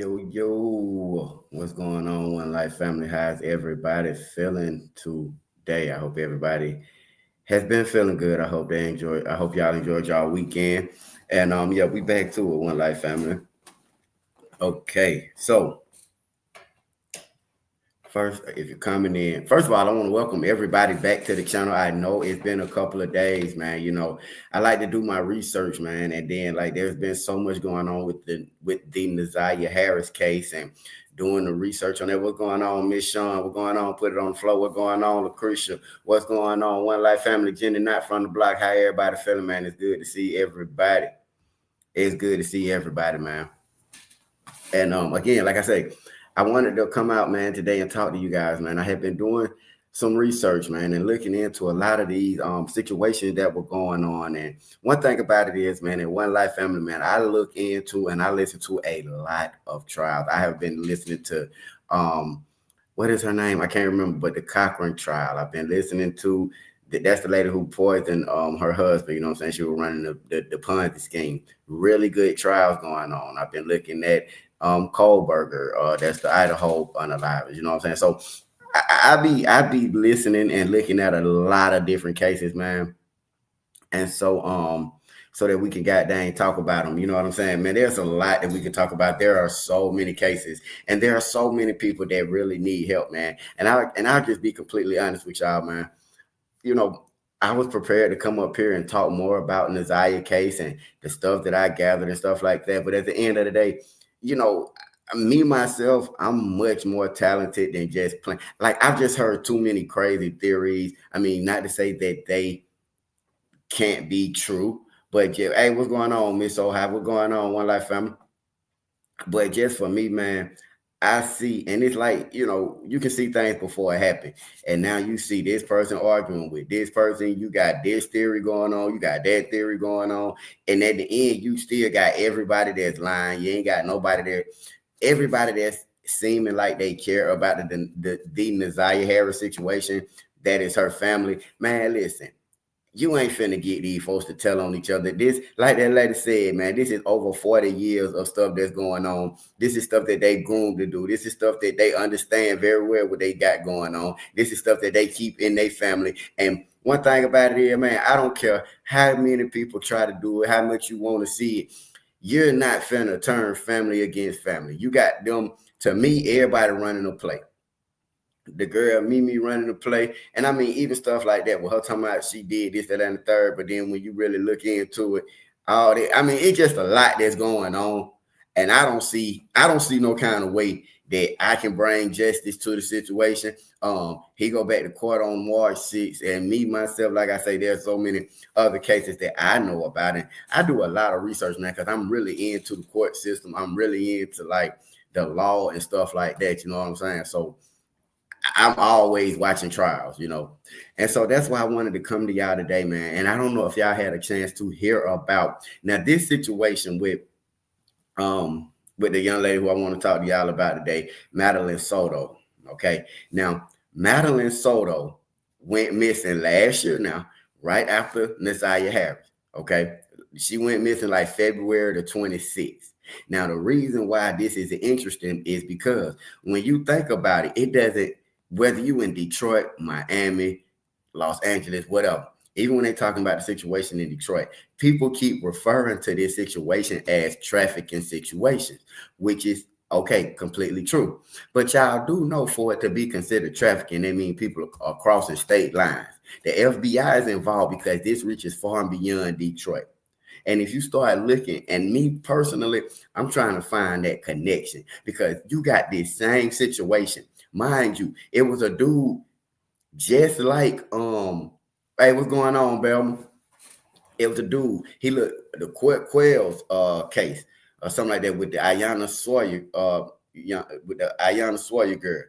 Yo, what's going on, One Life family? How's everybody feeling today? I hope everybody has been feeling good. I hope y'all enjoyed y'all weekend. And yeah, we back to it, One Life family. Okay, so first, if you're coming in, first of all, I want to welcome everybody back to the channel. I know it's been a couple of days, man. I like to do my research, man, and then like there's been so much going on with the Nazaria Harris case and doing the research on that. What's going on, Miss Sean? What's going on? Put it on the floor. What's going on, Lucretia? What's going on? One Life family, Jenny, not from the block. How everybody feeling, man? It's good to see everybody. It's good to see everybody, man. And again, like I say, I wanted to come out, man, today and talk to you guys, man. I have been doing some research, man, and looking into a lot of these situations that were going on. And one thing about it is, man, in One Life family, man, I look into and I listen to a lot of trials. I have been listening to what is her name? I can't remember, but the Cochran trial. I've been listening to that's the lady who poisoned her husband. You know what I'm saying? She was running the Ponzi scheme. Really good trials going on. I've been looking at Kohlberger, that's the Idaho unaliving. You know what I'm saying? So I be listening and looking at a lot of different cases, man. And so that we can goddamn talk about them. You know what I'm saying? Man, there's a lot that we can talk about. There are so many cases, and there are so many people that really need help, man. And I'll just be completely honest with y'all, man. I was prepared to come up here and talk more about Nazaria case and the stuff that I gathered and stuff like that. But at the end of the day, you know, me myself, I'm much more talented than just playing. Like I've just heard too many crazy theories. I mean, not to say that they can't be true, but yeah, hey, what's going on, Miss Ohio? What's going on, One Life family? But just for me, man, I see, and it's like, you can see things before it happened. And now you see this person arguing with this person. You got this theory going on. You got that theory going on. And at the end, you still got everybody that's lying. You ain't got nobody there. Everybody that's seeming like they care about the Nazaria Harris situation, that is her family. Man, listen. You ain't finna get these folks to tell on each other. This, like that lady said, man, this is over 40 years of stuff that's going on. This is stuff that they groomed to do. This is stuff that they understand very well what they got going on. This is stuff that they keep in their family. And one thing about it is, man, I don't care how many people try to do it, how much you want to see it. You're not finna turn family against family. You got them, to me, everybody running a play. The girl Mimi running the play, and I mean even stuff like that with her talking about she did this, that, and the third. But then when you really look into it, all that, I mean, it's just a lot that's going on, and I don't see no kind of way that I can bring justice to the situation. He go back to court on March 6th, and me myself, like I say, there's so many other cases that I know about, and I do a lot of research now because I'm really into the court system. I'm really into like the law and stuff like that. You know what I'm saying? So I'm always watching trials, and so that's why I wanted to come to y'all today, man. And I don't know if y'all had a chance to hear about now this situation with the young lady who I want to talk to y'all about today, Madeline Soto. Okay, now Madeline Soto went missing last year. Now, right after Nazaria Harris. Okay, she went missing like February the 26th. Now, the reason why this is interesting is because when you think about it, it doesn't. Whether you in Detroit, Miami, Los Angeles, whatever, even when they're talking about the situation in Detroit, people keep referring to this situation as trafficking situations, which is okay, completely true. But y'all do know for it to be considered trafficking, that means people are crossing state lines. The FBI is involved because this reaches far and beyond Detroit. And if you start looking, and me personally, I'm trying to find that connection because you got this same situation. Mind you, it was a dude just like, hey, what's going on, Belma? It was a dude. He looked the Quails case or something like that with the Ayanna Sawyer, with the Ayanna Sawyer girl.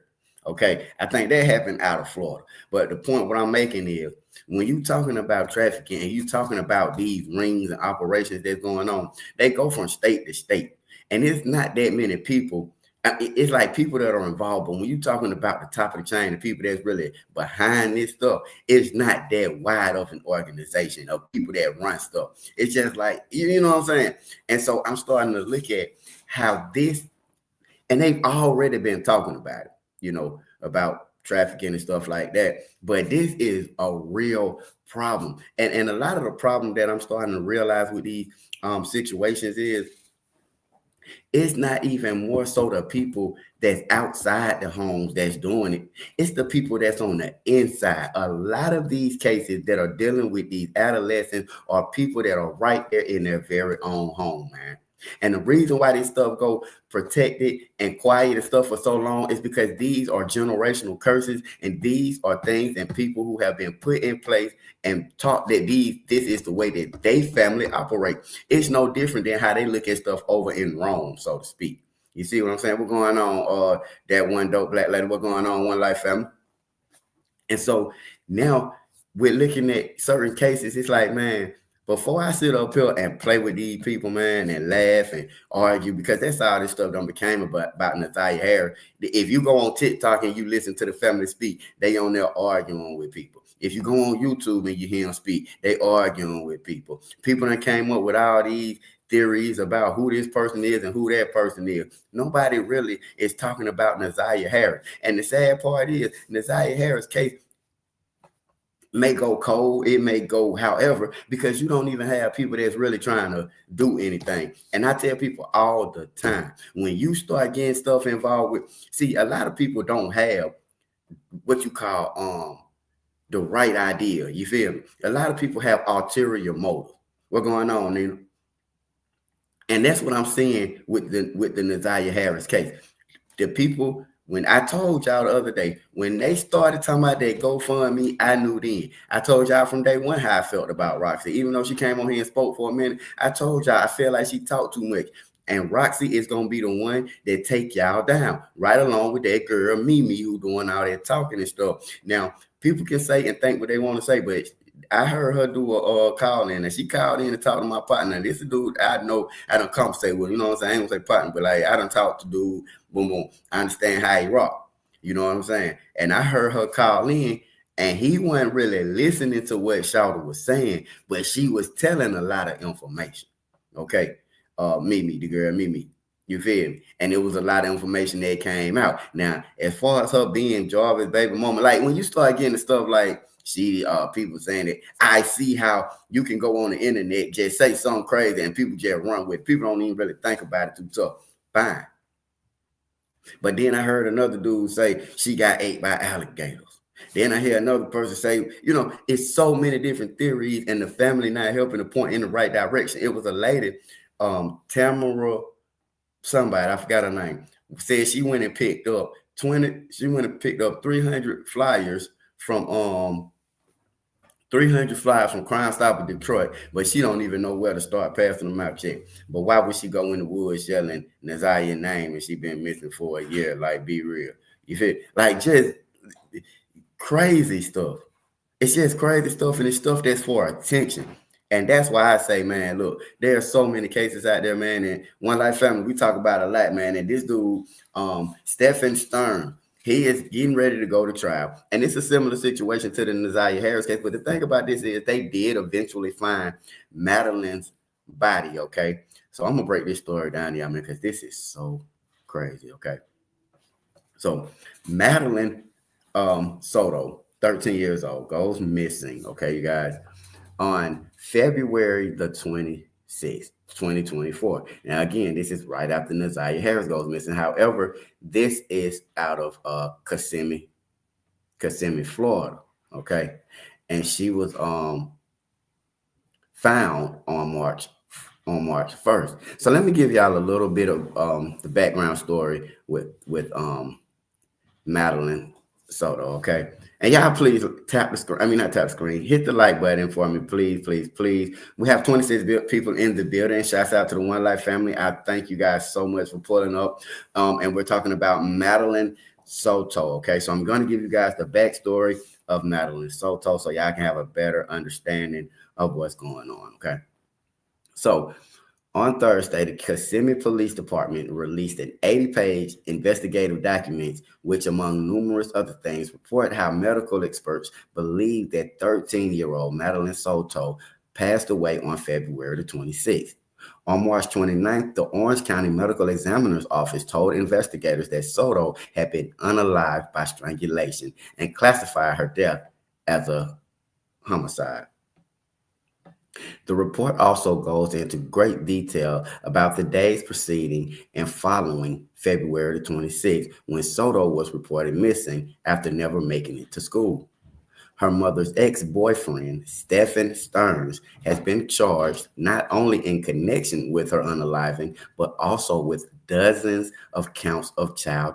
Okay, I think that happened out of Florida. But the point what I'm making is when you talking about trafficking and you talking about these rings and operations that's going on, they go from state to state. And it's not that many people. It's like people that are involved, but when you're talking about the top of the chain, the people that's really behind this stuff, it's not that wide of an organization of people that run stuff. It's just like, you know what I'm saying? And so I'm starting to look at how this And they've already been talking about it, about trafficking and stuff like that. But this is a real problem. And a lot of the problem that I'm starting to realize with these situations is it's not even more so the people that's outside the homes that's doing it. It's the people that's on the inside. A lot of these cases that are dealing with these adolescents are people that are right there in their very own home, man. And the reason why this stuff go protected and quiet and stuff for so long is because these are generational curses, and these are things and people who have been put in place and taught that this is the way that they family operate. It's no different than how they look at stuff over in Rome, so to speak. You see what I'm saying? What's going on? That one dope black lady. What's going on? One Lyfe family. And so now we're looking at certain cases. It's like, man, before I sit up here and play with these people, man, and laugh and argue, because that's all this stuff done became about Nathaniel Harris. If you go on TikTok and you listen to the family speak, they on there arguing with people. If you go on YouTube and you hear them speak, they arguing with people. People that came up with all these theories about who this person is and who that person is. Nobody really is talking about Nathaniel Harris. And the sad part is, Nathaniel Harris' case may go cold, it may go however, because you don't even have people that's really trying to do anything. And I tell people all the time, when you start getting stuff involved with, see, a lot of people don't have what you call the right idea. You feel me? A lot of people have ulterior motives. What's going on, Nina? And that's what I'm seeing with the Nathaniel Harris case. The people, when I told y'all the other day, when they started talking about that GoFundMe, I knew then. I told y'all from day one how I felt about Roxy. Even though she came on here and spoke for a minute, I told y'all I feel like she talked too much. And Roxy is going to be the one that take y'all down, right along with that girl, Mimi, who doing all that talking and stuff. Now, people can say and think what they want to say, but I heard her do a call in, and she called in and talked to my partner. And this is a dude I know I don't conversate with, you know what I'm saying? I ain't gonna say partner, but like I done talked to dude, boom, boom. I understand how he rock, you know what I'm saying? And I heard her call in, and he wasn't really listening to what Shawty was saying, but she was telling a lot of information. Okay. Mimi, the girl Mimi. You feel me? And it was a lot of information that came out. Now, as far as her being Jarvis' baby mama, like when you start getting the stuff like people saying that, I see how you can go on the internet, just say something crazy and people just run with it. People don't even really think about it too tough. Fine. But then I heard another dude say she got ate by alligators. Then I hear another person say, it's so many different theories and the family not helping to point in the right direction. It was a lady, Tamara, somebody, I forgot her name, said she went and picked up 300 flyers from 300 flyers from Crime Stopper Detroit, but she don't even know where to start passing them out yet. But why would she go in the woods yelling Nazaya's name and she been missing for a year? Like, be real. You feel like just crazy stuff. It's just crazy stuff, and it's stuff that's for attention. And that's why I say, man, look, there are so many cases out there, man. And One Lyfe family, we talk about a lot, man. And this dude, Stephan Sterns, he is getting ready to go to trial. And it's a similar situation to the Nathaniel Harris case. But the thing about this is they did eventually find Madeline's body, okay? So I'm going to break this story down here, man, because this is so crazy, okay? So Madeline Soto, 13 years old, goes missing, okay, you guys, on February the 26th, 2024. Now, again, this is right after Nathaniel Harris goes missing. However, this is out of Kissimmee, Florida, okay? And she was found on March 1st. So let me give y'all a little bit of the background story with Madeline Soto, okay? And y'all please tap the screen. I mean, not tap the screen. Hit the like button for me, please, please, please. We have 26 people in the building. Shouts out to the One Lyfe family. I thank you guys so much for pulling up. And we're talking about Madeline Soto, okay? So I'm going to give you guys the backstory of Madeline Soto so y'all can have a better understanding of what's going on, okay? So on Thursday, the Kissimmee Police Department released an 80-page investigative document, which, among numerous other things, report how medical experts believe that 13-year-old Madeline Soto passed away on February the 26th. On March 29th, the Orange County Medical Examiner's Office told investigators that Soto had been unalived by strangulation and classified her death as a homicide. The report also goes into great detail about the days preceding and following February 26th, when Soto was reported missing after never making it to school. Her mother's ex-boyfriend, Stephan Sterns, has been charged not only in connection with her unaliving, but also with dozens of counts of child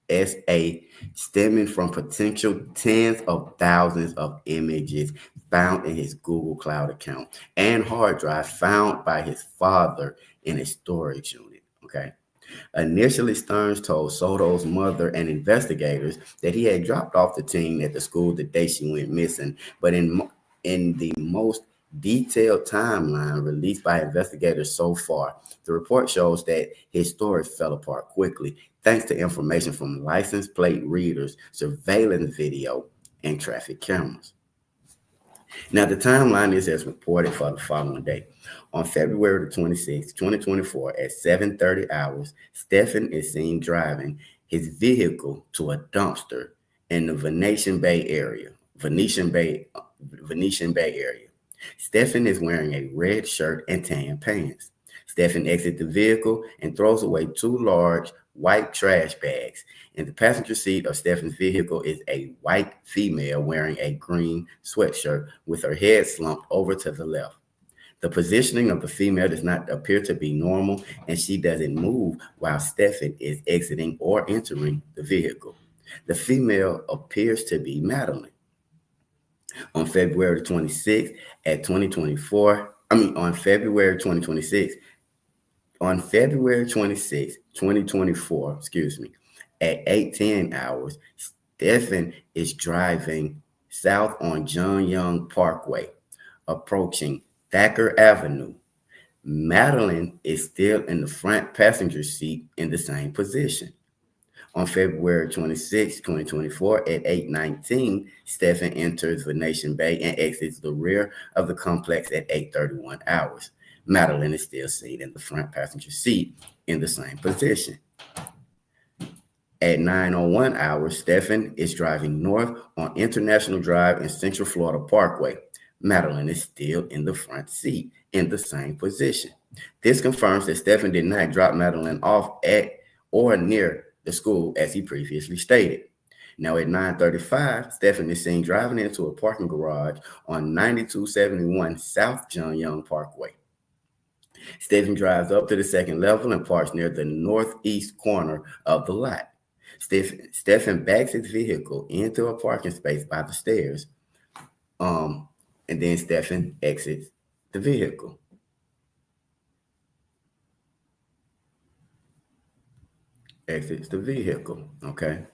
SA stemming from potential tens of thousands of images found in his Google Cloud account and hard drive found by his father in a storage unit. Okay. Initially, Stearns told Soto's mother and investigators that he had dropped off the teen at the school the day she went missing, but in the most detailed timeline released by investigators so far, the report shows that his story fell apart quickly thanks to information from license plate readers, surveillance video, and traffic cameras. Now, the timeline is as reported for the following day. On February 26, 2024, at 7:30 hours, Stephan is seen driving his vehicle to a dumpster in the Venetian Bay area. Stephan is wearing a red shirt and tan pants. Stephan exits the vehicle and throws away two large white trash bags. In the passenger seat of Stephan's vehicle is a white female wearing a green sweatshirt with her head slumped over to the left. The positioning of the female does not appear to be normal, and she doesn't move while Stephan is exiting or entering the vehicle. The female appears to be Madeline. On February 26th at 2024, on February 2026, on February 26, 2024, at 8:10 hours, Stephan is driving south on John Young Parkway, approaching Thacker Avenue. Madeline is still in the front passenger seat in the same position. On February 26, 2024, at 8:19, Stephan enters Venetian Bay and exits the rear of the complex at 8:31 hours. Madeline is still seen in the front passenger seat in the same position. At 9:01 hours, Stephan is driving north on International Drive and Central Florida Parkway. Madeline is still in the front seat in the same position. This confirms that Stephan did not drop Madeline off at or near the school as he previously stated. Now at 9:35, Stephan is seen driving into a parking garage on 9271 South John Young Parkway. Stephan drives up to the second level and parks near the northeast corner of the lot. Stephan backs his vehicle into a parking space by the stairs, and then Stephan exits the vehicle. Okay?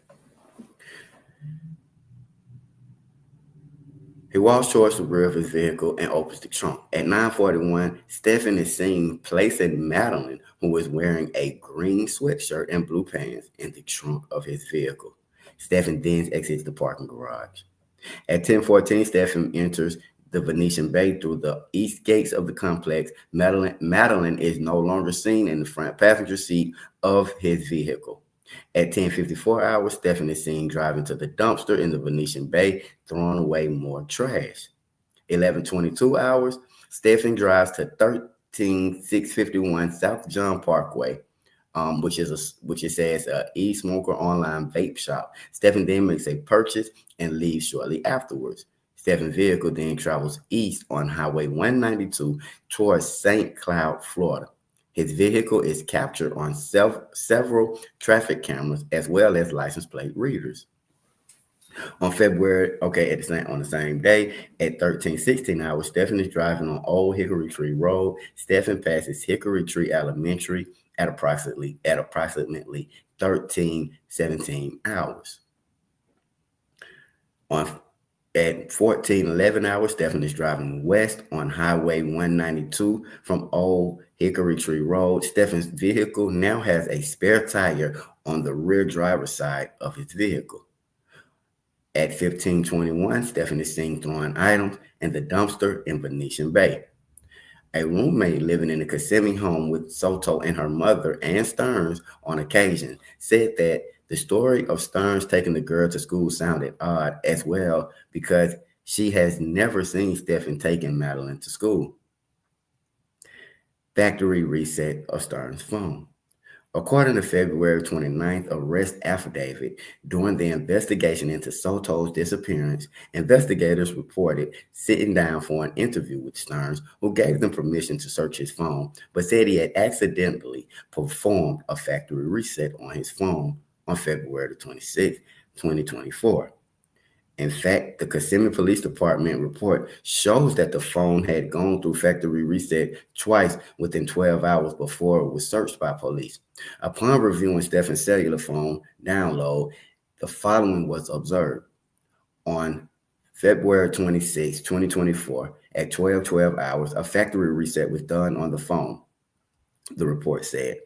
He walks towards the rear of his vehicle and opens the trunk. At 9:41, Stephan is seen placing Madeline, who is wearing a green sweatshirt and blue pants, in the trunk of his vehicle. Stephan then exits the parking garage. At 10:14, Stephan enters the Venetian Bay through the east gates of the complex. Madeline is no longer seen in the front passenger seat of his vehicle. At 10:54 hours, Stephan is seen driving to the dumpster in the Venetian Bay, throwing away more trash. 11:22 hours, Stephan drives to 13651 South John Parkway, which it says e-smoker online vape shop. Stephan then makes a purchase and leaves shortly afterwards. Stephan's vehicle then travels east on Highway 192 towards St. Cloud, Florida. His vehicle is captured on several traffic cameras as well as license plate readers. On the same day, at 13:16 hours, Stephan is driving on Old Hickory Tree Road. Stephan passes Hickory Tree Elementary at approximately 13:17 hours. At 14:11 hours, Stephan is driving west on Highway 192 from Old Hickory Tree Road. Stephan's vehicle now has a spare tire on the rear driver's side of his vehicle. At 15:21, Stephan is seen throwing items in the dumpster in Venetian Bay. A roommate living in the Kissimmee home with Soto and her mother and Sterns on occasion said that the story of Sterns taking the girl to school sounded odd as well because she has never seen Stephan taking Madeline to school. Factory reset of Sterns' phone. According to February 29th arrest affidavit, during the investigation into Soto's disappearance, investigators reported sitting down for an interview with Sterns, who gave them permission to search his phone, but said he had accidentally performed a factory reset on his phone on February 26th, 2024. In fact, the Kissimmee Police Department report shows that the phone had gone through factory reset twice within 12 hours before it was searched by police. Upon reviewing Stephan's cellular phone download, the following was observed. On February 26, 2024, at 12:12 hours, a factory reset was done on the phone, the report said.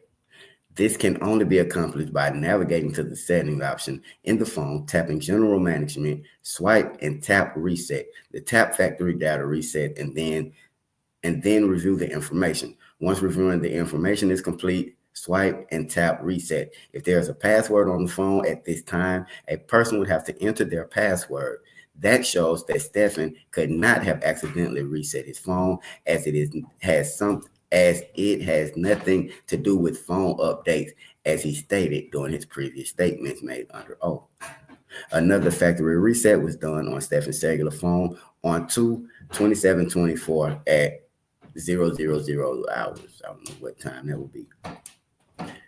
This can only be accomplished by navigating to the settings option in the phone, tapping General Management, swipe, and tap Reset. The tap Factory Data Reset, and then review the information. Once reviewing the information is complete, swipe and tap Reset. If there is a password on the phone at this time, a person would have to enter their password. That shows that Stephan could not have accidentally reset his phone, as it has nothing to do with phone updates, as he stated during his previous statements made under oath. Another factory reset was done on Stephan's cellular phone on 2/27/24 at 0:00 hours. I don't know what time that would be.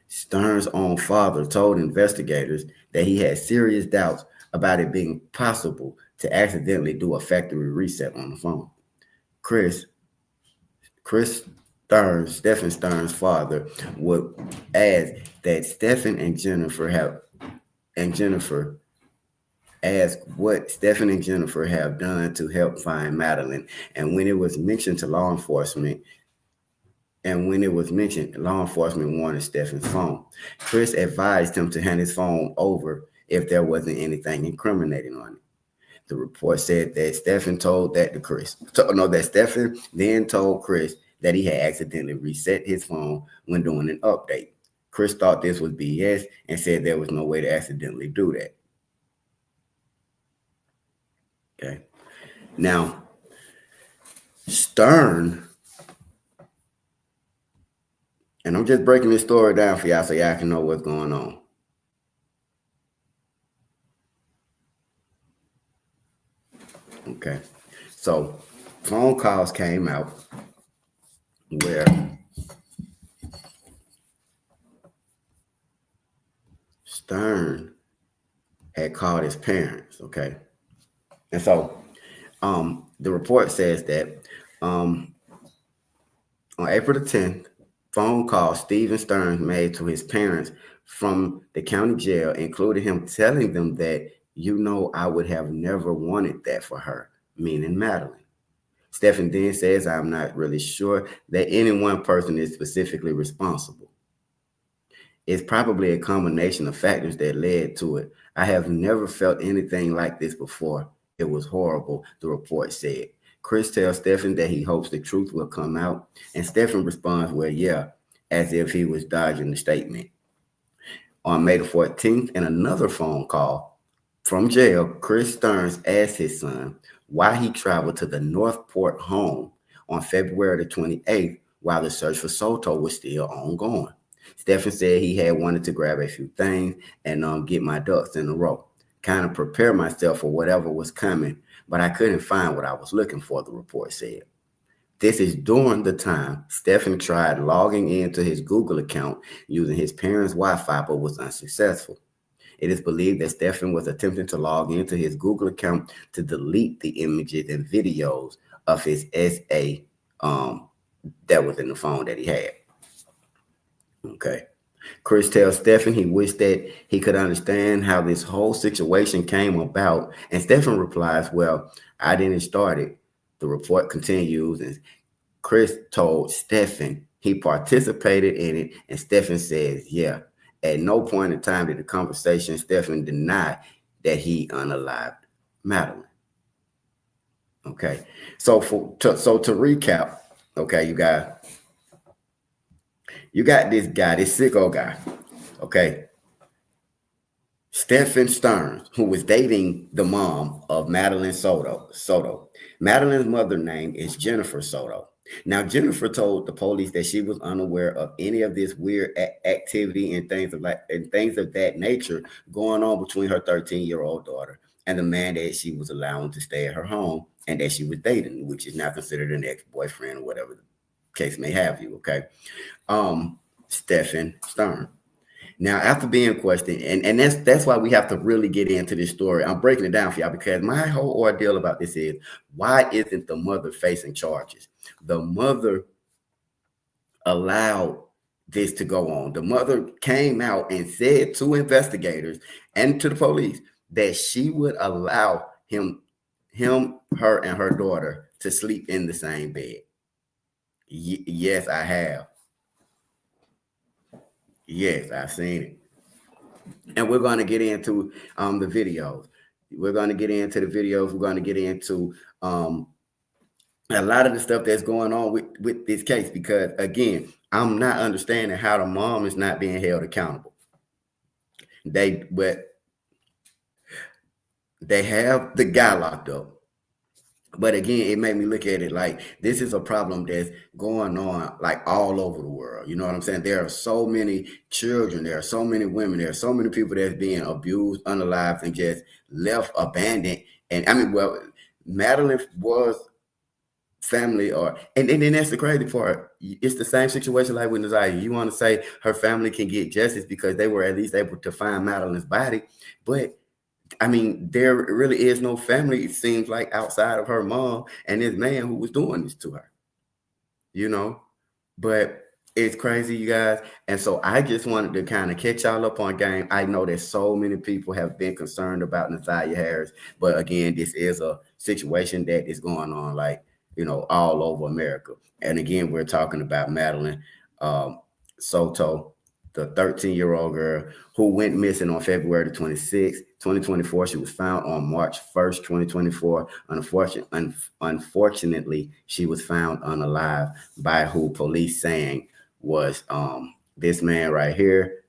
Sterns' own father told investigators that he had serious doubts about it being possible to accidentally do a factory reset on the phone. Chris Sterns, Stephan Sterns' father, would add that Stephan and Jennifer asked what Stephan and Jennifer have done to help find Madeline. And when it was mentioned, law enforcement wanted Stephan's phone. Chris advised him to hand his phone over if there wasn't anything incriminating on it. The report said that Stephan then told Chris that he had accidentally reset his phone when doing an update. Chris thought this was BS and said there was no way to accidentally do that. Okay. Now, Stern, and I'm just breaking this story down for y'all so y'all can know what's going on. Okay. So, phone calls came out where Stern had called his parents. Okay. And so, the report says that on April the 10th, phone call Stephan Sterns made to his parents from the county jail included him telling them that, I would have never wanted that for her, meaning Madeline. Stephan then says, I'm not really sure that any one person is specifically responsible. It's probably a combination of factors that led to it. I have never felt anything like this before. It was horrible, the report said. Chris tells Stephan that he hopes the truth will come out, and Stephan responds, well, yeah, as if he was dodging the statement. On May the 14th, in another phone call from jail, Chris Sterns asked his son why he traveled to the Northport home on February the 28th while the search for Soto was still ongoing. Stephan said he had wanted to grab a few things and get my ducks in a row, kind of prepare myself for whatever was coming, but I couldn't find what I was looking for, the report said. This is during the time Stephan tried logging into his Google account using his parents' Wi-Fi, but was unsuccessful. It is believed that Stephan was attempting to log into his Google account to delete the images and videos of his SA that was in the phone that he had. Okay. Chris tells Stephan he wished that he could understand how this whole situation came about. And Stephan replies, well, I didn't start it. The report continues, and Chris told Stephan he participated in it, and Stephan says, yeah. At no point in time did the conversation Stephan denied that he unalived Madeline. Okay, so to recap, Okay, you got this guy, this sicko guy. Okay. Stephan Sterns, who was dating the mom of Madeline Soto. Madeline's mother name is Jennifer Soto. Now, Jennifer told the police that she was unaware of any of this weird activity and things of that nature going on between her 13-year-old daughter and the man that she was allowing to stay at her home and that she was dating, which is now considered an ex-boyfriend or whatever the case may have you. Okay, Stephan Sterns. Now, after being questioned, and that's why we have to really get into this story. I'm breaking it down for y'all because my whole ordeal about this is, why isn't the mother facing charges? The mother allowed this to go on. The mother came out and said to investigators and to the police that she would allow him, her, and her daughter to sleep in the same bed. Yes, I have. Yes, I've seen it. And we're going to get into the videos. We're going to get into the videos. We're going to get into a lot of the stuff that's going on with this case, because, again, I'm not understanding how the mom is not being held accountable. They have the guy locked up. But again, it made me look at it like this is a problem that's going on like all over the world. You know what I'm saying? There are so many children, there are so many women, there are so many people that's being abused, unalived, and just left abandoned. And I mean, well, Madeline was family, and then that's the crazy part. It's the same situation like with Nazaria. You want to say her family can get justice because they were at least able to find Madeline's body, but I mean, there really is no family, it seems like, outside of her mom and this man who was doing this to her, you know? But it's crazy, you guys. And so I just wanted to kind of catch y'all up on game. I know that so many people have been concerned about Nathia Harris, but again, this is a situation that is going on, like, you know, all over America. And again, we're talking about Madeline Soto, the 13-year-old girl who went missing on February the 26th, 2024. She was found on March 1st, 2024. Unfortunately, she was found unalive by who police saying was this man right here,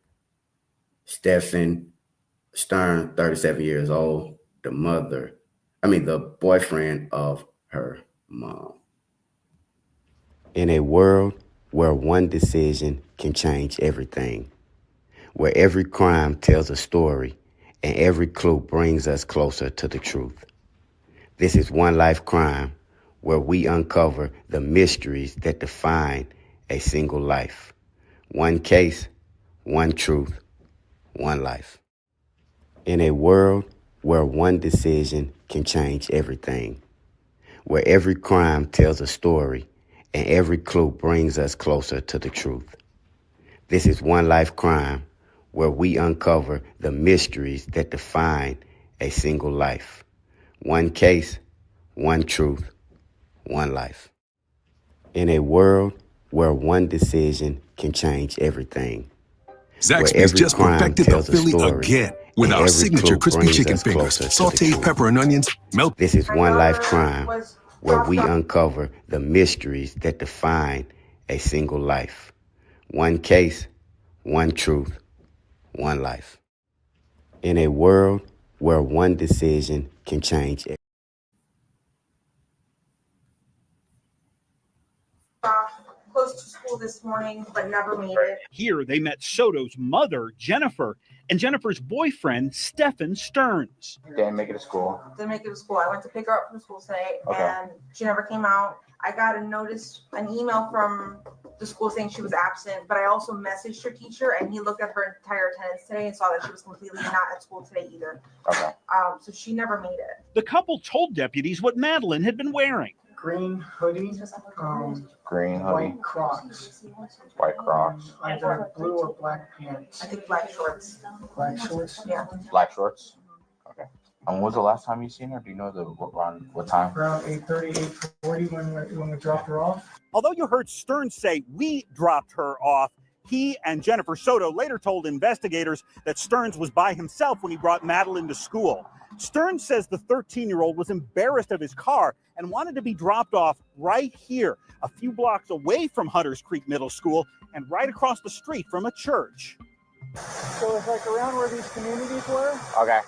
Stephan Sterns, 37 years old, the boyfriend of her mom. In a world where one decision can change everything, where every crime tells a story and every clue brings us closer to the truth. This is One Life Crime, where we uncover the mysteries that define a single life. One case, one truth, one life. In a world where one decision can change everything, where every crime tells a story and every clue brings us closer to the truth. This is One Life Crime, where we uncover the mysteries that define a single life. One case, one truth, one life. In a world where one decision can change everything, Zaxby's just perfected the Philly again with our signature crispy chicken fingers, sauteed pepper and onions, melt. This is One Life Crime, where we uncover the mysteries that define a single life. One case, one truth, one life. In a world where one decision can change everything. Close to school this morning, but never made it. Here, they met Soto's mother, Jennifer, and Jennifer's boyfriend, Stephan Sterns. Didn't make it to school. Didn't make it to school. I went to pick her up from school today, and she never came out. I got an email from the school saying she was absent, but I also messaged her teacher, and he looked at her entire attendance today and saw that she was completely not at school today either. Okay. So she never made it. The couple told deputies what Madeline had been wearing. Green hoodie, Green hoodie, white Crocs, either blue or black pants. I think black shorts. Black shorts? Yeah. black shorts. Okay. And when was the last time you seen her? Do you know what time? Around 8:30, 8:40 when we dropped her off. Although you heard Sterns say we dropped her off, he and Jennifer Soto later told investigators that Sterns was by himself when he brought Madeline to school. Sterns says the 13-year-old was embarrassed of his car and wanted to be dropped off right here, a few blocks away from Hunters Creek Middle School and right across the street from a church. So it's like around where these communities were, Okay.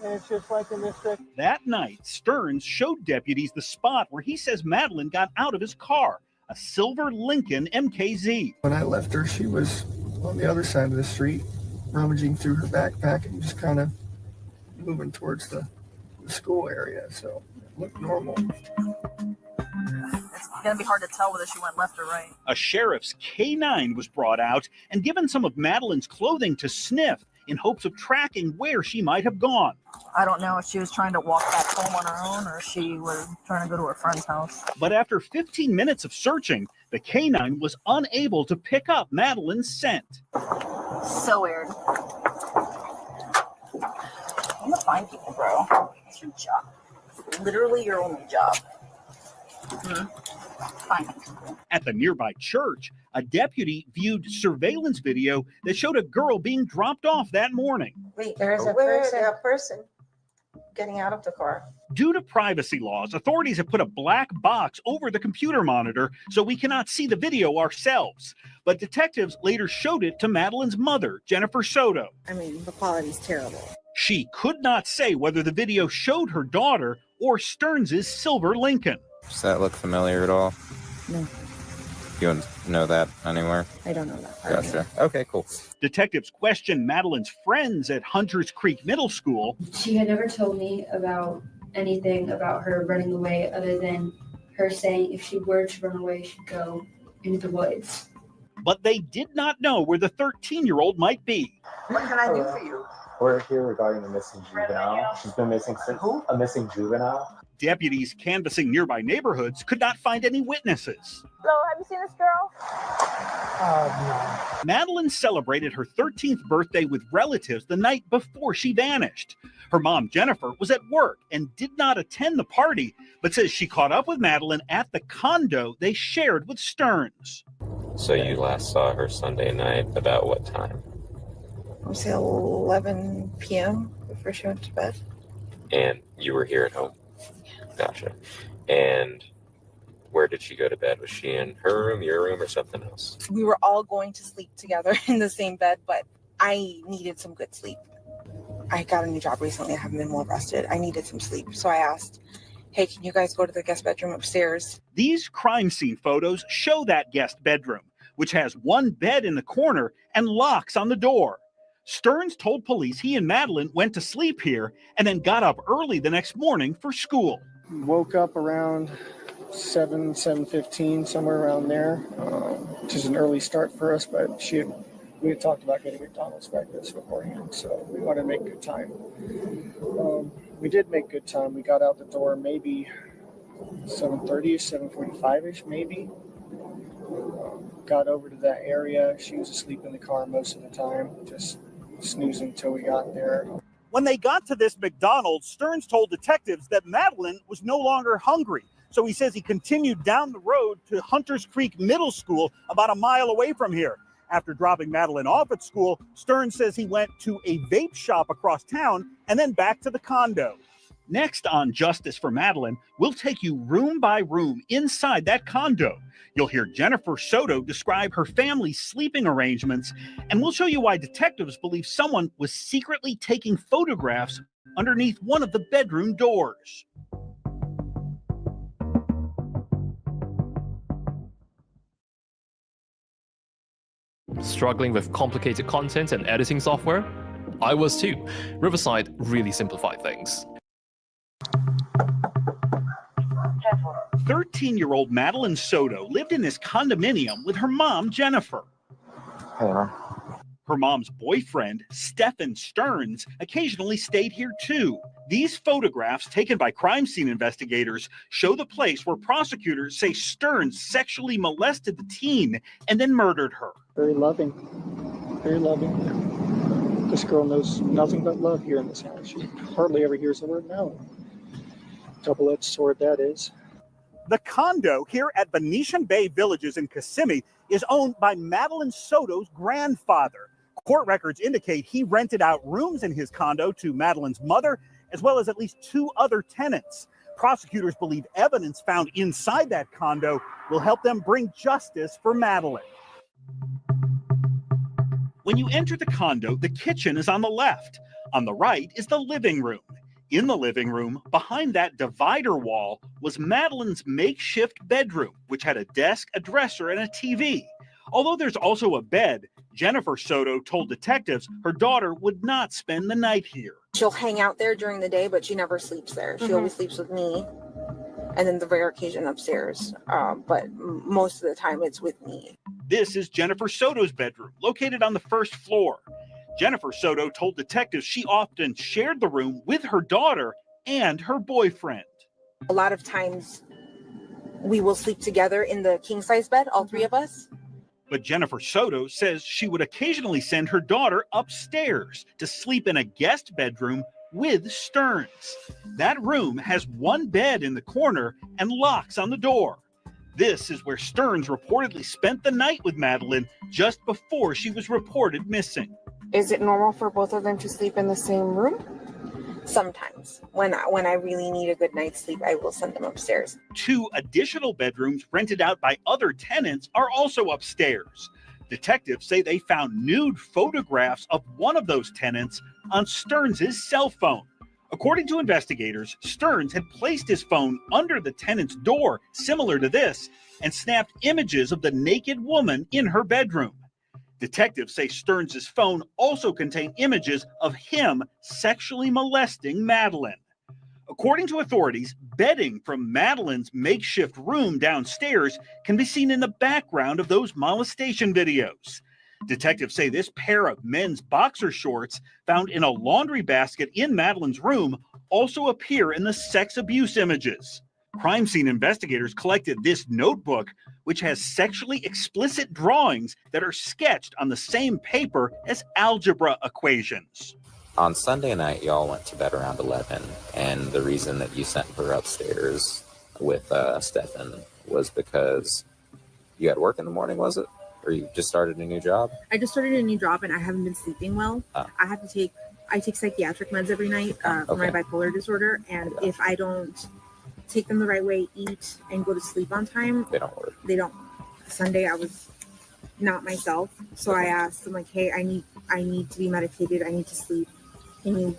and it's just like in this section. That night, Sterns showed deputies the spot where he says Madeline got out of his car, a silver Lincoln MKZ. When I left her, she was on the other side of the street, rummaging through her backpack and just kind of moving towards the school area, so it looked normal. It's going to be hard to tell whether she went left or right. A sheriff's K9 was brought out and given some of Madeline's clothing to sniff in hopes of tracking where she might have gone. I don't know if she was trying to walk back home on her own or if she was trying to go to her friend's house. But after 15 minutes of searching, the K9 was unable to pick up Madeline's scent. So weird. I'm gonna find people, bro. It's your job. It's literally your only job. Finding people. At the nearby church, a deputy viewed surveillance video that showed a girl being dropped off that morning. Wait, there's a person getting out of the car. Due to privacy laws, authorities have put a black box over the computer monitor so we cannot see the video ourselves. But detectives later showed it to Madeline's mother, Jennifer Soto. I mean, the quality's terrible. She could not say whether the video showed her daughter or Sterns' silver Lincoln. Does that look familiar at all? No. You don't know that anywhere? I don't know that. Gotcha. Okay, cool. Detectives questioned Madeline's friends at Hunters Creek Middle School. She had never told me about anything about her running away other than her saying if she were to run away, she'd go into the woods. But they did not know where the 13-year-old might be. What can I do for you? We're here regarding a missing juvenile. She's been missing since a missing juvenile. Deputies canvassing nearby neighborhoods could not find any witnesses. Hello, have you seen this girl? No. Madeline celebrated her 13th birthday with relatives the night before she vanished. Her mom, Jennifer, was at work and did not attend the party, but says she caught up with Madeline at the condo they shared with Sterns. So you last saw her Sunday night about what time? I would say 11 p.m. before she went to bed. And you were here at home? Gotcha. And where did she go to bed? Was she in her room, your room, or something else? We were all going to sleep together in the same bed, but I needed some good sleep. I got a new job recently. I haven't been well rested. I needed some sleep. So I asked, hey, can you guys go to the guest bedroom upstairs? These crime scene photos show that guest bedroom, which has one bed in the corner and locks on the door. Sterns told police he and Madeline went to sleep here and then got up early the next morning for school. Woke up around 7:15, somewhere around there, which is an early start for us, but we had talked about getting McDonald's breakfast beforehand, so we wanted to make good time. We did make good time. We got out the door maybe 7:30-ish, 7:45-ish maybe. Got over to that area. She was asleep in the car most of the time, just snoozing until we got there. When they got to this McDonald's, Sterns told detectives that Madeline was no longer hungry. So he says he continued down the road to Hunters Creek Middle School, about a mile away from here. After dropping Madeline off at school, Sterns says he went to a vape shop across town and then back to the condo. Next on Justice for Madeline, we'll take you room by room inside that condo. You'll hear Jennifer Soto describe her family's sleeping arrangements, and we'll show you why detectives believe someone was secretly taking photographs underneath one of the bedroom doors. Struggling with complicated content and editing software? I was too. Riverside really simplified things. 13-year-old Madeline Soto lived in this condominium with her mom, Jennifer. Hey, Mom. Her mom's boyfriend, Stephan Sterns, occasionally stayed here too. These photographs taken by crime scene investigators show the place where prosecutors say Sterns sexually molested the teen and then murdered her. Very loving. Very loving. This girl knows nothing but love here in this house. She hardly ever hears the word no. Double-edged sword that is. The condo here at Venetian Bay Villages in Kissimmee is owned by Madeline Soto's grandfather. Court records indicate he rented out rooms in his condo to Madeline's mother as well as at least 2 other tenants. Prosecutors believe evidence found inside that condo will help them bring justice for Madeline. When you enter the condo, the kitchen is on the left. On the right is the living room. In the living room, behind that divider wall, was Madeline's makeshift bedroom, which had a desk, a dresser, and a TV. Although there's also a bed, Jennifer Soto told detectives her daughter would not spend the night here. She'll hang out there during the day, but she never sleeps there. She always sleeps with me, and then the rare occasion upstairs. But most of the time it's with me. This is Jennifer Soto's bedroom, located on the 1st floor. Jennifer Soto told detectives she often shared the room with her daughter and her boyfriend. A lot of times we will sleep together in the king-size bed, all 3 of us. But Jennifer Soto says she would occasionally send her daughter upstairs to sleep in a guest bedroom with Sterns. That room has 1 bed in the corner and locks on the door. This is where Sterns reportedly spent the night with Madeline just before she was reported missing. Is it normal for both of them to sleep in the same room? Sometimes. When I really need a good night's sleep, I will send them upstairs. 2 additional bedrooms rented out by other tenants are also upstairs. Detectives say they found nude photographs of one of those tenants on Sterns' cell phone. According to investigators, Sterns had placed his phone under the tenant's door, similar to this, and snapped images of the naked woman in her bedroom. Detectives say Sterns' phone also contained images of him sexually molesting Madeline. According to authorities, bedding from Madeline's makeshift room downstairs can be seen in the background of those molestation videos. Detectives say this pair of men's boxer shorts found in a laundry basket in Madeline's room also appear in the sex abuse images. Crime scene investigators collected this notebook, which has sexually explicit drawings that are sketched on the same paper as algebra equations. On Sunday night, y'all went to bed around 11, and the reason that you sent her upstairs with Stephan was because you had work in the morning, was it? Or you just started a new job? I just started a new job and I haven't been sleeping well. I take psychiatric meds every night for my bipolar disorder, and if I don't take them the right way, eat, and go to sleep on time, they don't work. They don't. Sunday I was not myself, so I asked them, like, hey, I need to be medicated, I need to sleep. Can you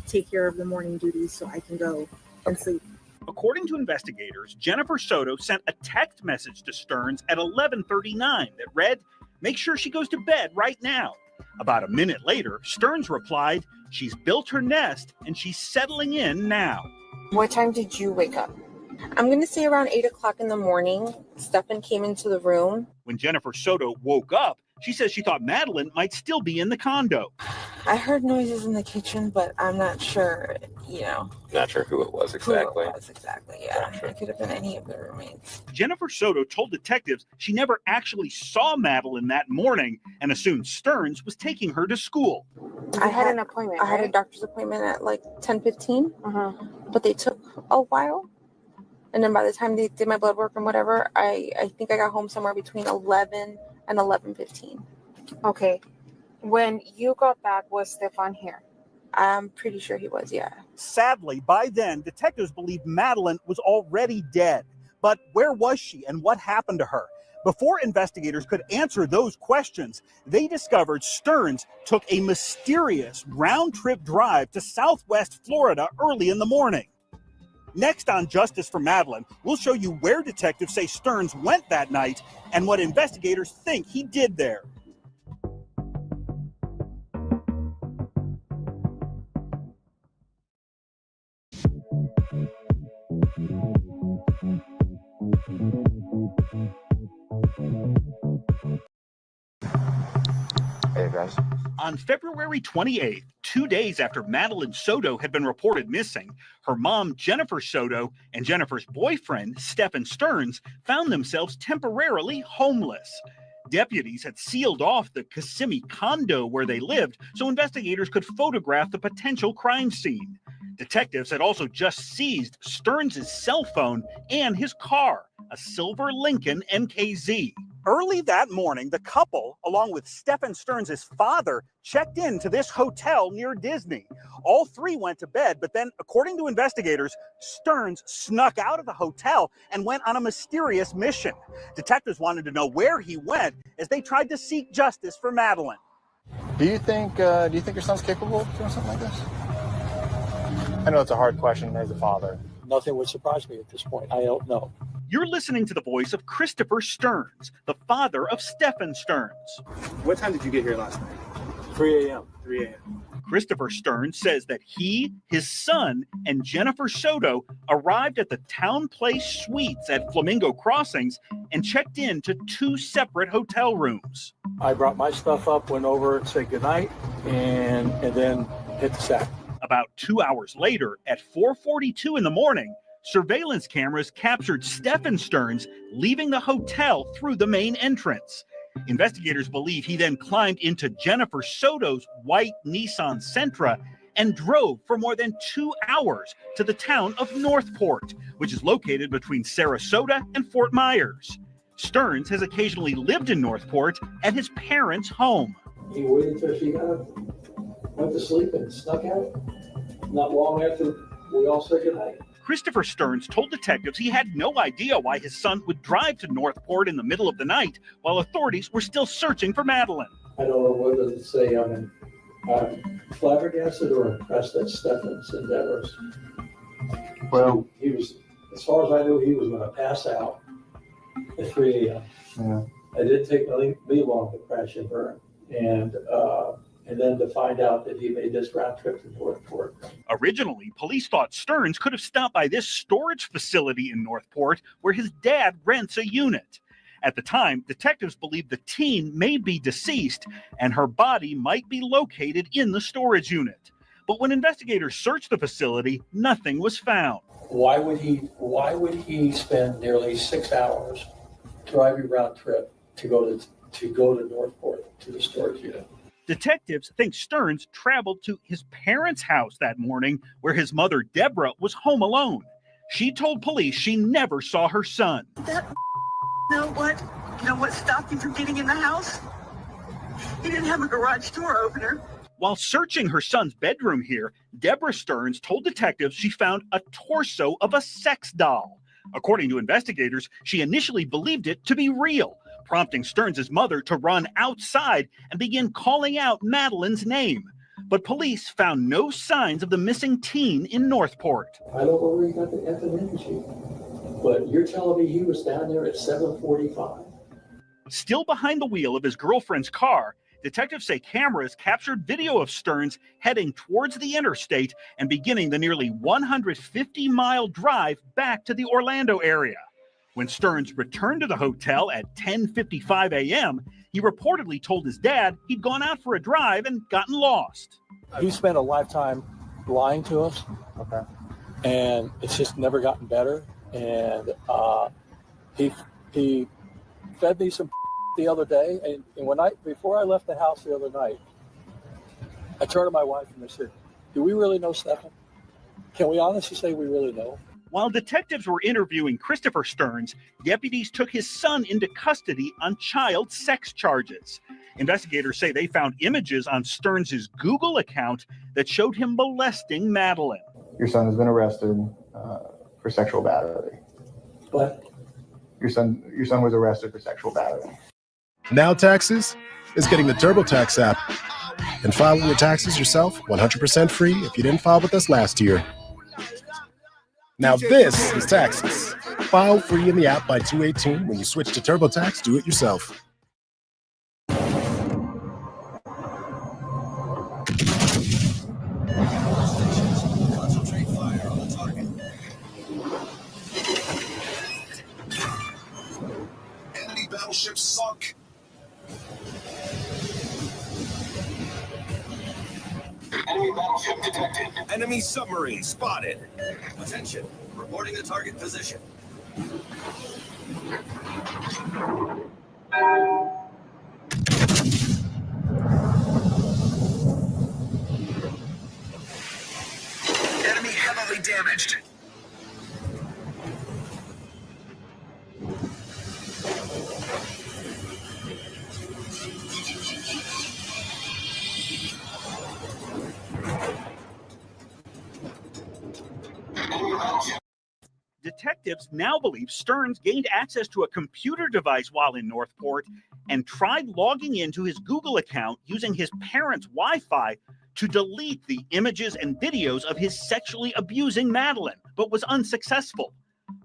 take care of the morning duties so I can go and sleep? According to investigators, Jennifer Soto sent a text message to Sterns at 11:39 that read, "Make sure she goes to bed right now." About a minute later, Sterns replied, "She's built her nest and she's settling in now." What time did you wake up? I'm going to say around 8 o'clock in the morning. Stephan came into the room. When Jennifer Soto woke up, she says she thought Madeline might still be in the condo. I heard noises in the kitchen, but I'm not sure, Not sure who it was exactly. Yeah. Gotcha. It could have been any of the roommates. Jennifer Soto told detectives she never actually saw Madeline that morning and assumed Sterns was taking her to school. I had an appointment. I had a doctor's appointment at like 10:15, but they took a while. And then by the time they did my blood work and whatever, I think I got home somewhere between 11 and 11:15. Okay. When you got back, was Stephan here? I'm pretty sure he was, yeah. Sadly, by then, detectives believe Madeline was already dead. But where was she and what happened to her? Before investigators could answer those questions, they discovered Sterns took a mysterious round-trip drive to Southwest Florida early in the morning. Next on Justice for Madeline, we'll show you where detectives say Sterns went that night and what investigators think he did there. Hey guys. On February 28th, 2 days after Madeline Soto had been reported missing, her mom, Jennifer Soto, and Jennifer's boyfriend, Stephan Sterns, found themselves temporarily homeless. Deputies had sealed off the Kissimmee condo where they lived so investigators could photograph the potential crime scene. Detectives had also just seized Sterns' cell phone and his car, a silver Lincoln MKZ. Early that morning, the couple, along with Stephan Sterns' father, checked into this hotel near Disney. All three went to bed, but then, according to investigators, Sterns snuck out of the hotel and went on a mysterious mission. Detectives wanted to know where he went as they tried to seek justice for Madeline. Do you think your son's capable of doing something like this? I know it's a hard question as a father. Nothing would surprise me at this point. I don't know. You're listening to the voice of Christopher Sterns, the father of Stephan Sterns. What time did you get here last night? 3 a.m. 3 a.m. Christopher Sterns says that he, his son, and Jennifer Soto arrived at the Town Place Suites at Flamingo Crossings and checked in to 2 separate hotel rooms. I brought my stuff up, went over and said goodnight, and then hit the sack. About 2 hours later, at 4:42 in the morning, surveillance cameras captured Stephan Sterns leaving the hotel through the main entrance. Investigators believe he then climbed into Jennifer Soto's white Nissan Sentra and drove for more than 2 hours to the town of Northport, which is located between Sarasota and Fort Myers. Sterns has occasionally lived in Northport at his parents' home. He waited until she got up, went to sleep, and snuck out. Not long after we all said goodnight. Christopher Sterns told detectives he had no idea why his son would drive to Northport in the middle of the night while authorities were still searching for Madeline. I don't know whether to say I'm flabbergasted or impressed at Stephan's endeavors. Well, he was, as far as I knew, he was going to pass out at 3 a.m. Yeah. It didn't take me long to crash and burn. And then to find out that he made this round trip to Northport. Originally, police thought Sterns could have stopped by this storage facility in Northport where his dad rents a unit. At the time, detectives believed the teen may be deceased and her body might be located in the storage unit. But when investigators searched the facility, nothing was found. Why would he spend nearly 6 hours driving round trip to go to Northport to the storage unit? Detectives think Sterns traveled to his parents' house that morning where his mother, Deborah, was home alone. She told police she never saw her son. Know what stopped him from getting in the house? He didn't have a garage door opener. While searching her son's bedroom here, Deborah Sterns told detectives she found a torso of a sex doll. According to investigators, she initially believed it to be real, prompting Sterns' mother to run outside and begin calling out Madeline's name. But police found no signs of the missing teen in Northport. I don't know where he got the effing energy, but you're telling me he was down there at 7:45? Still behind the wheel of his girlfriend's car, detectives say cameras captured video of Sterns heading towards the interstate and beginning the nearly 150-mile drive back to the Orlando area. When Sterns returned to the hotel at 10:55 a.m., he reportedly told his dad he'd gone out for a drive and gotten lost. He spent a lifetime lying to us, and it's just never gotten better. And he fed me some the other day, and before I left the house the other night, I turned to my wife and I said, "Do we really know Stephan? Can we honestly say we really know?" While detectives were interviewing Christopher Sterns, deputies took his son into custody on child sex charges. Investigators say they found images on Sterns' Google account that showed him molesting Madeline. Your son has been arrested for sexual battery. What? Your son was arrested for sexual battery. Now Taxes is getting the TurboTax app and filing your taxes yourself 100% free if you didn't file with us last year. Now this is taxes. File free in the app by 2/18. When you switch to TurboTax, do it yourself. Concentrate fire on the target. Enemy battleship sunk. Enemy battleship detected. Enemy submarine spotted. Attention. Reporting the target position. Enemy heavily damaged. detectives now believe Sterns gained access to a computer device while in Northport and tried logging into his Google account using his parents' Wi-Fi to delete the images and videos of his sexually abusing Madeline, but was unsuccessful.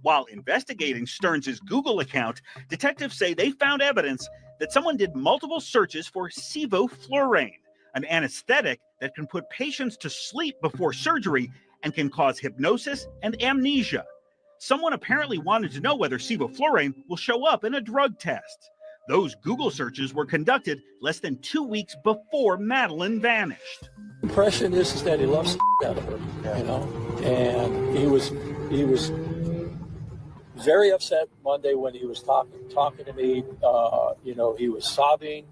While investigating Sterns' Google account, detectives say they found evidence that someone did multiple searches for sevoflurane, an anesthetic that can put patients to sleep before surgery and can cause hypnosis and amnesia. Someone apparently wanted to know whether sevoflurane will show up in a drug test. Those Google searches were conducted less than 2 weeks before Madeline vanished. The impression is that he loves out of her, you know, and he was very upset Monday when he was talking to me. You know, he was sobbing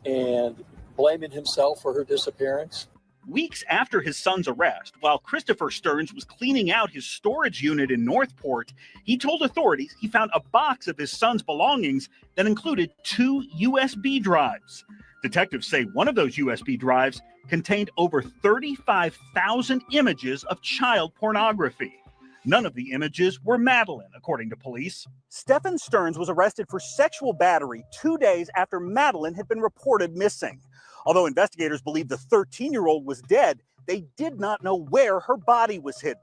and blaming himself for her disappearance. Weeks after his son's arrest, while Christopher Sterns was cleaning out his storage unit in Northport, he told authorities he found a box of his son's belongings that included 2 USB drives. Detectives say one of those USB drives contained over 35,000 images of child pornography. None of the images were Madeline, according to police. Stephan Sterns was arrested for sexual battery 2 days after Madeline had been reported missing. Although investigators believe the 13-year-old was dead, they did not know where her body was hidden.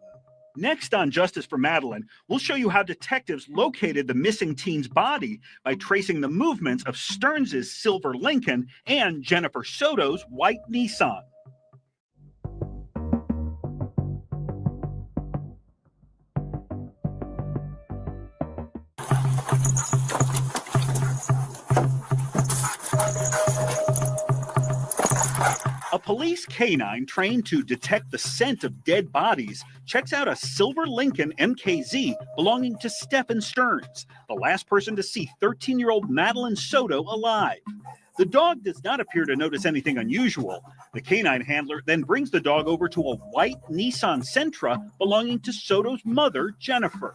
Next on Justice for Madeline, we'll show you how detectives located the missing teen's body by tracing the movements of Sterns' silver Lincoln and Jennifer Soto's white Nissan. A police canine trained to detect the scent of dead bodies checks out a silver Lincoln MKZ belonging to Stephan Sterns, the last person to see 13-year-old Madeline Soto alive. The dog does not appear to notice anything unusual. The canine handler then brings the dog over to a white Nissan Sentra belonging to Soto's mother, Jennifer.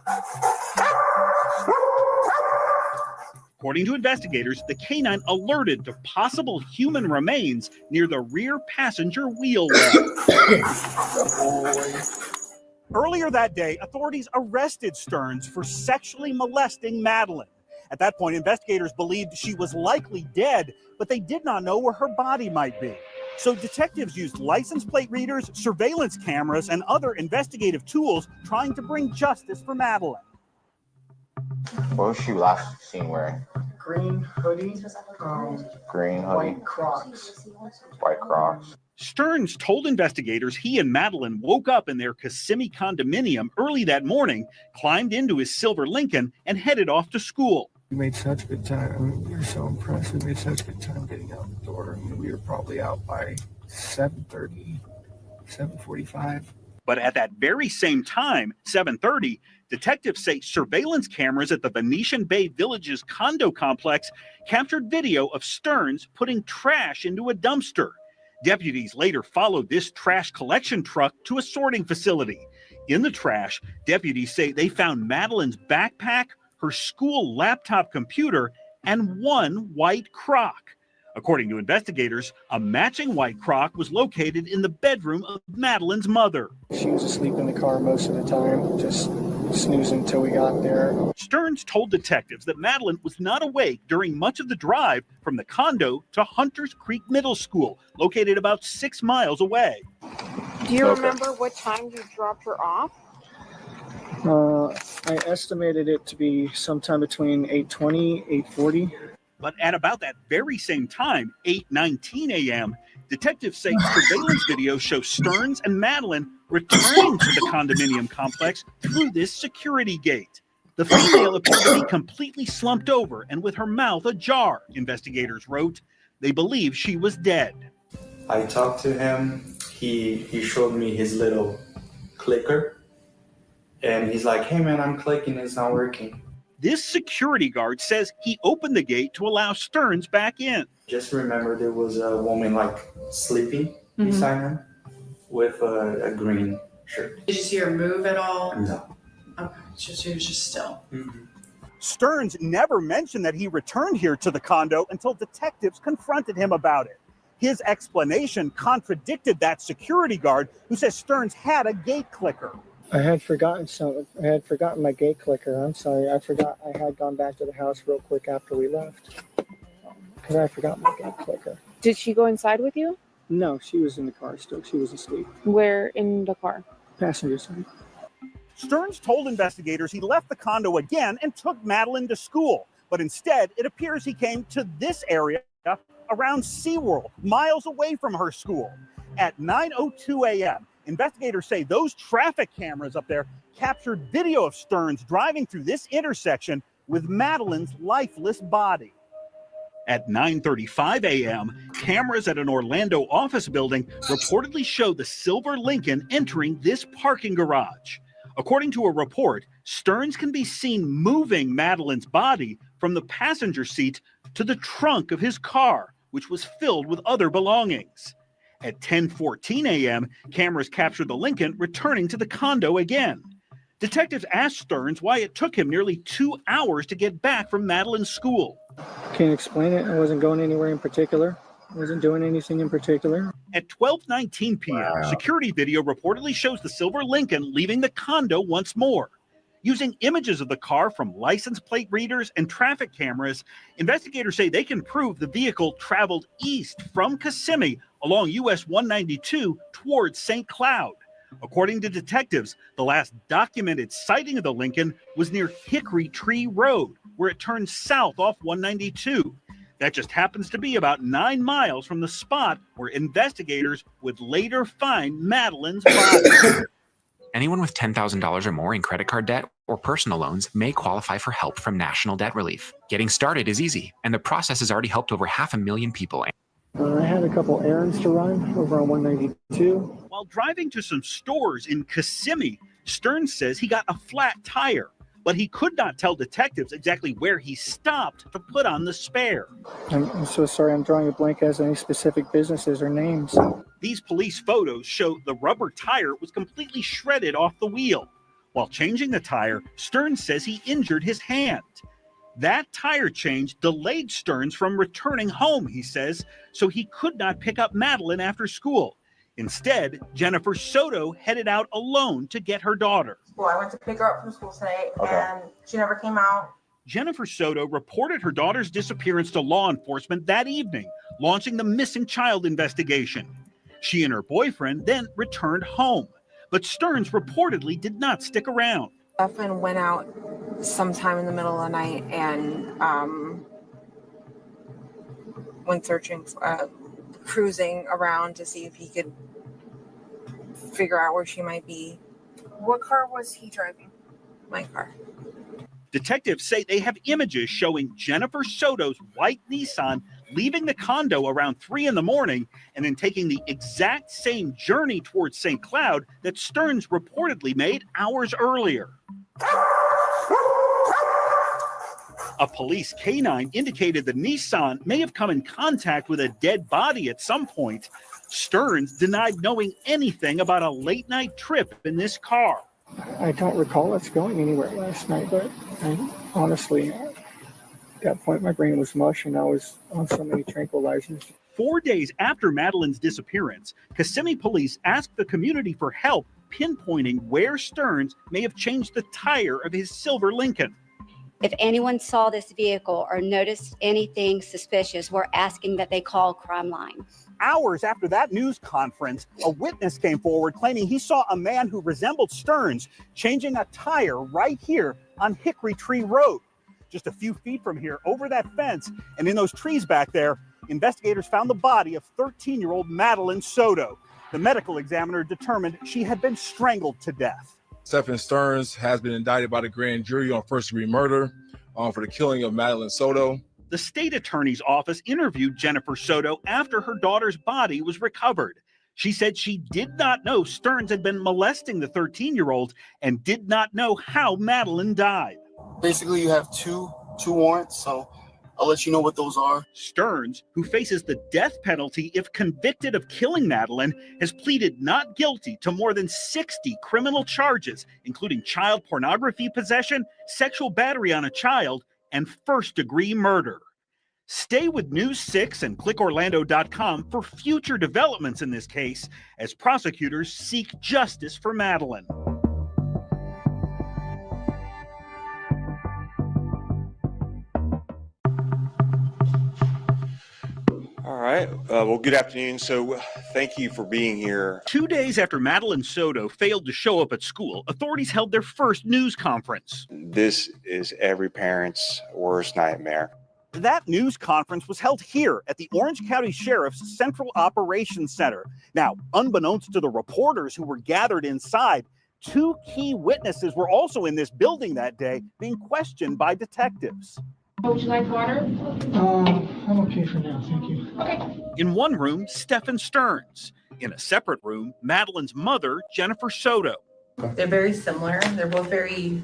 According to investigators, the canine alerted to possible human remains near the rear passenger wheel well. Earlier that day, authorities arrested Sterns for sexually molesting Madeline. At that point, investigators believed she was likely dead, but they did not know where her body might be. So detectives used license plate readers, surveillance cameras, and other investigative tools trying to bring justice for Madeline. What was she last seen wearing? Green hoodie, Green hoodie. white Crocs. White Crocs. Sterns told investigators he and Madeline woke up in their Kissimmee condominium early that morning, climbed into his silver Lincoln, and headed off to school. We made such good time. I mean, we were so impressed. We made such good time getting out the door. I mean, we were probably out by 7:30, 7:45. But at that very same time, 7:30, detectives say surveillance cameras at the Venetian Bay Village's condo complex captured video of Sterns putting trash into a dumpster. Deputies later followed this trash collection truck to a sorting facility. In the trash, deputies say they found Madeline's backpack, her school laptop computer, and one white Croc. According to investigators, a matching white Croc was located in the bedroom of Madeline's mother. She was asleep in the car most of the time, just snoozing until we got there. Sterns told detectives that Madeline was not awake during much of the drive from the condo to Hunters Creek Middle School, located about 6 miles away. Do you remember what time you dropped her off? I estimated it to be sometime between 8:20, 8:40. But at about that very same time, 8:19 a.m., detectives say surveillance video shows Sterns and Madeline returning to the condominium complex through this security gate. The female appeared to be completely slumped over and with her mouth ajar, investigators wrote. They believe she was dead. I talked to him. He showed me his little clicker. And he's like, hey man, I'm clicking, it's not working. This security guard says he opened the gate to allow Sterns back in. Just remember there was a woman like sleeping beside him with a green shirt. Did you see her move at all? No. Okay, she was just still. Sterns never mentioned that he returned here to the condo until detectives confronted him about it. His explanation contradicted that security guard who says Sterns had a gate clicker. I had forgotten I had forgotten my gate clicker. I'm sorry. I forgot. I had gone back to the house real quick after we left because I forgot my gate clicker. Did she go inside with you? No, she was in the car still. She was asleep. Where in the car? Passenger side. Sterns told investigators he left the condo again and took Madeline to school. But instead, it appears he came to this area around SeaWorld, miles away from her school. At 9:02 a.m., investigators say those traffic cameras up there captured video of Sterns driving through this intersection with Madeline's lifeless body. At 9:35 a.m., cameras at an Orlando office building reportedly showed the silver Lincoln entering this parking garage. According to a report, Sterns can be seen moving Madeline's body from the passenger seat to the trunk of his car, which was filled with other belongings. At 10:14 a.m., cameras captured the Lincoln returning to the condo again. Detectives asked Sterns why it took him nearly 2 hours to get back from Madeline's school. Can't explain it. I wasn't going anywhere in particular. I wasn't doing anything in particular. At 12:19 p.m., security video reportedly shows the silver Lincoln leaving the condo once more. Using images of the car from license plate readers and traffic cameras, investigators say they can prove the vehicle traveled east from Kissimmee along US 192 towards St. Cloud. According to detectives, the last documented sighting of the Lincoln was near Hickory Tree Road, where it turned south off 192. That just happens to be about 9 miles from the spot where investigators would later find Madeline's body. Anyone with $10,000 or more in credit card debt or personal loans may qualify for help from National Debt Relief. Getting started is easy, and the process has already helped over 500,000 people. I had a couple errands to run over on 192. While driving to some stores in Kissimmee, Sterns says he got a flat tire, but he could not tell detectives exactly where he stopped to put on the spare. I'm so sorry, I'm drawing a blank as any specific businesses or names. These police photos show the rubber tire was completely shredded off the wheel. While changing the tire, Sterns says he injured his hand. That tire change delayed Sterns from returning home, he says, so he could not pick up Madeline after school. Instead, Jennifer Soto headed out alone to get her daughter. Well, I went to pick her up from school today, and she never came out. Jennifer Soto reported her daughter's disappearance to law enforcement that evening, launching the missing child investigation. She and her boyfriend then returned home, but Sterns reportedly did not stick around. Stephan went out sometime in the middle of the night and went searching, cruising around to see if he could figure out where she might be. What car was he driving? My car. Detectives say they have images showing Jennifer Soto's white Nissan leaving the condo around 3 a.m. and then taking the exact same journey towards St. Cloud that Sterns reportedly made hours earlier. A police canine indicated the Nissan may have come in contact with a dead body at some point. Sterns denied knowing anything about a late-night trip in this car. I don't recall us going anywhere last night, but honestly, at that point, my brain was mush and I was on so many tranquilizers. 4 days after Madeline's disappearance, Kissimmee police asked the community for help pinpointing where Sterns may have changed the tire of his silver Lincoln. If anyone saw this vehicle or noticed anything suspicious, we're asking that they call Crime Line. Hours after that news conference, a witness came forward claiming he saw a man who resembled Sterns changing a tire right here on Hickory Tree Road. Just a few feet from here, over that fence, and in those trees back there, investigators found the body of 13-year-old Madeline Soto. The medical examiner determined she had been strangled to death. Stephan Sterns has been indicted by the grand jury on first-degree murder for the killing of Madeline Soto. The state attorney's office interviewed Jennifer Soto after her daughter's body was recovered. She said she did not know Sterns had been molesting the 13-year-old and did not know how Madeline died. Basically, you have two warrants, so I'll let you know what those are. Sterns, who faces the death penalty if convicted of killing Madeline, has pleaded not guilty to more than 60 criminal charges, including child pornography possession, sexual battery on a child, and first-degree murder. Stay with News 6 and clickorlando.com for future developments in this case as prosecutors seek justice for Madeline. All right. Well, good afternoon. So thank you for being here. 2 days after Madeline Soto failed to show up at school, authorities held their first news conference. This is every parent's worst nightmare. That news conference was held here at the Orange County Sheriff's Central Operations Center. Now, unbeknownst to the reporters who were gathered inside, 2 key witnesses were also in this building that day being questioned by detectives. Would you like water? I'm okay for now, thank you. Okay. In one room, Stephan Sterns. In a separate room, Madeline's mother, Jennifer Soto. They're very similar. They're both very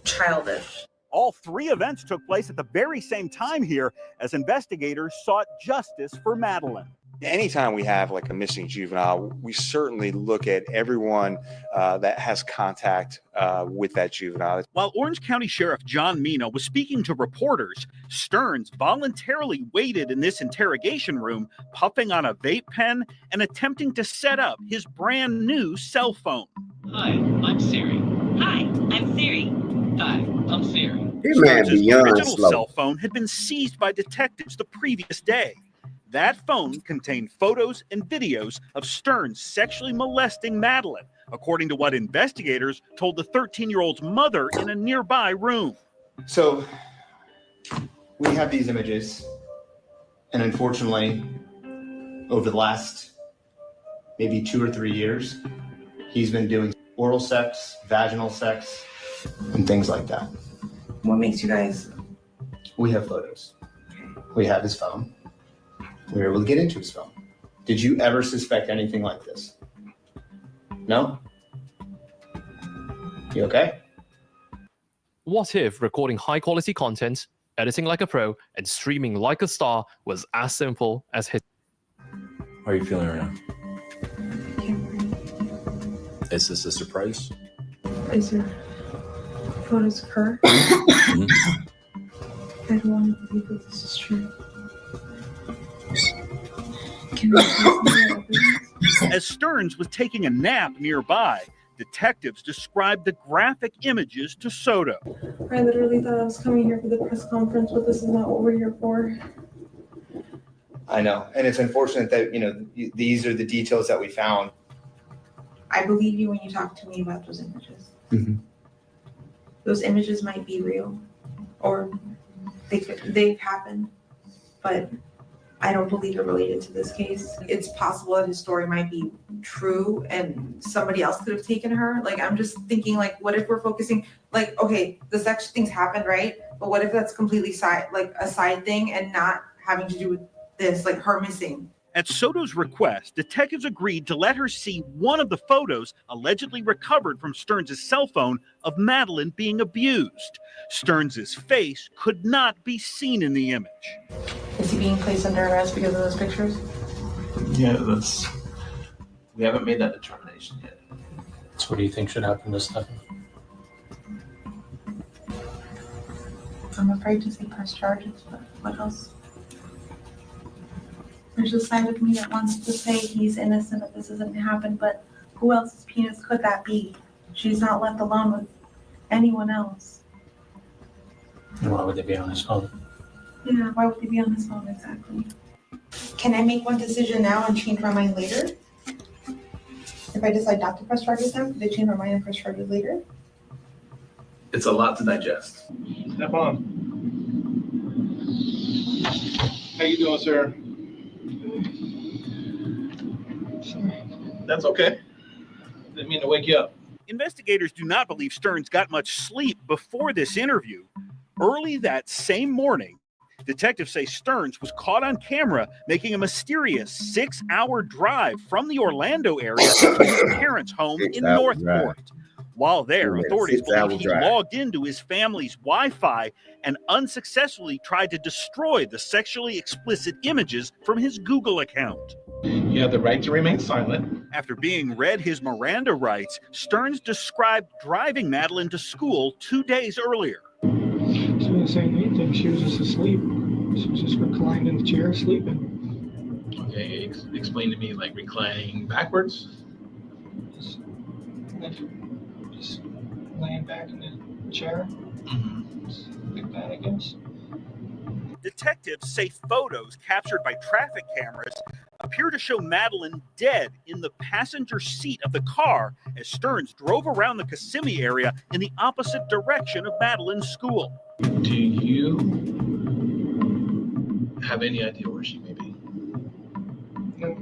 childish. All 3 events took place at the very same time here as investigators sought justice for Madeline. Anytime we have like a missing juvenile, we certainly look at everyone that has contact with that juvenile. While Orange County Sheriff John Mina was speaking to reporters, Sterns voluntarily waited in this interrogation room, puffing on a vape pen and attempting to set up his brand new cell phone. Hi, I'm Siri. Hi, I'm Siri. Hi, I'm Siri. Sterns' original cell phone had been seized by detectives the previous day. That phone contained photos and videos of Sterns sexually molesting Madeline, according to what investigators told the 13-year-old's mother in a nearby room. So we have these images, and unfortunately, over the last maybe 2 or 3 years, he's been doing oral sex, vaginal sex, and things like that. What makes you guys? We have photos. We have his phone. We were able to get into his phone. Did you ever suspect anything like this? No? You okay? What if recording high-quality content, editing like a pro, and streaming like a star was as simple as his... How are you feeling right now? Is this a surprise? Is there photos of her? Mhm. I don't want to believe that this is true. Can I see some of the evidence? As Sterns was taking a nap nearby, detectives described the graphic images to Soto. I literally thought I was coming here for the press conference, but this is not what we're here for. I know. And it's unfortunate that, these are the details that we found. I believe you when you talk to me about those images. Mm-hmm. Those images might be real, or they've happened, but I don't believe they're related to this case. It's possible that his story might be true and somebody else could have taken her. Like, I'm just thinking, like, what if we're focusing, like, okay, the sex things happened, right? But what if that's completely a side thing and not having to do with this, like her missing? At Soto's request, detectives agreed to let her see one of the photos allegedly recovered from Sterns' cell phone of Madeline being abused. Sterns' face could not be seen in the image. Is he being placed under arrest because of those pictures? Yeah, we haven't made that determination yet. So what do you think should happen to Stephan? I'm afraid to say press charges, but what else? There's a side of me that wants to say he's innocent, that this isn't happened, but who else's penis could that be? She's not left alone with anyone else. And why would they be on his phone? Yeah, why would they be on his phone exactly? Can I make one decision now and change my mind later? If I decide not to press charges now, could I change my mind and press charges later? It's a lot to digest. Step on. How you doing, sir? That's okay. Didn't mean to wake you up. Investigators do not believe Sterns got much sleep before this interview. Early that same morning, detectives say Sterns was caught on camera making a mysterious 6-hour drive from the Orlando area to his parents' home in Northport. While there, authorities believe he logged into his family's Wi-Fi and unsuccessfully tried to destroy the sexually explicit images from his Google account. You have the right to remain silent. After being read his Miranda rights, Sterns described driving Madeline to school 2 days earlier. She didn't say anything. She was just asleep. She was just reclined in the chair, sleeping. Okay, explain to me, like reclining backwards? Just laying back in the chair. Mm-hmm. Just like that, I guess. Detectives say photos captured by traffic cameras appear to show Madeline dead in the passenger seat of the car as Sterns drove around the Kissimmee area in the opposite direction of Madeline's school. Do you have any idea where she may be? No.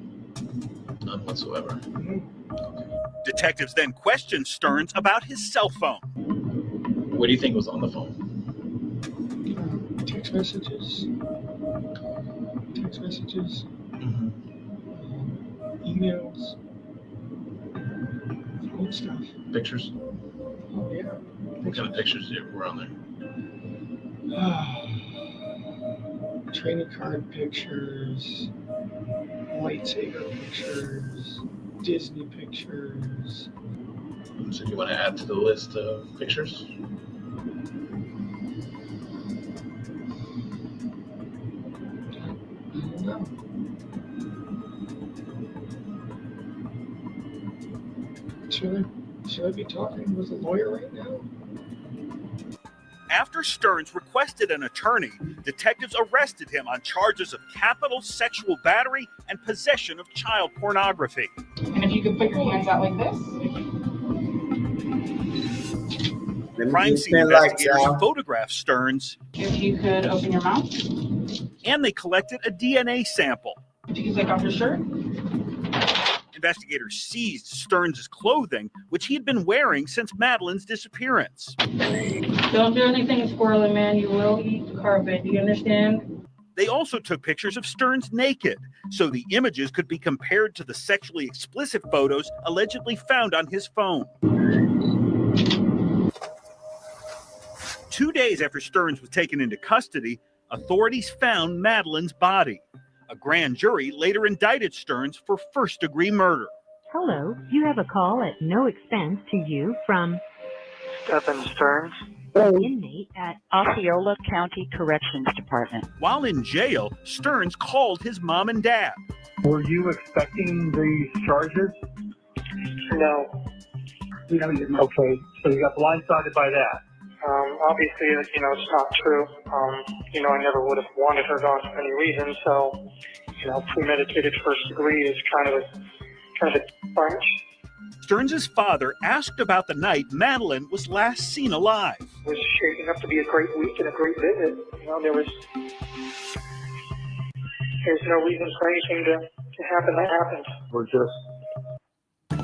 None whatsoever. Detectives then questioned Sterns about his cell phone. What do you think was on the phone? Text messages. Emails. Phone stuff. Pictures? Oh, yeah. What kind of pictures were on there? Training card pictures. Lightsaber pictures. Disney pictures. So you want to add to the list of pictures? I don't know. Should I be talking with a lawyer right now? After Sterns requested an attorney, detectives arrested him on charges of capital sexual battery and possession of child pornography. And if you could put your hands out like this. Crime scene investigators photographed Sterns. If you could open your mouth. And they collected a DNA sample. If you could take off your shirt. Investigators seized Sterns' clothing, which he had been wearing since Madeline's disappearance. Don't do anything squirrely, man. You will eat the carpet. Do you understand? They also took pictures of Sterns naked, so the images could be compared to the sexually explicit photos allegedly found on his phone. 2 days after Sterns was taken into custody, authorities found Madeline's body. A grand jury later indicted Sterns for first-degree murder. Hello, you have a call at no expense to you from Stephan Sterns, inmate at Osceola County Corrections Department. While in jail, Sterns called his mom and dad. Were you expecting these charges? No. Okay, so you got blindsided by that. Obviously, it's not true. I never would have wanted her gone for any reason. So, premeditated first degree is kind of a bunch. Sterns' father asked about the night Madeline was last seen alive. It was shaping up to be a great week and a great visit. There's no reason for anything to happen that happened. We're just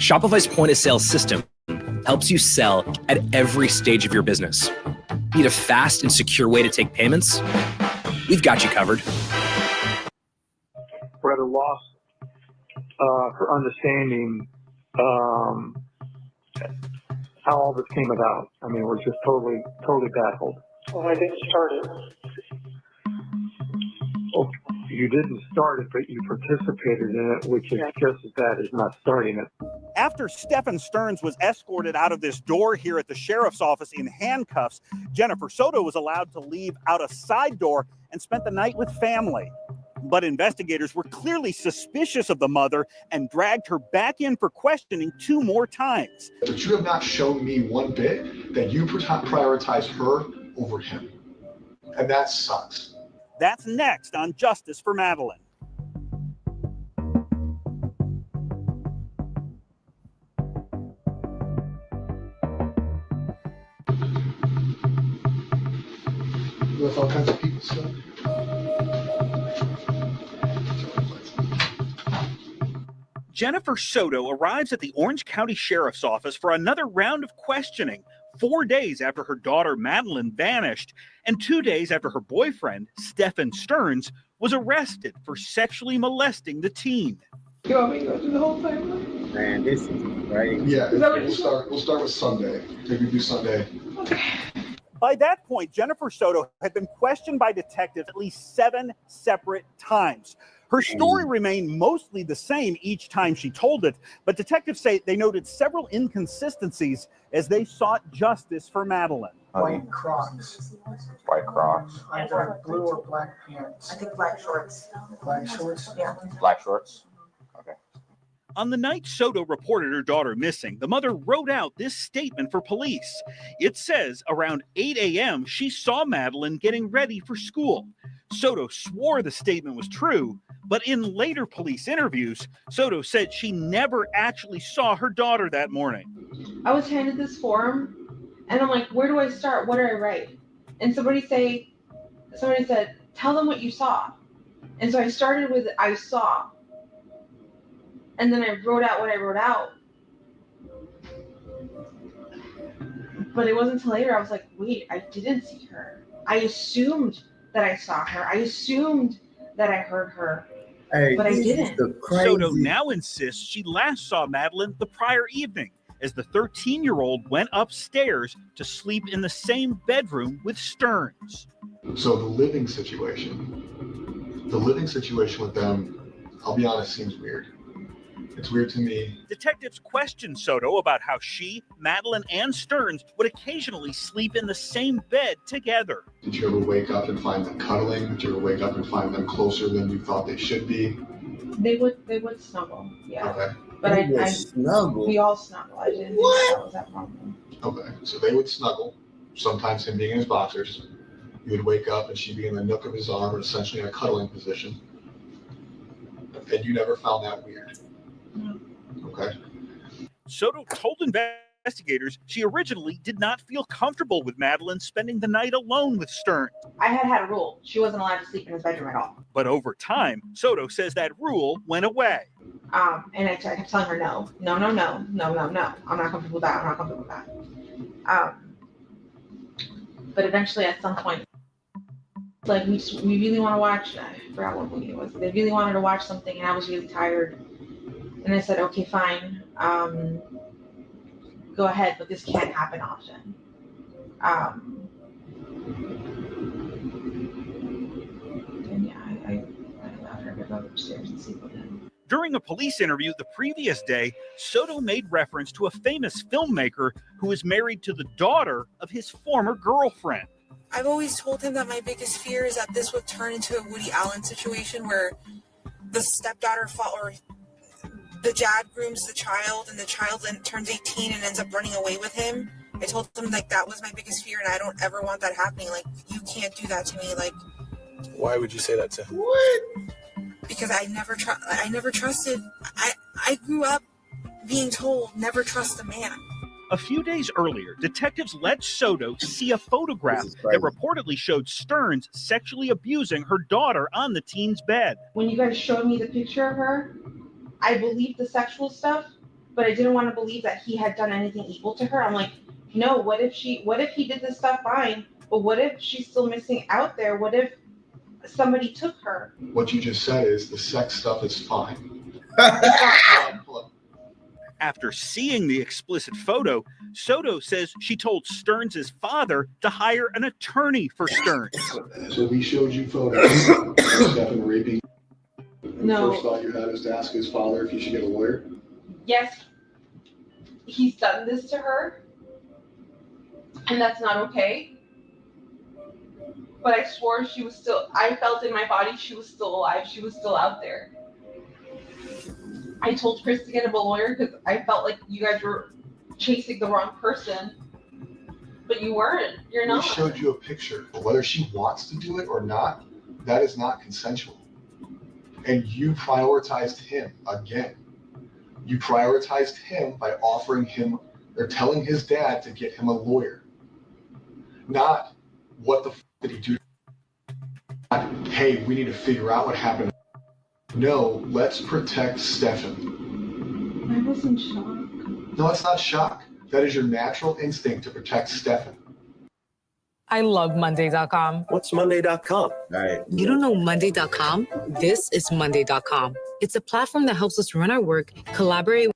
Shopify's point of sale system helps you sell at every stage of your business. Need a fast and secure way to take payments? We've got you covered. We're at a loss for understanding how all this came about. I mean, we're just totally baffled. Well, I didn't start it. Oh, you didn't start it, but you participated in it, which is just as bad as not starting it. After Stephan Sterns was escorted out of this door here at the sheriff's office in handcuffs, Jennifer Soto was allowed to leave out a side door and spent the night with family. But investigators were clearly suspicious of the mother and dragged her back in for questioning 2 more times. But you have not shown me one bit that you prioritize her over him. And that sucks. That's next on Justice for Madeline. With all kinds of people stuff. Jennifer Soto arrives at the Orange County Sheriff's Office for another round of questioning, 4 days after her daughter Madeline vanished, and 2 days after her boyfriend, Stephan Sterns, was arrested for sexually molesting the teen. You want me to go through the whole thing? Man, this is right. Yeah, we'll start with Sunday. Maybe do Sunday. Okay. By that point, Jennifer Soto had been questioned by detectives at least 7 separate times. Her story remained mostly the same each time she told it, but detectives say they noted several inconsistencies as they sought justice for Madeline. White Crocs. White Crocs. Either blue or black pants. I think black shorts. Black shorts? Yeah. Black shorts? Okay. On the night Soto reported her daughter missing, the mother wrote out this statement for police. It says around 8 a.m., she saw Madeline getting ready for school. Soto swore the statement was true, but in later police interviews, Soto said she never actually saw her daughter that morning. I was handed this form, and I'm like, where do I start? What do I write? And somebody said, tell them what you saw. And so I started with I saw. And then I wrote out what I wrote out. But it wasn't until later I was like, wait, I didn't see her. I assumed that I saw her. I assumed that I heard her. Hey, but I didn't. Soto now insists she last saw Madeline the prior evening as the 13-year-old went upstairs to sleep in the same bedroom with Sterns. So the living situation with them, I'll be honest, seems weird. It's weird to me. Detectives questioned Soto about how she, Madeline, and Sterns would occasionally sleep in the same bed together. Did you ever wake up and find them cuddling? Did you ever wake up and find them closer than you thought they should be? They would snuggle, yeah. Okay. But snuggle? We all snuggle. I didn't think that was that problem. Okay, so they would snuggle. Sometimes him being in his boxers. You would wake up and she'd be in the nook of his arm, or essentially in a cuddling position. And you never found that weird? No. Okay. Soto told investigators she originally did not feel comfortable with Madeline spending the night alone with Sterns. I had a rule. She wasn't allowed to sleep in his bedroom at all. But over time, Soto says that rule went away. And I kept telling her no. I'm not comfortable with that. I'm not comfortable with that. But eventually at some point, like we really want to watch, I forgot what movie it was. They really wanted to watch something and I was really tired. And I said, okay, fine. Go ahead, but this can't happen often. And yeah, I allowed her to go upstairs and sleep with him. During a police interview the previous day, Soto made reference to a famous filmmaker who is married to the daughter of his former girlfriend. I've always told him that my biggest fear is that this would turn into a Woody Allen situation where the stepdaughter or the dad grooms the child and the child then turns 18 and ends up running away with him. I told him like that was my biggest fear and I don't ever want that happening. Like, you can't do that to me. Like, why would you say that to him? What? Because I never trusted. I grew up being told never trust a man. A few days earlier, detectives let Soto see a photograph that reportedly showed Sterns sexually abusing her daughter on the teen's bed. When you guys showed me the picture of her, I believed the sexual stuff, but I didn't want to believe that he had done anything evil to her. I'm like, no, what if he did this stuff fine, but what if she's still missing out there? What if somebody took her? What you just said is the sex stuff is fine. After seeing the explicit photo, Soto says she told Sterns' father to hire an attorney for Sterns. So he showed you photos of Stephan raping. No. The first thought you had is to ask his father if he should get a lawyer? Yes, he's done this to her, and that's not okay. But I swore I felt in my body she was still alive. She was still out there. I told Chris to get him a lawyer because I felt like you guys were chasing the wrong person. But you weren't. You're not. We showed you a picture. Whether she wants to do it or not, that is not consensual. And you prioritized him again. You prioritized him by offering him or telling his dad to get him a lawyer. Not what the f did he do? Not, hey, we need to figure out what happened. No, let's protect Stephan. I was in shock. No, that's not shock. That is your natural instinct to protect Stephan. I love Monday.com. What's Monday.com? You don't know Monday.com? This is Monday.com. It's a platform that helps us run our work, collaborate.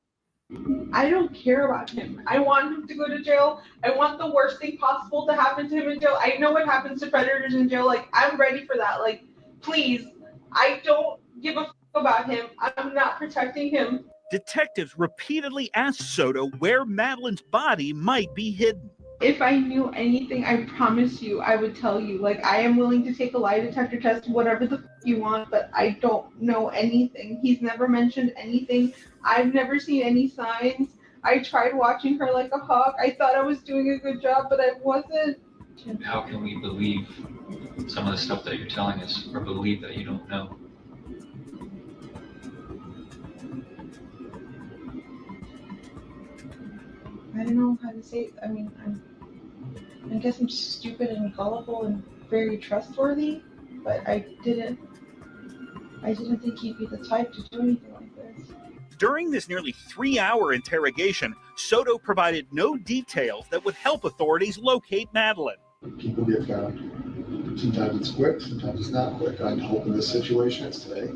I don't care about him. I want him to go to jail. I want the worst thing possible to happen to him in jail. I know what happens to predators in jail. Like, I'm ready for that. Like, please, I don't give a f about him. I'm not protecting him. Detectives repeatedly asked Soto where Madeline's body might be hidden. If I knew anything, I promise you, I would tell you. Like, I am willing to take a lie detector test, whatever the f you want, but I don't know anything. He's never mentioned anything. I've never seen any signs. I tried watching her like a hawk. I thought I was doing a good job, but I wasn't. How can we believe some of the stuff that you're telling us or believe that you don't know. I don't know how to say. I mean, I guess I'm stupid and gullible and very trustworthy, but I didn't think he'd be the type to do anything like this. During this nearly 3-hour interrogation, Soto provided no details that would help authorities locate Madeline. People get found. Sometimes it's quick, sometimes it's not quick. I hope in this situation it's today,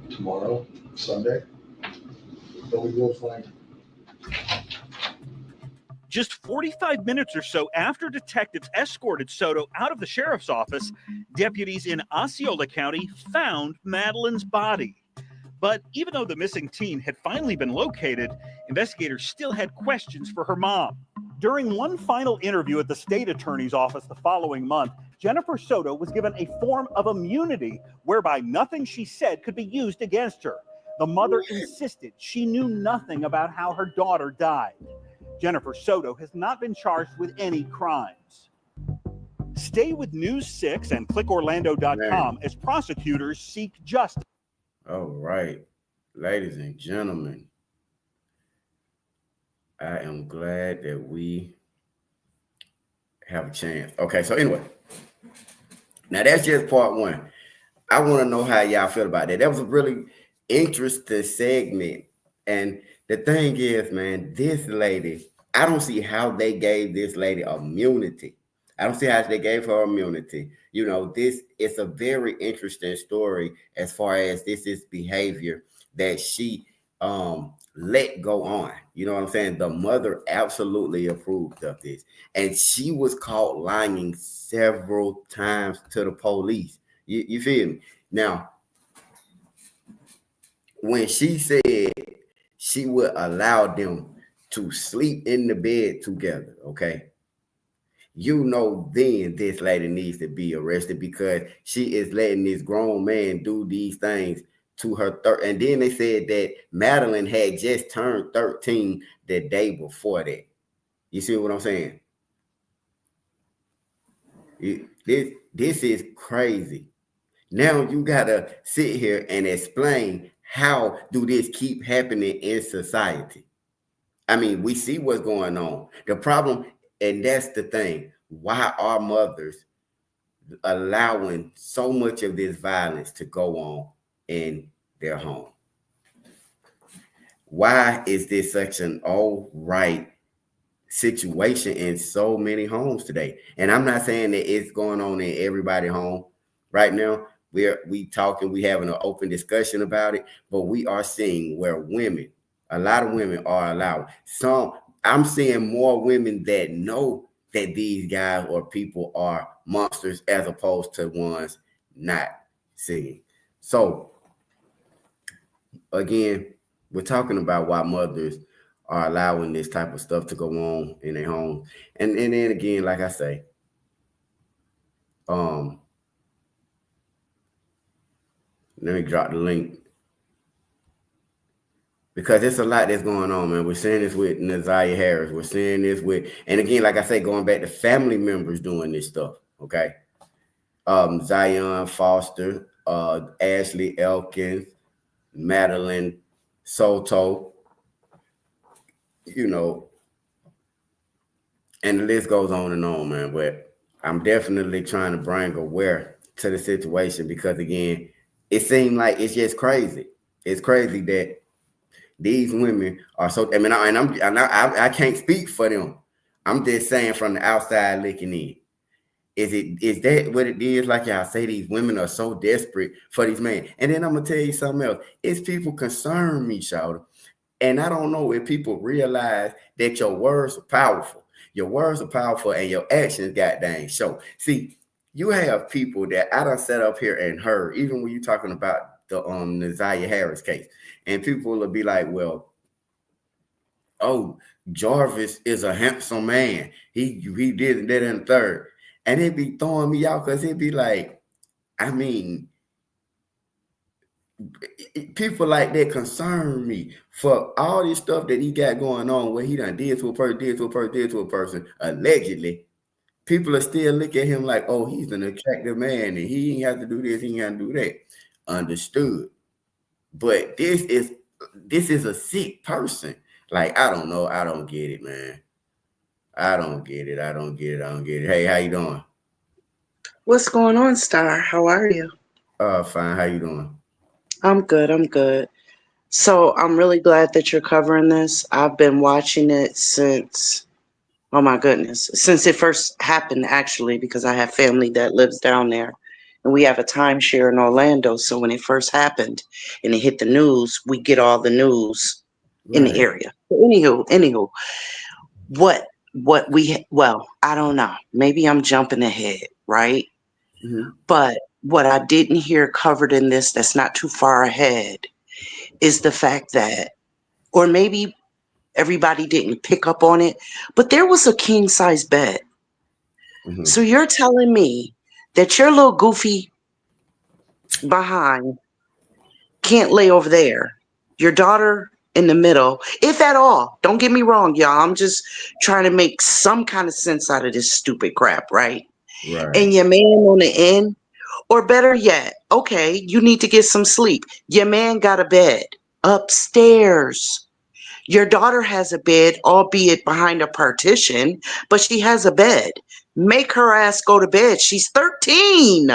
tomorrow, Sunday, but we will find him. Just 45 minutes or so after detectives escorted Soto out of the sheriff's office, deputies in Osceola County found Madeline's body. But even though the missing teen had finally been located, investigators still had questions for her mom. During one final interview at the state attorney's office the following month, Jennifer Soto was given a form of immunity whereby nothing she said could be used against her. The mother insisted she knew nothing about how her daughter died. Jennifer Soto has not been charged with any crimes. Stay with News 6 and clickorlando.com as prosecutors seek justice. All right, ladies and gentlemen, I am glad that we have a chance. Okay, so anyway, now that's just part one. I want to know how y'all feel about that. That was a really interesting segment. And the thing is, man, this lady, I don't see how they gave this lady immunity. I don't see how they gave her immunity. You know, this is a very interesting story as far as this is behavior that she let go on. You know what I'm saying? The mother absolutely approved of this. And she was caught lying several times to the police. You feel me? Now, when she said she would allow them to sleep in the bed together, okay? You know, then this lady needs to be arrested because she is letting this grown man do these things to her. And then they said that Madeline had just turned 13 the day before that. You see what I'm saying? This is crazy. Now you gotta sit here and explain how do this keep happening in society. I mean, we see what's going on. The problem, and that's the thing, why are mothers allowing so much of this violence to go on in their home? Why is this such an all right situation in so many homes today? And I'm not saying that it's going on in everybody's home right now. We talking, we having an open discussion about it, but we are seeing where women, a lot of women are allowed. I'm seeing more women that know that these guys or people are monsters as opposed to ones not seeing. So again, we're talking about why mothers are allowing this type of stuff to go on in their home. And then again, like I say, let me drop the link because it's a lot that's going on, man. We're seeing this with Nazaria Harris. We're seeing this with, and again, like I say, going back to family members doing this stuff, okay? Zion Foster, Ashley Elkins, Madeline Soto, you know, and the list goes on, man. But I'm definitely trying to bring aware to the situation because, again, it seems like it's just crazy. It's crazy that these women are so. I mean, I can't speak for them. I'm just saying from the outside looking in. Is that what it is? Like y'all say, these women are so desperate for these men. And then I'm gonna tell you something else. It's people concern me, Shawty. And I don't know if people realize that your words are powerful. Your words are powerful and your actions got dang show. See, you have people that I done sat up here and heard, even when you're talking about the Nazaria Harris case, and people will be like, well, oh, Jarvis is a handsome man. He did that in the third. And it'd be throwing me out because it'd be like, I mean, people like that concern me for all this stuff that he got going on, what he done did to a person, allegedly. people are still look at him like, oh, he's an attractive man and he ain't have to do this, he ain't have to do that. Understood. But this is a sick person. Like, I don't know. I don't get it, man. I don't get it. Hey, how you doing? What's going on, Star? How are you? Fine. How you doing? I'm good. So I'm really glad that you're covering this. I've been watching it since, oh my goodness, since it first happened, actually, because I have family that lives down there. And we have a timeshare in Orlando. So when it first happened and it hit the news, we get all the news in the area. But anywho, well, I don't know. Maybe I'm jumping ahead, right? Mm-hmm. But what I didn't hear covered in this that's not too far ahead is the fact that, or maybe everybody didn't pick up on it, but there was a king size bed. Mm-hmm. So you're telling me that your little goofy behind can't lay over there. Your daughter in the middle, if at all. Don't get me wrong, y'all. I'm just trying to make some kind of sense out of this stupid crap, right? Right. And your man on the end, or better yet, okay, you need to get some sleep. Your man got a bed upstairs. Your daughter has a bed, albeit behind a partition, but she has a bed. Make her ass go to bed. She's 13.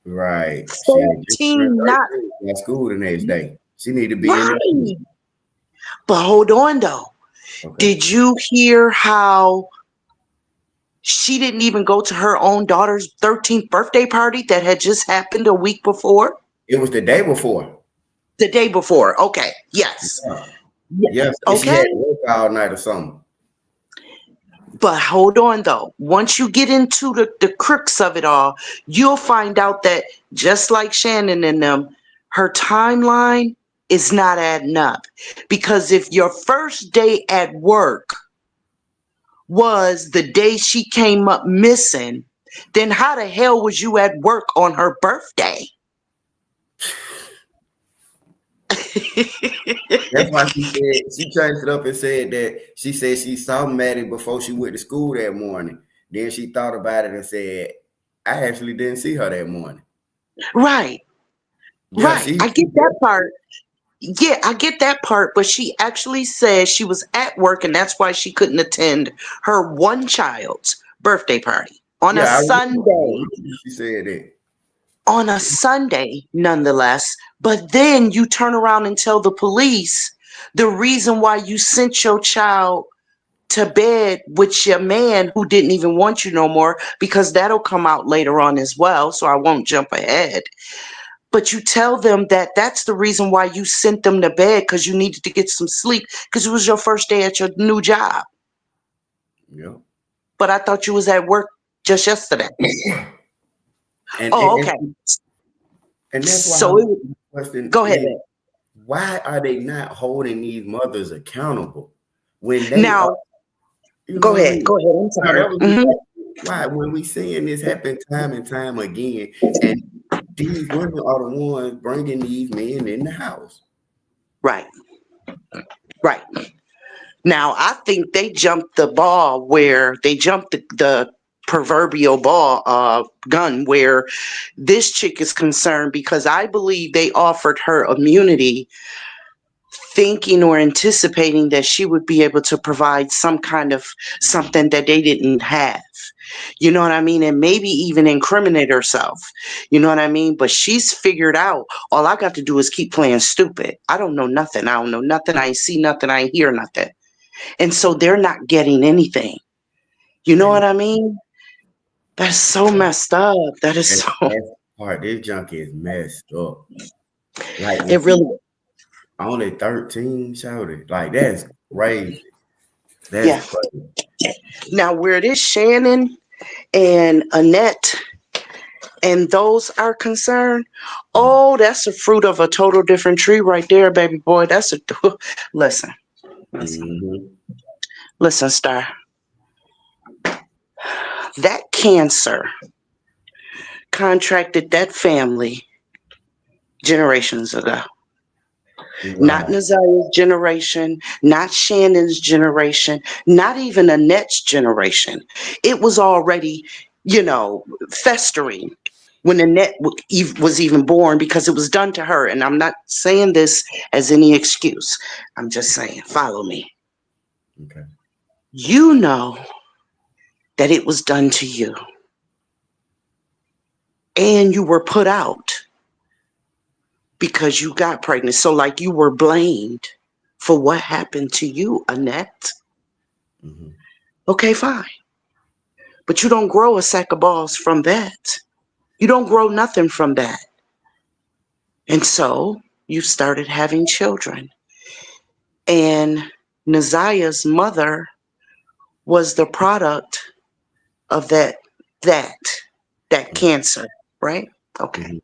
Right. 13, not at school the next day. She need to be right. in. But hold on though. Okay. Did you hear how she didn't even go to her own daughter's 13th birthday party that had just happened a week before? It was the day before. The day before. Okay. Yes. Yes. Okay. She had to work all night or something. But hold on though. Once you get into the crux of it all, you'll find out that just like Shannon and them, her timeline is not adding up. Because if your first day at work was the day she came up missing, then how the hell was you at work on her birthday? That's why she changed it up and said that she said she saw Maddie before she went to school that morning. Then she thought about it and said, I actually didn't see her that morning. Right. Yeah, right. I get that part. Yeah, I get that part, but she actually said she was at work and that's why she couldn't attend her one child's birthday party on a Sunday. She said that. On a Sunday, nonetheless. But then you turn around and tell the police the reason why you sent your child to bed with your man who didn't even want you no more, because that'll come out later on as well. So I won't jump ahead. But you tell them that that's the reason why you sent them to bed, because you needed to get some sleep because it was your first day at your new job. Yeah. But I thought you was at work just yesterday. And okay. And that's why so go ahead. Why are they not holding these mothers accountable when they now? Go ahead. Go ahead. I'm sorry. Why, when we seeing this happen time and time again, and these women are the ones bringing these men in the house? Right. Right. Now, I think they jumped the ball where they jumped the proverbial gun where this chick is concerned, because I believe they offered her immunity thinking or anticipating that she would be able to provide some kind of something that they didn't have. You know what I mean? And maybe even incriminate herself. You know what I mean? But she's figured out, all I got to do is keep playing stupid. I don't know nothing. I don't know nothing. I ain't see nothing. I ain't hear nothing. And so they're not getting anything. You know what I mean? That's so messed up. That is so. Part this junkie is messed up. Like it really. Only 13 shouted. Like, that's crazy. That's crazy. Now, where it is Shannon and Annette and those are concerned, oh, that's the fruit of a total different tree right there, baby boy. That's a listen. Listen, Star. That cancer contracted that family generations ago. Not Right. Nazaya's generation, not Shannon's generation, not even Annette's generation. It was already, festering when Annette was even born because it was done to her. And I'm not saying this as any excuse. I'm just saying, follow me. Okay. You know that it was done to you. And you were put out because you got pregnant. So like you were blamed for what happened to you, Annette. Mm-hmm. Okay, fine. But you don't grow a sack of balls from that. You don't grow nothing from that. And so you started having children. And Nazaya's mother was the product of that cancer, right? Okay. Mm-hmm.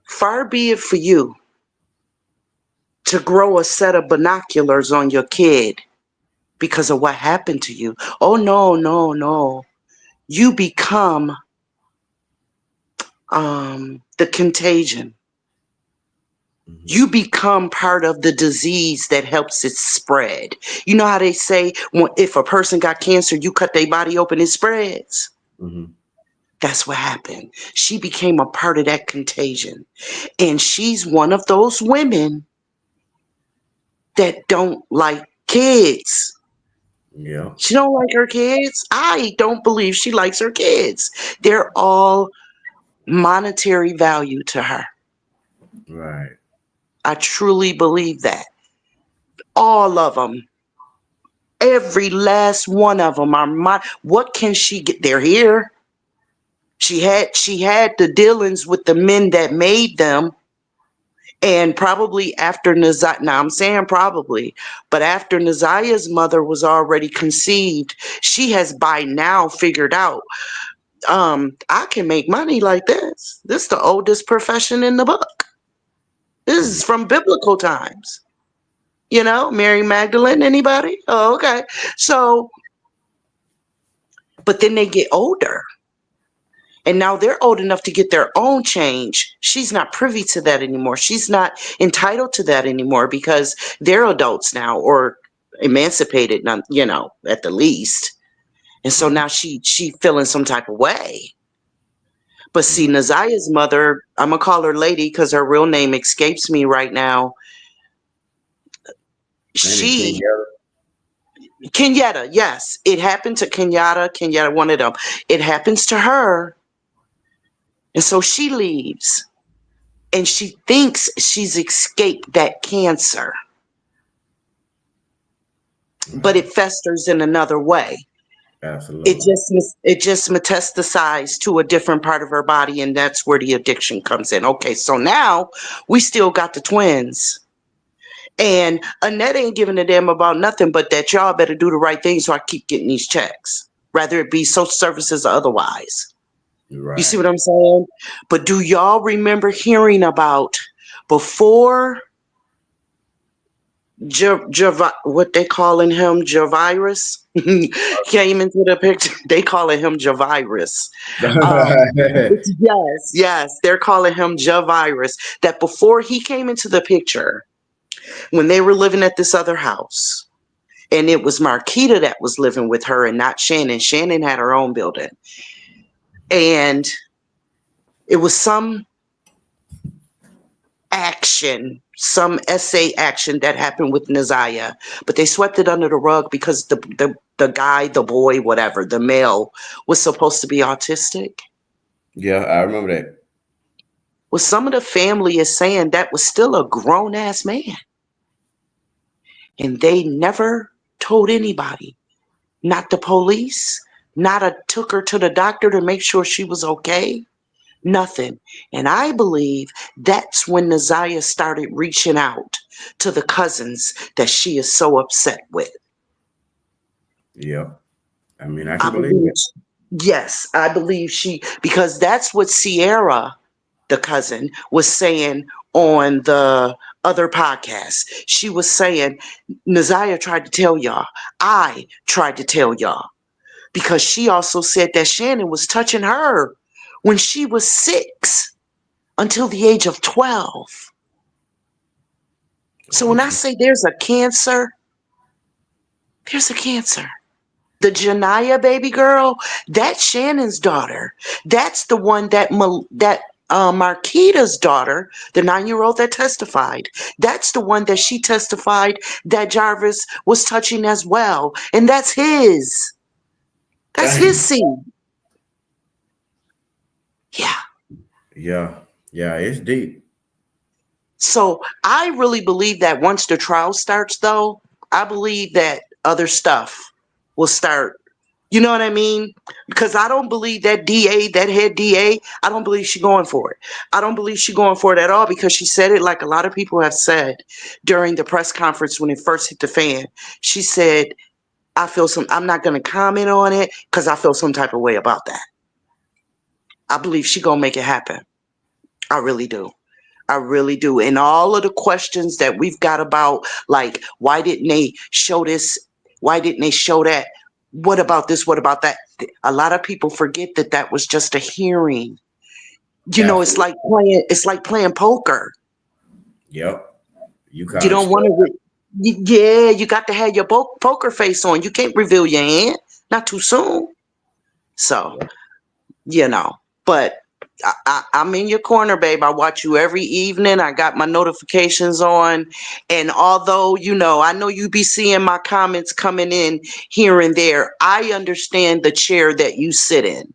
Far be it for you to grow a set of binoculars on your kid because of what happened to you. Oh, no, no, no. You become the contagion. You become part of the disease that helps it spread. You know how they say if a person got cancer, you cut their body open, it spreads. Mm-hmm. That's what happened. She became a part of that contagion. And she's one of those women that don't like kids. Yeah. She don't like her kids. I don't believe she likes her kids. They're all monetary value to her. Right. I truly believe that. All of them. Every last one of them are what can she get? They're here. She had the dealings with the men that made them. And probably after Nazaya, now I'm saying probably, but after Nazaya's mother was already conceived, she has by now figured out, I can make money like this. This is the oldest profession in the book. This is from biblical times. Mary Magdalene, anybody? Oh, okay. So, but then they get older. And now they're old enough to get their own change. She's not privy to that anymore. She's not entitled to that anymore because they're adults now or emancipated, at the least. And so now she feeling some type of way. But see, Nazaya's mother, I'm going to call her lady because her real name escapes me right now. Kenyatta, yes. It happened to Kenyatta, one of them. It happens to her. And so she leaves. And she thinks she's escaped that cancer. But it festers in another way. Absolutely. It just metastasized to a different part of her body, and that's where the addiction comes in. Okay, so now we still got the twins. And Annette ain't giving a damn about nothing but that y'all better do the right thing so I keep getting these checks, whether it be social services or otherwise. Right. You see what I'm saying? But do y'all remember hearing about before what they calling him, Javirus, came into the picture? They calling him Javirus. Yes, they're calling him Javirus. That before he came into the picture, when they were living at this other house, and it was Marquita that was living with her and not Shannon. Shannon had her own building. And it was some action, some essay action that happened with Nazaya, but they swept it under the rug because the guy, the boy, whatever, the male was supposed to be autistic. Yeah, I remember that. Well, some of the family is saying that was still a grown ass man. And they never told anybody, not the police, took her to the doctor to make sure she was okay. Nothing. And I believe that's when Nazaya started reaching out to the cousins that she is so upset with. Yeah. I mean, I can believe it. Yes, I believe because that's what Sierra, the cousin, was saying on the other podcast. She was saying, Nazaya tried to tell y'all. I tried to tell y'all. Because she also said that Shannon was touching her when she was 6 until the age of 12. So when I say there's a cancer, there's a cancer. The Janiyah baby girl, that's Shannon's daughter. That's the one that Marquita's daughter, the 9-year-old that testified. That's the one that she testified that Jarvis was touching as well. And that's his. That's his scene. Yeah. Yeah, it's deep. So I really believe that once the trial starts, though, I believe that other stuff will start. You know what I mean? Because I don't believe that DA, that head DA, I don't believe she's going for it. I don't believe she's going for it at all because she said it like a lot of people have said during the press conference when it first hit the fan. She said, I'm not going to comment on it because I feel some type of way about that. I believe she's going to make it happen. I really do. I really do. And all of the questions that we've got about, like, why didn't they show this? Why didn't they show that? What about this? What about that? A lot of people forget that that was just a hearing. You know, it's like playing poker. Yep. You don't want to. Yeah, you got to have your poker face on. You can't reveal your hand. Not too soon. So, but I'm in your corner, babe. I watch you every evening. I got my notifications on. And although, I know you be seeing my comments coming in here and there, I understand the chair that you sit in.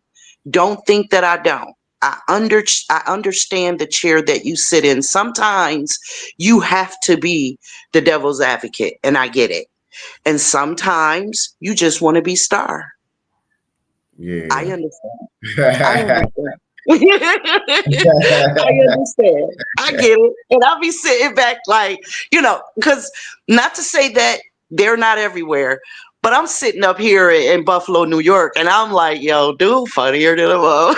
Don't think that I don't. I understand the chair that you sit in. Sometimes you have to be the devil's advocate, and I get it. And sometimes you just want to be star. Yeah. I understand. I understand. I get it. And I'll be sitting back like, because not to say that they're not everywhere, but I'm sitting up here in Buffalo, New York, and I'm like, yo, dude, funnier than a mom.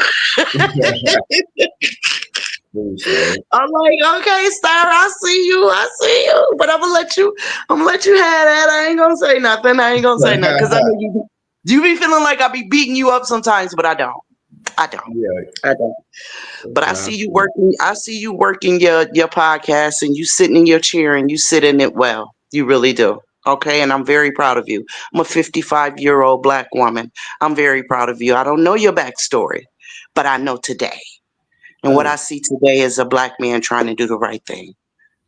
I'm like, okay, Star, I see you. But I'm gonna let you have that. I ain't gonna say nothing. Because I know you be feeling like I be beating you up sometimes, but I don't. I don't. But I see you working. I see you working your podcast, and you sitting in your chair, and you sit in it well. You really do. Okay, and I'm very proud of you. I'm a 55-year-old Black woman. I'm very proud of you. I don't know your backstory, but I know today. And what I see today is a Black man trying to do the right thing.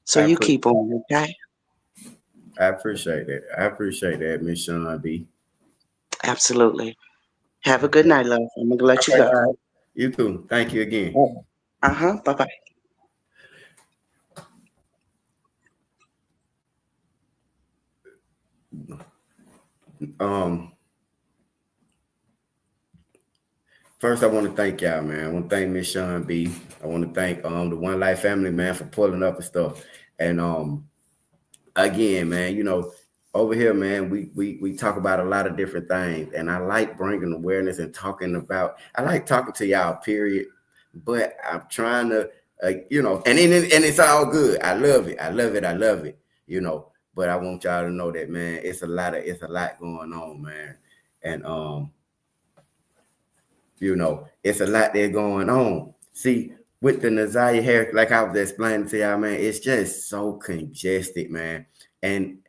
So you keep on, okay? I appreciate that, Miss Sean B. Absolutely. Have a good night, love. I'm gonna let you go. You too. Thank you again. Bye-bye. First, I want to thank y'all, man. I want to thank Miss Sean B. I want to thank the One Lyfe family, man, for pulling up and stuff. And again, man, over here, man, we talk about a lot of different things, and I like bringing awareness and talking about. I like talking to y'all, period. But I'm trying to, and it's all good. I love it. But I want y'all to know that, man, it's a lot going on, man, and it's a lot there going on. See, with the Naziah Harris, like I was explaining to y'all, man, it's just so congested, man, and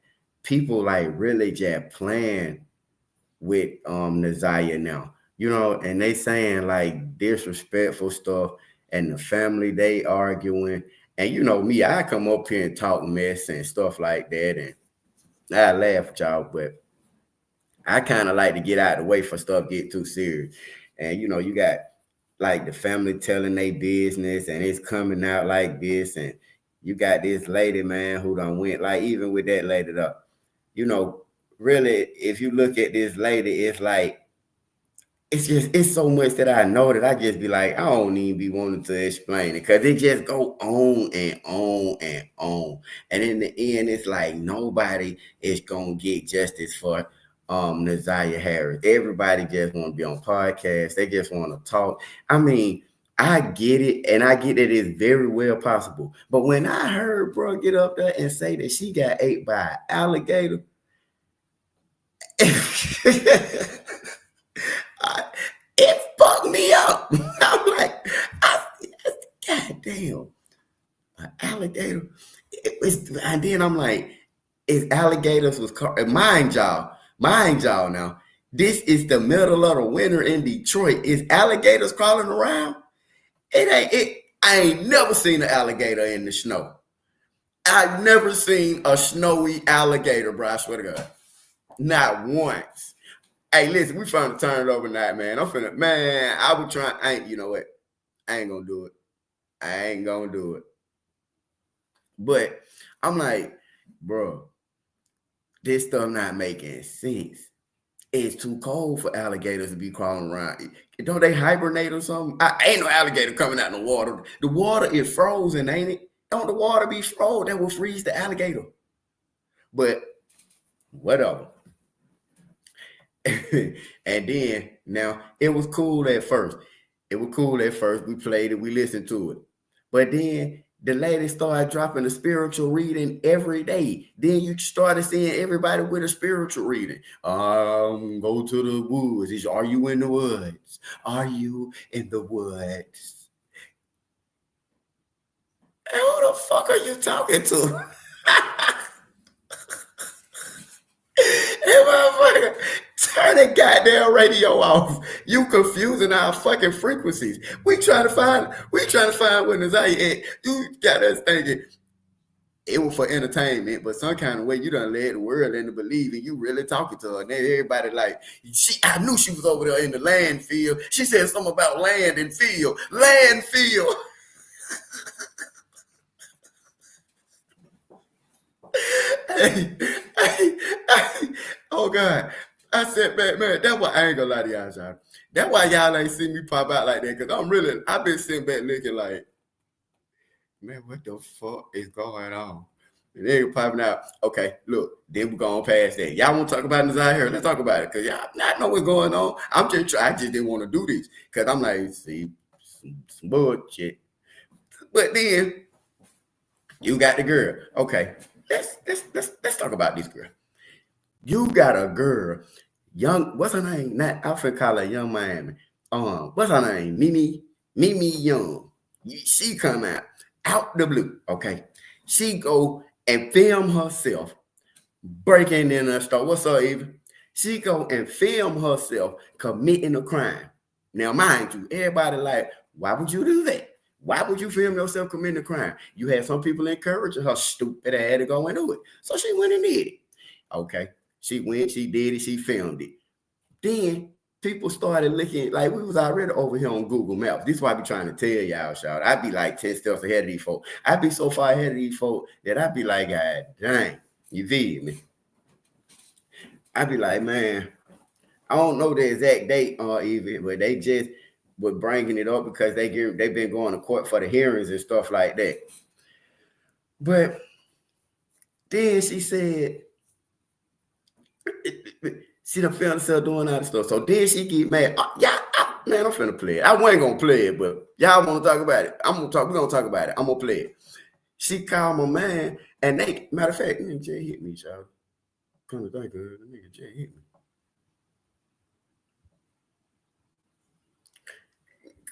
people like really just playing with Naziah now, and they saying like disrespectful stuff, and the family they arguing, and me, I come up here and talk mess and stuff like that, and I laugh at y'all, but I kind of like to get out of the way for stuff get too serious. And you got like the family telling their business, and it's coming out like this, and you got this lady, man, who done went, like, even with that lady up, really, if you look at this lady, it's like, it's so much that I know that I just be like, I don't even be wanting to explain it, because it just go on and on and on. And in the end, it's like nobody is gonna get justice for Naziah Harris. Everybody just want to be on podcasts. They just want to talk. I mean, I get it, and I get that it's very well possible. But when I heard bro get up there and say that she got ate by an alligator, it fucked me up. I'm like, God damn. An alligator. And then I'm like, is alligators was mind y'all now. This is the middle of the winter in Detroit. Is alligators crawling around? I ain't never seen an alligator in the snow. I've never seen a snowy alligator, bro. I swear to God. Not once. Hey, listen, we finna turn it overnight, man. I was trying, you know what? I ain't gonna do it. But I'm like, bro, this stuff not making sense. It's too cold for alligators to be crawling around. Don't they hibernate or something? Ain't no alligator coming out in the water. The water is frozen, ain't it? Don't the water be frozen? That will freeze the alligator. But whatever. And then now it was cool at first. We played it, we listened to it. But then the lady started dropping a spiritual reading every day. Then you started seeing everybody with a spiritual reading. Go to the woods. Are you in the woods? Are you in the woods? Hey, who the fuck are you talking to? Hey, motherfucker, turn that goddamn radio off. You confusing our fucking frequencies. We trying to find when it's out here. You got us thinking it was for entertainment, but some kind of way you done led the world into believing you really talking to her. And then everybody like, I knew she was over there in the landfill. She said something about land and field. Landfill. Hey, oh God. I said, man, that's why I ain't gonna lie to y'all. That's why y'all ain't see me pop out like that, because I've been sitting back looking like, man, what the fuck is going on? And then popping out, okay, look, then we're going past that. Y'all want to talk about this out here? Let's talk about it, because y'all not know what's going on. I just didn't want to do this, because I'm like, see, some bullshit. But then you got the girl. Okay, let's talk about this girl. You got a girl, young, what's her name? Not, I finna call her Young Miami. What's her name? Mimi Young. She come out the blue, okay? She go and film herself breaking in a store. What's up, Eva? She go and film herself committing a crime. Now, mind you, everybody like, why would you do that? Why would you film yourself committing a crime? You had some people encouraging her stupid ass to go and do it. So she went and did it. Okay. She went, she did it, she filmed it. Then people started looking, like we was already over here on Google Maps. This is why I be trying to tell y'all, shout. I'd be like 10 steps ahead of these folks. I'd be so far ahead of these folks that I'd be like, God dang, you feel me? I'd be like, man, I don't know the exact date or even, but they just were bringing it up because they've been going to court for the hearings and stuff like that. But then she said, she done found herself doing all this stuff. So then she get mad. Man, I'm finna play it. I wasn't gonna play it, but y'all want to talk about it. We're gonna talk about it. I'm gonna play it. She called my man, and they, matter of fact, nigga Jay hit me, child. Come to think of it, nigga Jay hit me.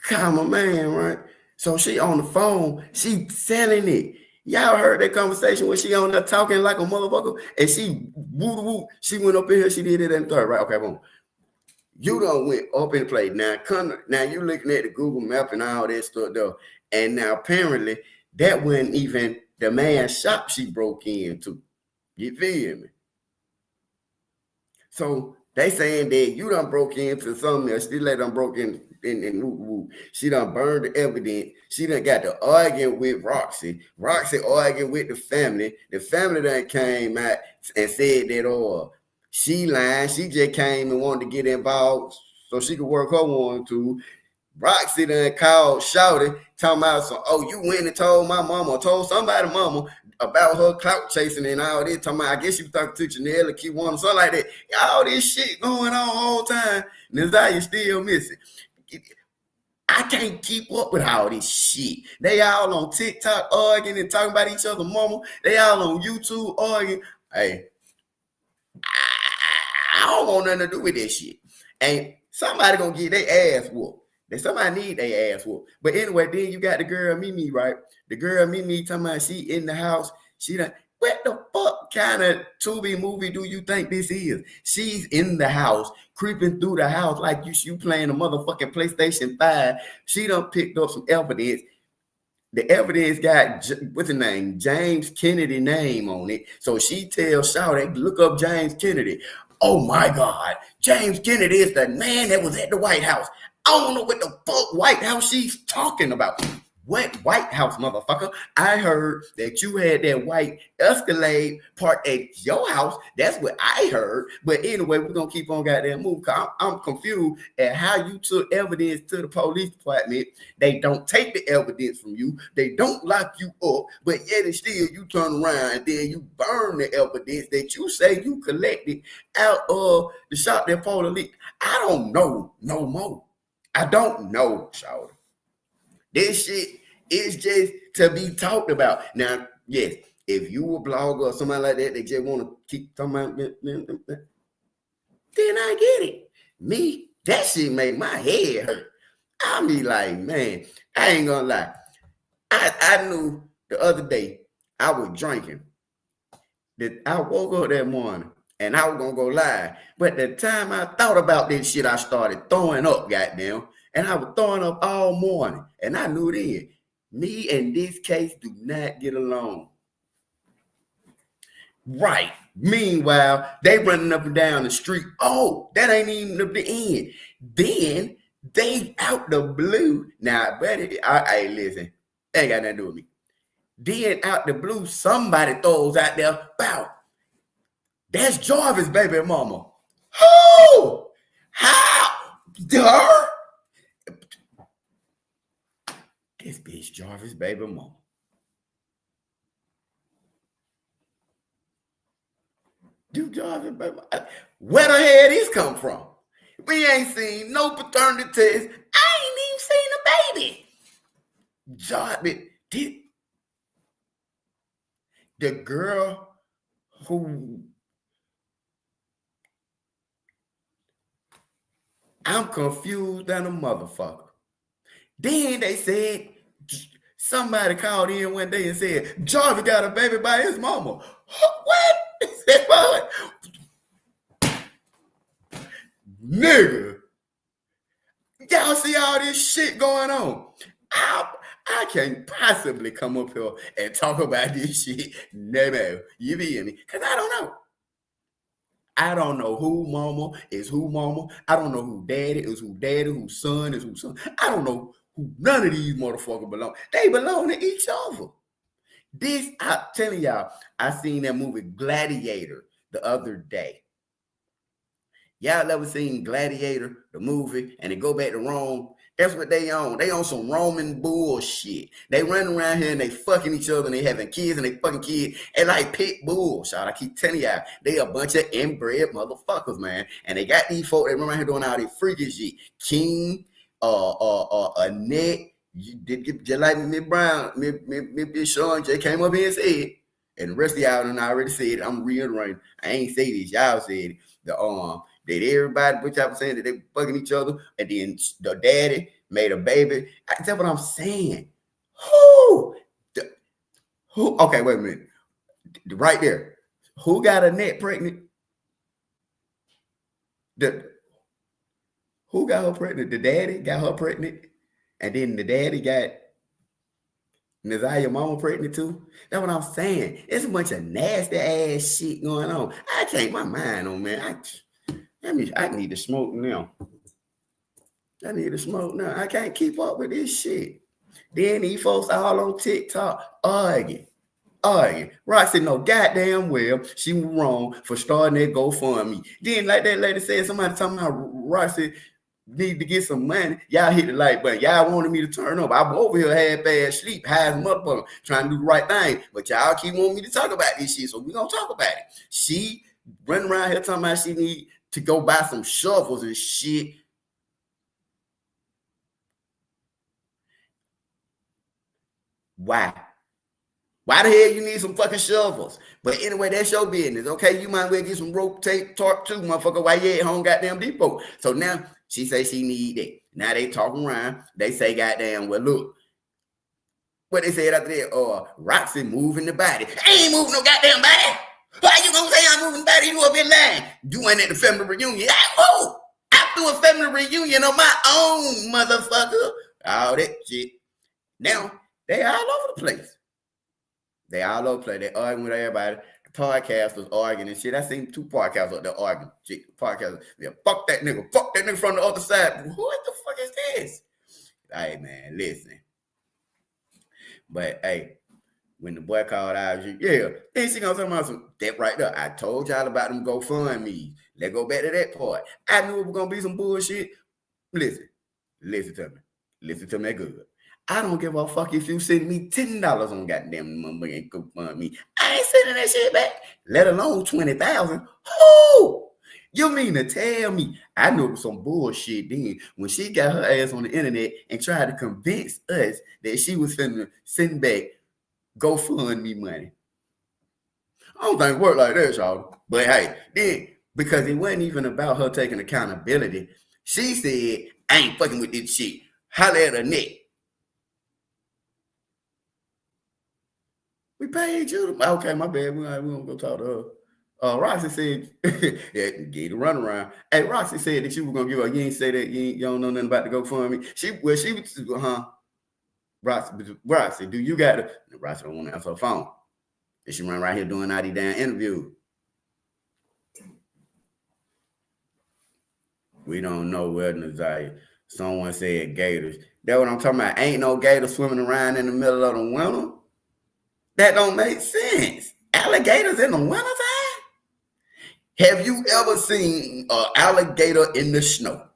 Call my man, right? So she on the phone, she selling it. Y'all heard that conversation when she on there talking like a motherfucker, and she woo. She went up in here, she did it in the third, right? Okay, boom. You done went up in the play. Now you looking at the Google map and all that stuff though. And now apparently that wasn't even the man's shop she broke into. You feel me? So they saying that you done broke into something else. She let them broke in. She done burned the evidence. She done got to arguing with Roxy. Roxy arguing with the family. The family done came out and said that she lying. She just came and wanted to get involved so she could work her one too. Roxy done called Shouty, talking about you went and told my mama, told somebody mama about her clout chasing and all this. Talking about, I guess she was talking to Janelle or Keywana, something like that. All this shit going on all the time. Nazaya still missing. I can't keep up with all this shit. They all on TikTok arguing and talking about each other mama. They all on YouTube arguing. Hey, I don't want nothing to do with that shit. And somebody gonna get their ass whooped. That somebody need their ass whooped. But anyway, then you got the girl Mimi, right? The girl Mimi talking about she in the house. She done, what the fuck kind of Tubi movie do you think this is? She's in the house, creeping through the house like you playing a motherfucking PlayStation 5. She done picked up some evidence. The evidence got, what's the name? James Kennedy name on it. So she tells Shawty, look up James Kennedy. Oh my God, James Kennedy is the man that was at the White House. I don't know what the fuck White House she's talking about. What White House, motherfucker? I heard that you had that white Escalade parked at your house. That's what I heard. But anyway, we're going to keep on goddamn moving. I'm confused at how you took evidence to the police department. They don't take the evidence from you. They don't lock you up. But yet and still, you turn around and then you burn the evidence that you say you collected out of the shop that police. I don't know no more. I don't know, Shawty. This shit is just to be talked about. Now, yes, if you a blogger or somebody like that, they just want to keep talking about, then I get it. Me, that shit make my head hurt. I be like, man, I ain't gonna lie. I knew the other day I was drinking. That I woke up that morning and I was gonna go live. But the time I thought about this shit, I started throwing up, goddamn. And I was throwing up all morning. And I knew then, me and this case do not get along. Right. Meanwhile, they running up and down the street. Oh, that ain't even the end. Then they out the blue. Now, buddy, hey, listen, they ain't got nothing to do with me. Then out the blue, somebody throws out there, bow. That's Jarvis' baby mama. Who? How? Her? This bitch Jarvis' baby mama. Dude, Jarvis' baby mama. Where the hell this come from? We ain't seen no paternity test. I ain't even seen a baby. Jarvis, the girl who I'm confused than a motherfucker. Then they said, somebody called in one day and said, Jarvis got a baby by his mama. What? What? Nigga. Y'all see all this shit going on? I can't possibly come up here and talk about this shit. Never. You feel me? Because I don't know. I don't know who mama is who mama. I don't know who daddy is who daddy, whose son is whose son. I don't know who none of these motherfuckers belong. They belong to each other. This, I'm telling y'all, I seen that movie Gladiator the other day. Y'all ever seen Gladiator, the movie, and they go back to Rome? That's what they on. They on some Roman bullshit. They running around here and they fucking each other and they having kids and they fucking kids and like pit bulls. I keep telling y'all, they a bunch of inbred motherfuckers, man. And they got these folks that run around here doing all this freaky shit. King, Annette, just like me Brown, me Sean J came up here and said, and the rest of y'all done already said it. I'm reiterating. I ain't say this. Y'all said it. That everybody, which I was saying that they fucking each other, and then the daddy made a baby. That's what I'm saying. Who? Okay, wait a minute. Right there. Who got Annette pregnant? Who got her pregnant? The daddy got her pregnant, and then the daddy got Nazaria mama pregnant too. That's what I'm saying. It's a bunch of nasty ass shit going on. I can't my mind on, man. I need to smoke now. I can't keep up with this shit. Then these folks all on TikTok arguing. Roxy know goddamn well she was wrong for starting that GoFundMe. Then like that lady said, somebody talking about Roxy need to get some money. Y'all hit the like button. Y'all wanted me to turn up. I'm over here half-ass sleep, high as a motherfucker, trying to do the right thing. But y'all keep wanting me to talk about this shit, so we're going to talk about it. She running around here talking about she need to go buy some shovels and shit. Why? Why the hell you need some fucking shovels? But anyway, that's your business, okay? You might well get some rope tape, tarp too, motherfucker, while you at Home Goddamn Depot. So now she say she need that. Now they talking around. They say, goddamn, well, look. What they said after that, Roxy moving the body. I ain't moving no goddamn body. Why you gonna say I'm moving the body? You up in line. You ain't at the family reunion. I threw a family reunion on my own, motherfucker. All that shit. Now, they all over the place. They all over the place. They arguing with everybody. The podcast was arguing and shit. I seen 2 podcasts up there arguing. Shit, the podcast, yeah, fuck that nigga from the other side. What the fuck is this? Hey, man, listen. But hey, when the boy called out, yeah, then she gonna talk about some that right there. I told y'all about them GoFundMe. Let's go back to that part. I knew it was gonna be some bullshit. Listen to me good. I don't give a fuck if you send me $10 on goddamn motherfucking GoFundMe. I ain't sending that shit back, let alone 20,000. Who? You mean to tell me? I knew it was some bullshit then when she got her ass on the internet and tried to convince us that she was finna send back GoFundMe money. I don't think it worked like that, y'all. But hey, then because it wasn't even about her taking accountability, she said, I ain't fucking with this shit. Holla at her neck. We paid you. Okay, my bad. We don't go talk to her. Roxy said, yeah, get the runaround. Hey, Roxy said that you were gonna give her. You ain't say that. You don't know nothing about the GoFundMe. She was, Roxy, do you got to? Roxy don't want to answer her phone. And she run right here doing all these damn interviews. We don't know where Nazaya. Someone said gators. That's what I'm talking about. Ain't no gator swimming around in the middle of the winter. That don't make sense. Alligators in the wintertime? Have you ever seen an alligator in the snow?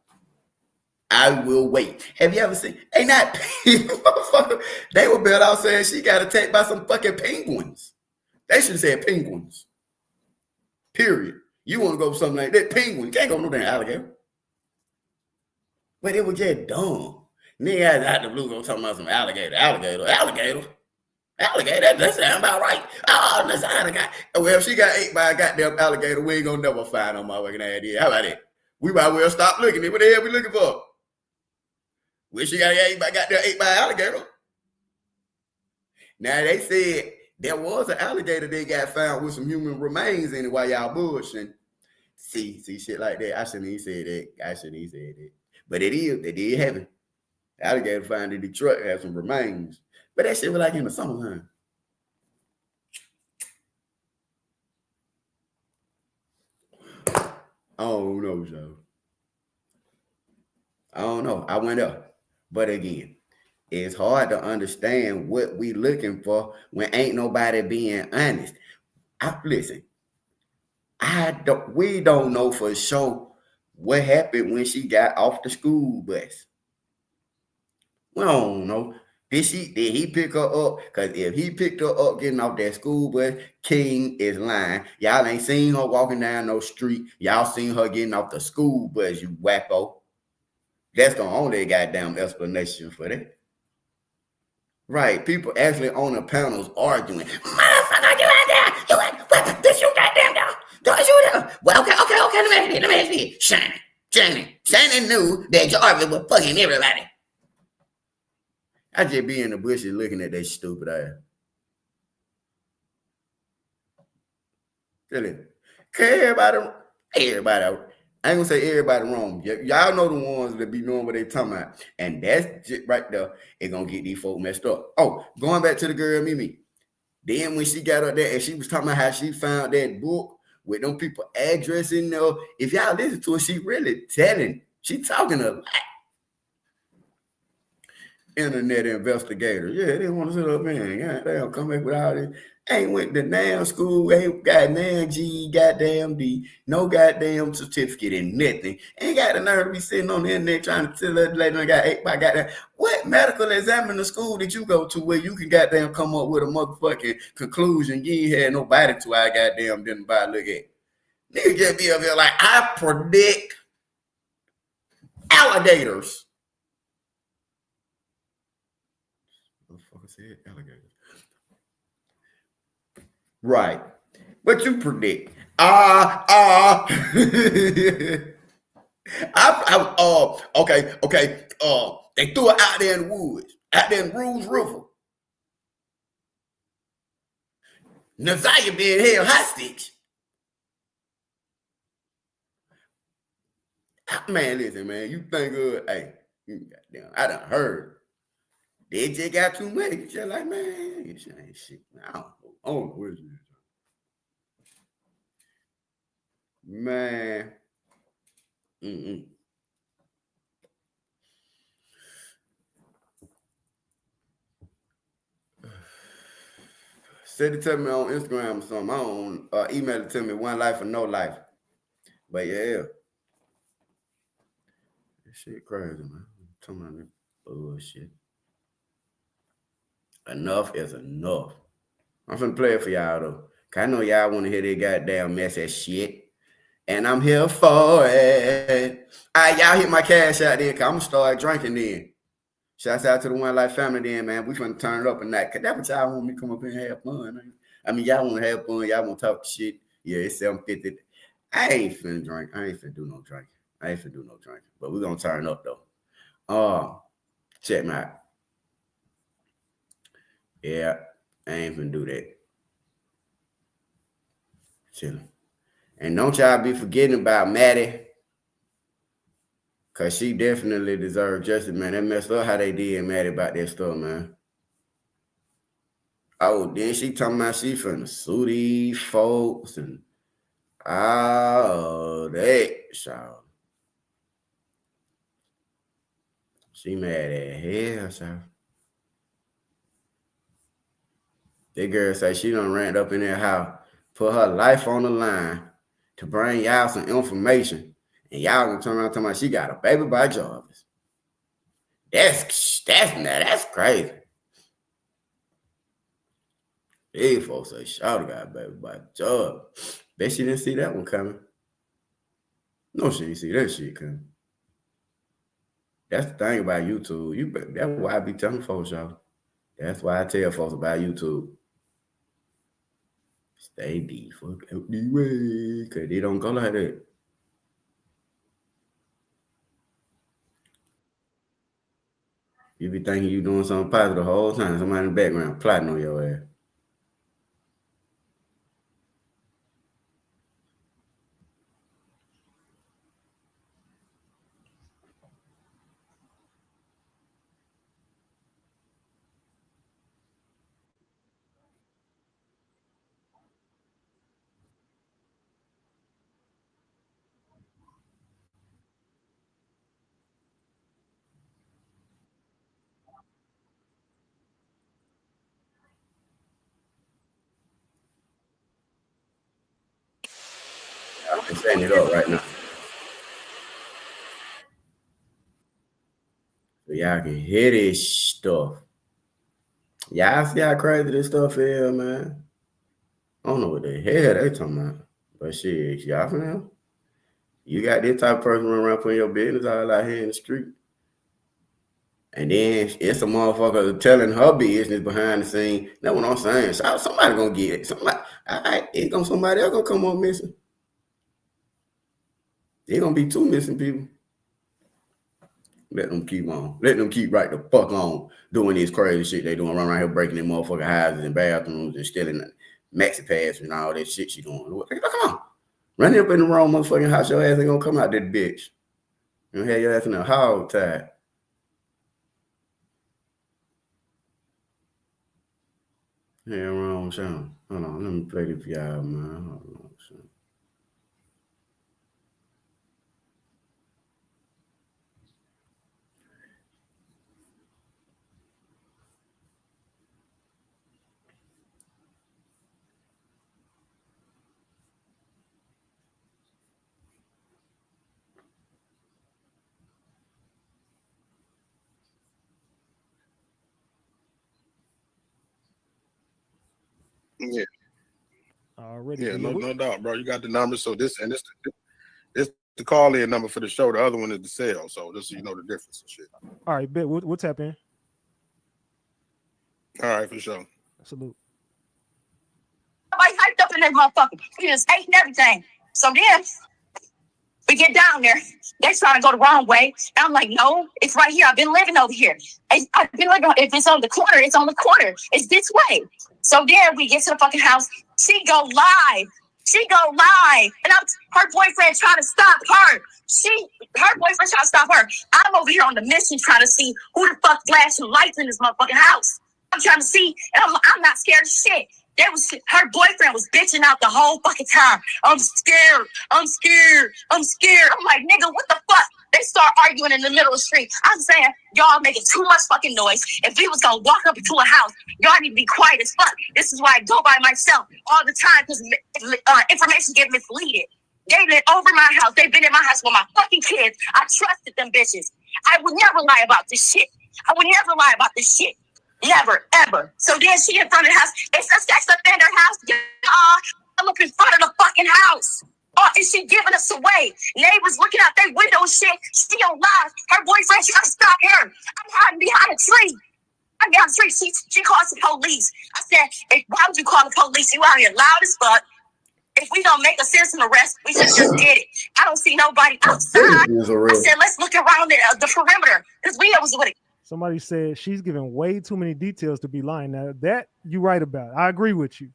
I will wait. Have you ever seen? Ain't not motherfucker. They were better out saying she got attacked by some fucking penguins. They should have said penguins. Period. You want to go for something like that? Penguin. You can't go no damn alligator. But it was just dumb. Niggas out the blue gonna talk about some alligator. That sound about right. Oh, that's how I got. Well, if she got ate by a goddamn alligator, we ain't gonna never find on my fucking idea. How about that? We might well stop looking at what the hell we looking for. Well, she got ate by an alligator. Now they said there was an alligator that got found with some human remains in it while y'all bullshitting. See shit like that. I shouldn't even say that. But they did happen. The alligator found in Detroit had some remains. But that shit was like in the summertime. I don't know, Joe. I don't know. I went up. But again, it's hard to understand what we looking for when ain't nobody being honest. We don't know for sure what happened when she got off the school bus. We don't know. Did he pick her up? Because if he picked her up getting off that school bus, King is lying. Y'all ain't seen her walking down no street. Y'all seen her getting off the school bus, you wacko. That's the only goddamn explanation for that. Right. People actually on the panels arguing. Motherfucker, you out there. What? This you goddamn dog. Don't you know? Well, okay. Let me ask you. Shannon knew that Jarvis was fucking everybody. I just be in the bushes looking at that stupid ass. Really? Everybody, I ain't gonna say everybody wrong. Y'all know the ones that be knowing what they talking about. And that's just right there. It's gonna get these folk messed up. Oh, going back to the girl Mimi. Then when she got up there and she was talking about how she found that book with them people address in there. If y'all listen to her, she really telling. She talking a lot. Internet investigator. Yeah, they want to sit up in. Yeah, they don't come back with all this. Ain't went to damn school, ain't got damn G, goddamn D, no goddamn certificate and nothing. Ain't got the nerve to be sitting on the internet trying to tell that lady I got 8 by goddamn. What medical examiner school did you go to where you can goddamn come up with a motherfucking conclusion you ain't had nobody to I goddamn didn't buy look at? Nigga just be up here like, I predict alligators. Said alligators. Right. What you predict? Okay. They threw it out there in the woods, out there in Rouge River. Nazaya being held hostage. Man, listen, man, you think hey, goddamn, I done heard. They just got too many. You just like, man, this ain't shit. I don't know where it is. Man. Send it to me on Instagram or something. I don't email it to me, One Life or No Life. But yeah. This shit crazy, man. I'm talking about this bullshit. Enough is enough. I'm finna play it for y'all though. Cause I know y'all wanna hear this goddamn mess of shit. And I'm here for it. Y'all hit my cash out then, cause I'm gonna start drinking then. Shouts out to the One Life family then, man. We finna turn it up a night. Cause that's what y'all want me to come up here and have fun. Man. I mean, y'all wanna have fun, y'all wanna talk shit. Yeah, it's 7:50. I ain't finna drink. I ain't finna do no drinking. But we're gonna turn up though. Check me out. Yeah, I ain't finna do that. Chillin'. And don't y'all be forgetting about Maddie. Cause she definitely deserved justice, man. That messed up how they did Maddie about that stuff, man. Oh, then she talking about she finna sue these folks and all that, y'all. She mad at hell, y'all. That girl say she done ran up in that house, put her life on the line to bring y'all some information. And y'all gonna turn around talking about she got a baby by Jarvis. That's crazy. These folks say Shawty got a baby by Jarvis. Bet she didn't see that one coming. No, she didn't see that shit coming. That's the thing about YouTube. That's why I be telling folks, y'all. That's why I tell folks about YouTube. Stay the fuck out the way, cause they don't go like that. You be thinking you doing something positive the whole time. Somebody in the background plotting on your ass. I'm setting it up right now. So y'all can hear this stuff. Y'all see how crazy this stuff is, man. I don't know what the hell they talking about. But shit, y'all from them? You got this type of person running around putting your business all out here in the street. And then it's a motherfucker telling her business behind the scene. That's what I'm saying. So somebody gonna get it. Somebody else gonna come up missing. There's gonna be 2 missing people. Let them keep on. Let them keep right the fuck on doing this crazy shit they doing, running around here breaking in motherfucking houses and bathrooms and stealing maxi pads and all that shit she doing. Come on. Running up in the wrong motherfucking house, your ass ain't gonna come out that bitch. You gonna have your ass in a hog tie. Yeah, wrong, Sean. Hold on, let me play this for y'all, man. Hold on, Sean. Yeah. Already. Yeah, no doubt, bro. You got the number. So this the call-in number for the show. The other one is the cell. So just so you know the difference and shit. All right, bet. We'll tap in. All right, for sure. Salute. Everybody hyped up in that motherfucker. We just hating everything. So then We get down there. They're trying to go the wrong way. And I'm like, no, it's right here. I've been living over here. I've been living. If it's on the corner, it's on the corner. It's this way. So then we get to the fucking house. She go live. And her boyfriend trying to stop her. Her boyfriend trying to stop her. I'm over here on the mission trying to see who the fuck flashing lights in this motherfucking house. I'm trying to see, and I'm not scared of shit. Her boyfriend was bitching out the whole fucking time. I'm scared. I'm like, nigga, what the fuck? They start arguing in the middle of the street. I'm saying, y'all making too much fucking noise. If we was gonna walk up into a house, y'all need to be quiet as fuck. This is why I go by myself all the time, because information get misleaded. They've been over my house. They've been in my house with my fucking kids. I trusted them bitches. I would never lie about this shit. Never, ever. So then she in front of the house. It's a sex offender house. I'm up in front of the fucking house. Oh, and she giving us away. Neighbors looking out their window and shit. She on live. Her boyfriend trying to stop her. I'm hiding behind a tree. She calls the police. I said, why would you call the police? You out here loud as fuck. If we don't make a citizen arrest, we should just did it. I don't see nobody outside. I said, let's look around the perimeter. Because we was with it. Somebody said she's giving way too many details to be lying. Now, that you're right about. I agree with you.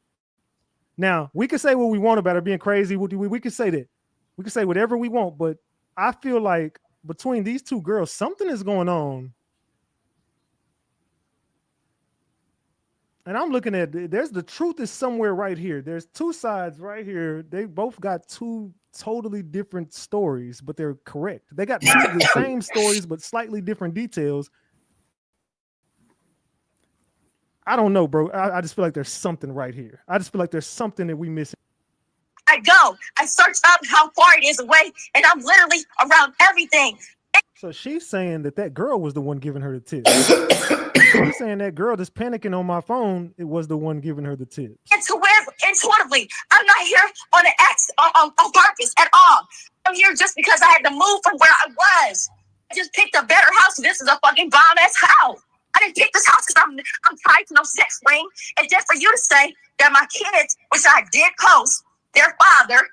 Now, we can say what we want about her being crazy. We can say that. We can say whatever we want, but I feel like between these two girls, something is going on. And I'm looking at, the truth is somewhere right here. There's two sides right here. They both got two totally different stories, but they're correct. They got the same stories, but slightly different details. I don't know, bro. I just feel like there's something right here. I just feel like there's something that we missing. I search up how far it is away, and I'm literally around everything. So she's saying that girl was the one giving her the tips. She's saying that girl that's panicking on my phone, it was the one giving her the tips. Intuitively, I'm not here on purpose at all. I'm here just because I had to move from where I was. I just picked a better house. This is a fucking bomb-ass house. I didn't pick this house because I'm tied to no sex ring. And just for you to say that my kids, which I did post, their father.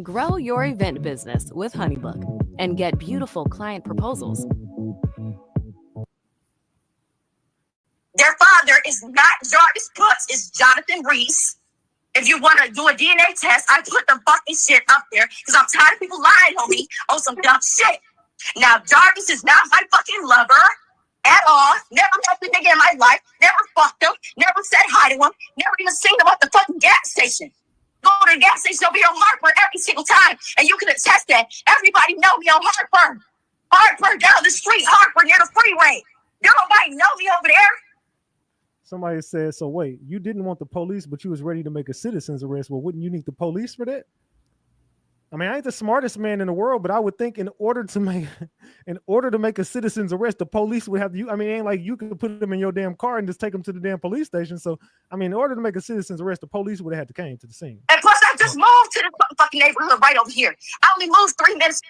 Grow your event business with HoneyBook and get beautiful client proposals. Their father is not Jarvis Brooks, it's Jonathan Reese. If you want to do a DNA test, I put the fucking shit up there because I'm tired of people lying on me on some dumb shit. Now, Jarvis is not my fucking lover at all. Never met the nigga in my life. Never fucked him. Never said hi to him. Never even seen him at the fucking gas station. Go to the gas station over here on Harper every single time. And you can attest that. Everybody know me on Harper. Harper down the street. Harper near the freeway. Nobody know me over there. Somebody said, so wait, you didn't want the police, but you was ready to make a citizen's arrest. Well, wouldn't you need the police for that? I mean, I ain't the smartest man in the world, but I would think in order to make a citizen's arrest, the police would have you. I mean, it ain't like you could put them in your damn car and just take them to the damn police station. So, I mean, in order to make a citizen's arrest, the police would have had to came to the scene. And plus, I just moved to the fucking neighborhood right over here. I only moved 3 minutes.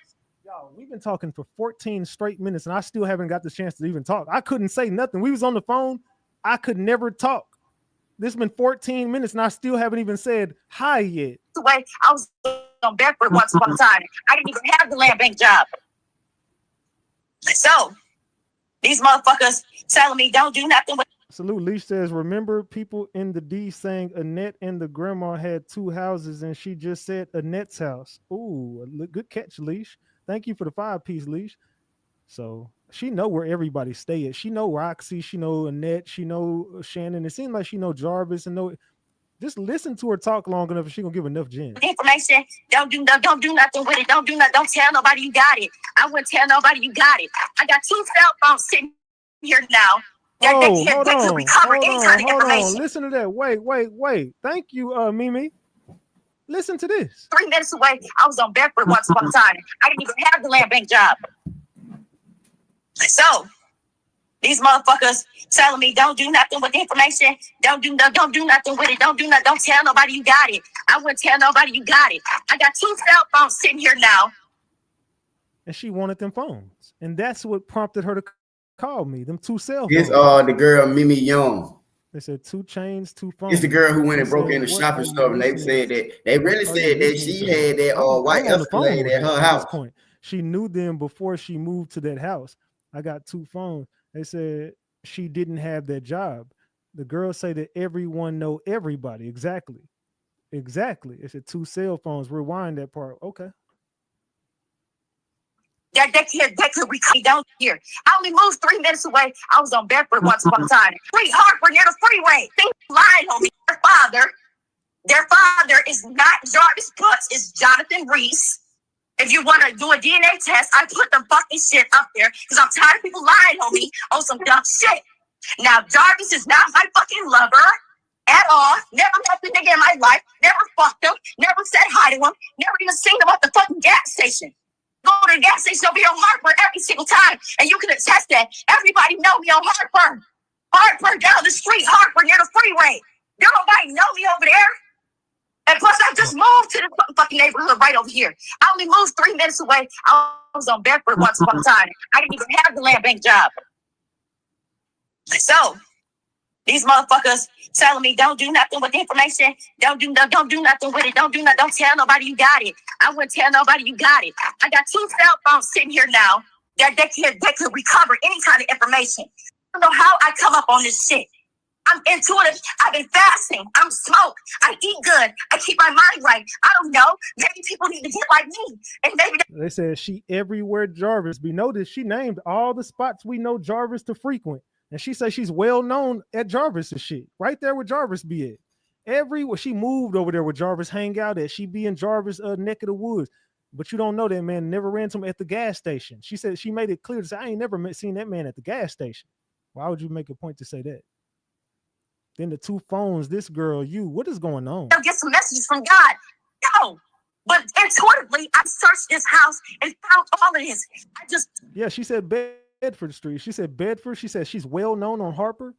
Y'all, we've been talking for 14 straight minutes, and I still haven't got the chance to even talk. I couldn't say nothing. We was on the phone. I could never talk. This has been 14 minutes, and I still haven't even said hi yet. The way I was on Bedford once upon a time. I didn't even have the land bank job. So, these motherfuckers telling me don't do nothing with. Salute Leash says, remember people in the D saying Annette and the grandma had 2 houses, and she just said Annette's house. Ooh, good catch, Leash. Thank you for the 5-piece, Leash. So she know where everybody stay at. She know Roxy, she know Annette, she know Shannon. It seems like she know Jarvis and know. Just listen to her talk long enough, and she gonna give enough gems. Information. Don't do nothing with it. Don't do nothing. Don't tell nobody you got it. I wouldn't tell nobody you got it. I got 2 cell phones sitting here now. Hold on. Listen to that. Wait. Thank you, Mimi. Listen to this. 3 minutes away. I was on Bedford once upon a time. I didn't even have the land bank job. So, these motherfuckers telling me don't do nothing with the information. Don't do nothing with it. Don't tell nobody you got it. I wouldn't tell nobody you got it. I got 2 cell phones sitting here now. And she wanted them phones. And that's what prompted her to call me. Them 2 cell phones. It's the girl Mimi Young. They said 2 chains, 2 phones. It's the girl who went and They broke said, in the "What shopping are you store, and they listening said that they really Are you said that listening she to?" had that white I'm on the phone Escalade with at her her at house. this point. She knew them before she moved to that house. I got 2 phones. They said she didn't have that job. The girls say that everyone know everybody. Exactly. Exactly. It said 2 cell phones. Rewind that part. Okay. That could we down here. I only moved 3 minutes away. I was on Bedford once upon a time. Free Harper near the freeway. They lied on me. Their father is not Jarvis Butts, it's Jonathan Reese. If you want to do a DNA test, I put the fucking shit up there because I'm tired of people lying on me on some dumb shit. Now, Jarvis is not my fucking lover at all. Never met the nigga in my life. Never fucked him. Never said hi to him. Never even seen him at the fucking gas station. Go to the gas station over here on Harper every single time, and you can attest that. Everybody know me on Harper. Harper down the street, Harper near the freeway. Don't nobody know me over there. And plus, I just moved to the fucking neighborhood right over here. I only moved 3 minutes away. I was on Bedford once upon a time. I didn't even have the land bank job. So, these motherfuckers telling me don't do nothing with the information. Don't do nothing with it. Don't tell nobody you got it. I wouldn't tell nobody you got it. I got 2 cell phones sitting here now that they could recover any kind of information. I don't know how I come up on this shit. I'm intuitive. I've been fasting. I'm smoke. I eat good. I keep my mind right. I don't know. Maybe people need to get like me. And maybe They said she everywhere Jarvis be. Notice she named all the spots we know Jarvis to frequent. And she says she's well known at Jarvis and shit. Right there where Jarvis be at. Everywhere she moved over there where Jarvis hang out at. She be in Jarvis neck of the woods. But you don't know that man. Never ran to him at the gas station. She said she made it clear to say, I ain't never seen that man at the gas station. Why would you make a point to say that? Then the 2 phones, this girl, what is going on? I'll get some messages from God. No. But intuitively, I searched this house and found all of this. Yeah, she said Bedford Street. She said Bedford. She said she's well known on Harper.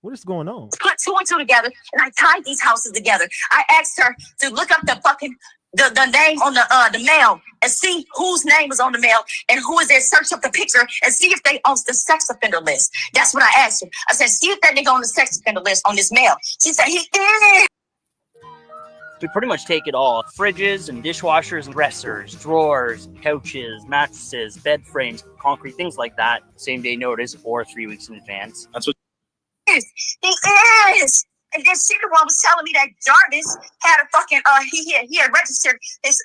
What is going on? Put 2 and 2 together, and I tied these houses together. I asked her to look up the fucking the name on the mail and see whose name is on the mail and who is there. Search up the picture and see if they on the sex offender list. That's what I asked her. I said, see if that nigga on the sex offender list on this mail. She said he is. We pretty much take it all. Fridges and dishwashers and dressers, drawers, couches, mattresses, bed frames, concrete, things like that. Same day notice or 3 weeks in advance. That's what He is. And then she the one was telling me that Jarvis had a fucking he had registered his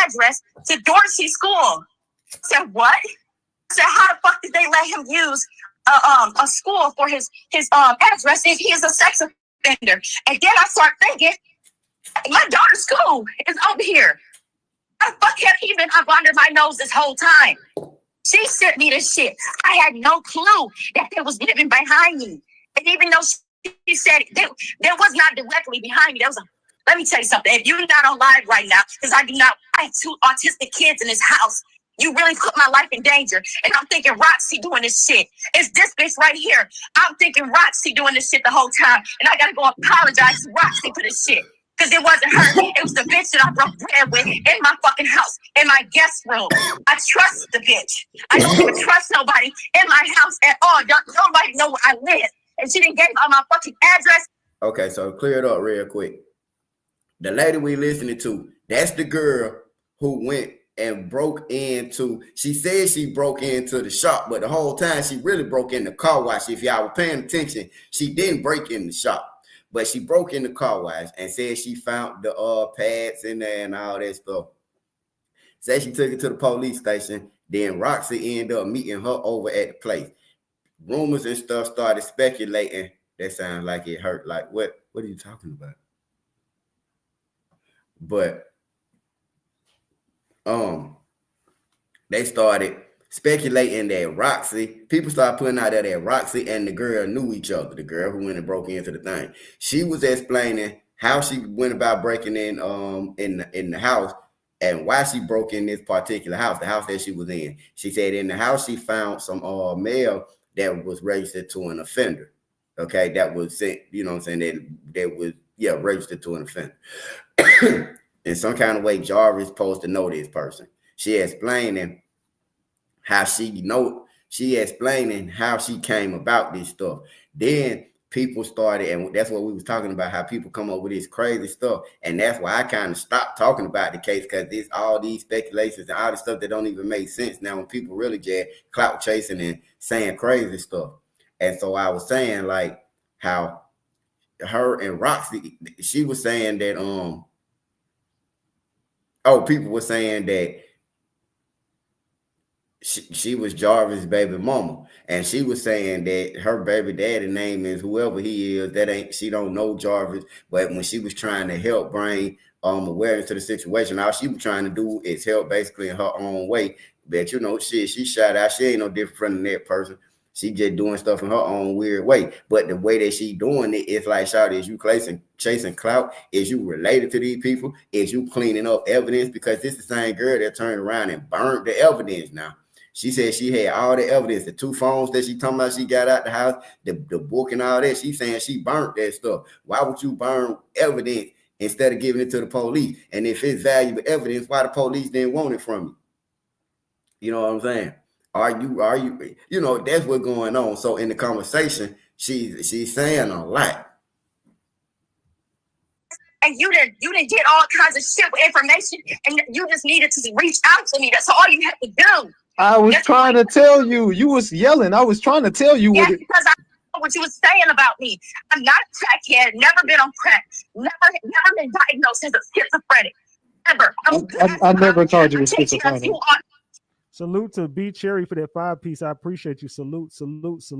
address to Dorsey School. I said what? I said how the fuck did they let him use a school for his address if he is a sex offender? And then I start thinking, my daughter's school is over here. How the fuck have he been up under my nose this whole time? She sent me this shit. I had no clue that they was living behind me. And even though she said there was not directly behind me, there was let me tell you something. If you're not on live right now, because I have 2 autistic kids in this house, you really put my life in danger. And I'm thinking Roxy doing this shit. It's this bitch right here. I'm thinking Roxy doing this shit the whole time. And I gotta go apologize to Roxy for this shit. Because it wasn't her. It was the bitch that I broke bread with in my fucking house, in my guest room. I trust the bitch. I don't even trust nobody in my house at all. Nobody know where I live. And she didn't give out my fucking address. Okay, so clear it up real quick. The lady we listening to, that's the girl who went and broke into, she said she broke into the shop, but the whole time she really broke in the car wash. If y'all were paying attention, she didn't break in the shop, but she broke in the car wash and said she found the pads in there and all that stuff. Said she took it to the police station. Then Roxy ended up meeting her over at the place. Rumors and stuff started speculating. That sounds like it hurt. Like, what are you talking about? But they started speculating that Roxy, people started putting out that Roxy and the girl knew each other. The girl who went and broke into the thing. She was explaining how she went about breaking in the house and why she broke in this particular house, the house that she was in. She said in the house she found some mail that was registered to an offender. Okay, that was sent, you know what I'm saying, that was registered to an offender. In some kind of way, Jarvis supposed to know this person. She explaining how she explaining how she came about this stuff. Then people started, and that's what we was talking about, how people come up with this crazy stuff. And that's why I kind of stopped talking about the case, because it's all these speculations and all this stuff that don't even make sense now when people really just clout chasing and saying crazy stuff. And so I was saying, like, how her and Roxy, she was saying that people were saying that she was Jarvis' baby mama, and she was saying that her baby daddy name is whoever he is. She don't know Jarvis, but when she was trying to help bring awareness to the situation, all she was trying to do is help basically in her own way. But she shot out. She ain't no different from that person. She just doing stuff in her own weird way. But the way that she doing it, it's like, shout, is you chasing clout? Is you related to these people? Is you cleaning up evidence? Because this is the same girl that turned around and burned the evidence now. She said she had all the evidence, the 2 phones that she talking about she got out the house, the book and all that. She saying she burnt that stuff. Why would you burn evidence instead of giving it to the police? And if it's valuable evidence, why the police didn't want it from you? You know what I'm saying? Are you, that's what's going on. So in the conversation, she's saying a lot. And you didn't get all kinds of shit with information, and you just needed to reach out to me. That's all you had to do. I was trying to tell you. You was yelling. I was trying to tell you. Yes, because I know what you was saying about me. I'm not a crackhead. Never been on crack. Never been diagnosed as a schizophrenic. Ever. I never called you a schizophrenic. Salute to B Cherry for that 5-piece. I appreciate you. Salute.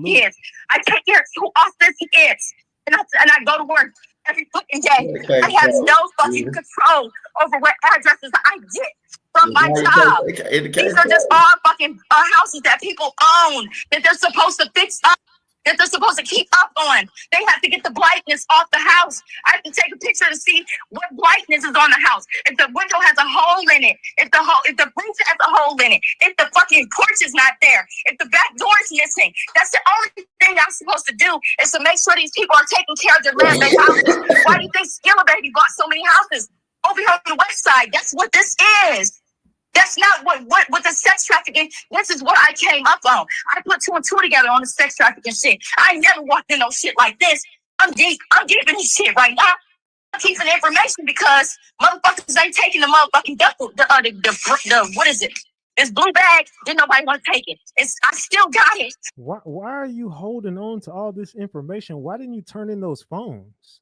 Yes, I take care of who Authentic is, and I go to work every fucking day. I have no fucking control over what addresses I get from my job. These are just all fucking houses that people own, that they're supposed to fix up, that they're supposed to keep up on. They have to get the brightness off the house. I have to take a picture to see what brightness is on the house. If the window has a hole in it, if the roof has a hole in it, if the fucking porch is not there, if the back door is missing. That's the only thing I'm supposed to do, is to make sure these people are taking care of their land-based houses. Why do you think Skilla Baby bought so many houses over here on the west side? That's what this is. That's not what the sex trafficking. This is what I came up on. I put 2 and 2 together on the sex trafficking shit. I never walked in no shit like this. I'm deep. I'm deep in this shit right now. I'm keeping information because motherfuckers ain't taking the motherfucking duffel. The what is it? This blue bag. Didn't nobody want to take it. I still got it. Why are you holding on to all this information? Why didn't you turn in those phones?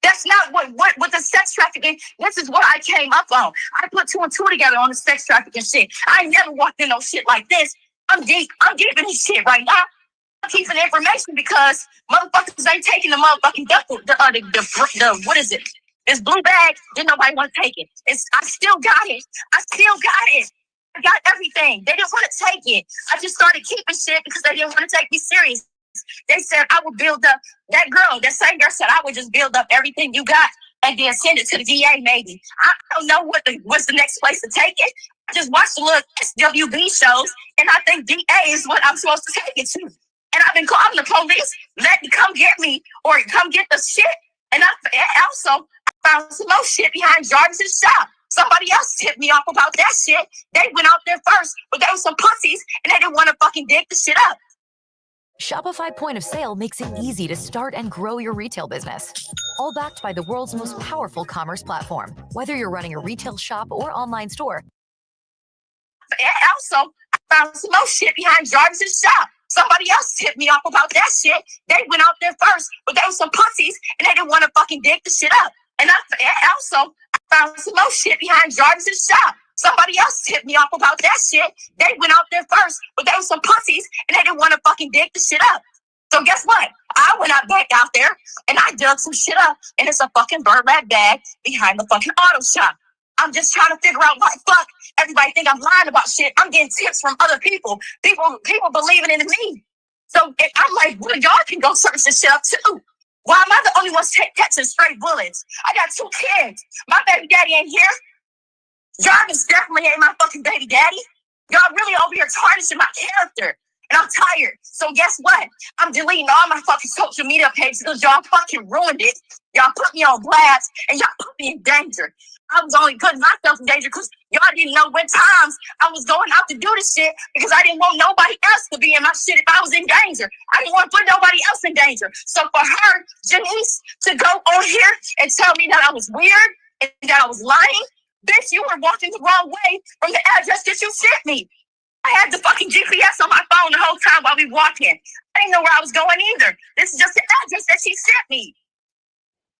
That's not what the sex trafficking. This is what I came up on. I put 2 and 2 together on the sex trafficking shit. I never walked in no shit like this. I'm deep. I'm deep in this shit right now. I'm keeping information because motherfuckers ain't taking the motherfucking duffel. The what is it? This blue bag. Didn't nobody want to take it. I still got it. I got everything. They didn't want to take it. I just started keeping shit because they didn't want to take me serious. They said I would build up, that same girl said I would just build up everything you got and then send it to the DA maybe. I don't know what's the next place to take it. I just watched the little SWB shows and I think DA is what I'm supposed to take it to. And I've been calling the police, let me come get me or come get the shit. And I also found some more shit behind Jarvis's shop. Somebody else tipped me off about that shit. They went out there first, but they were some pussies and they didn't want to fucking dig the shit up. Shopify Point of Sale makes it easy to start and grow your retail business. All backed by the world's most powerful commerce platform. Whether you're running a retail shop or online store. Also, I found some more shit behind Jarvis's shop. Somebody else tipped me off about that shit. They went out there first, but they were some pussies and they didn't want to fucking dig the shit up. And I also found some more shit behind Jarvis's shop. Somebody else tipped me off about that shit. They went out there first, but they were some pussies and they didn't want to fucking dig the shit up. So guess what? I went back out there and I dug some shit up and it's a fucking burlap bag behind the fucking auto shop. I'm just trying to figure out why fuck everybody think I'm lying about shit. I'm getting tips from other people. People believing in me. So I'm like, well, y'all can go search this shit up too. Why am I the only one catching straight bullets? I got 2 kids. My baby daddy ain't here. Jarvis definitely ain't my fucking baby daddy. Y'all really over here tarnishing my character. And I'm tired. So guess what? I'm deleting all my fucking social media pages because y'all fucking ruined it. Y'all put me on blast and y'all put me in danger. I was only putting myself in danger because y'all didn't know when times I was going out to do this shit because I didn't want nobody else to be in my shit if I was in danger. I didn't want to put nobody else in danger. So for her, Janice, to go on here and tell me that I was weird and that I was lying, bitch, you were walking the wrong way from the address that you sent me. I had the fucking GPS on my phone the whole time while we walked in. I didn't know where I was going either. This is just the address that she sent me.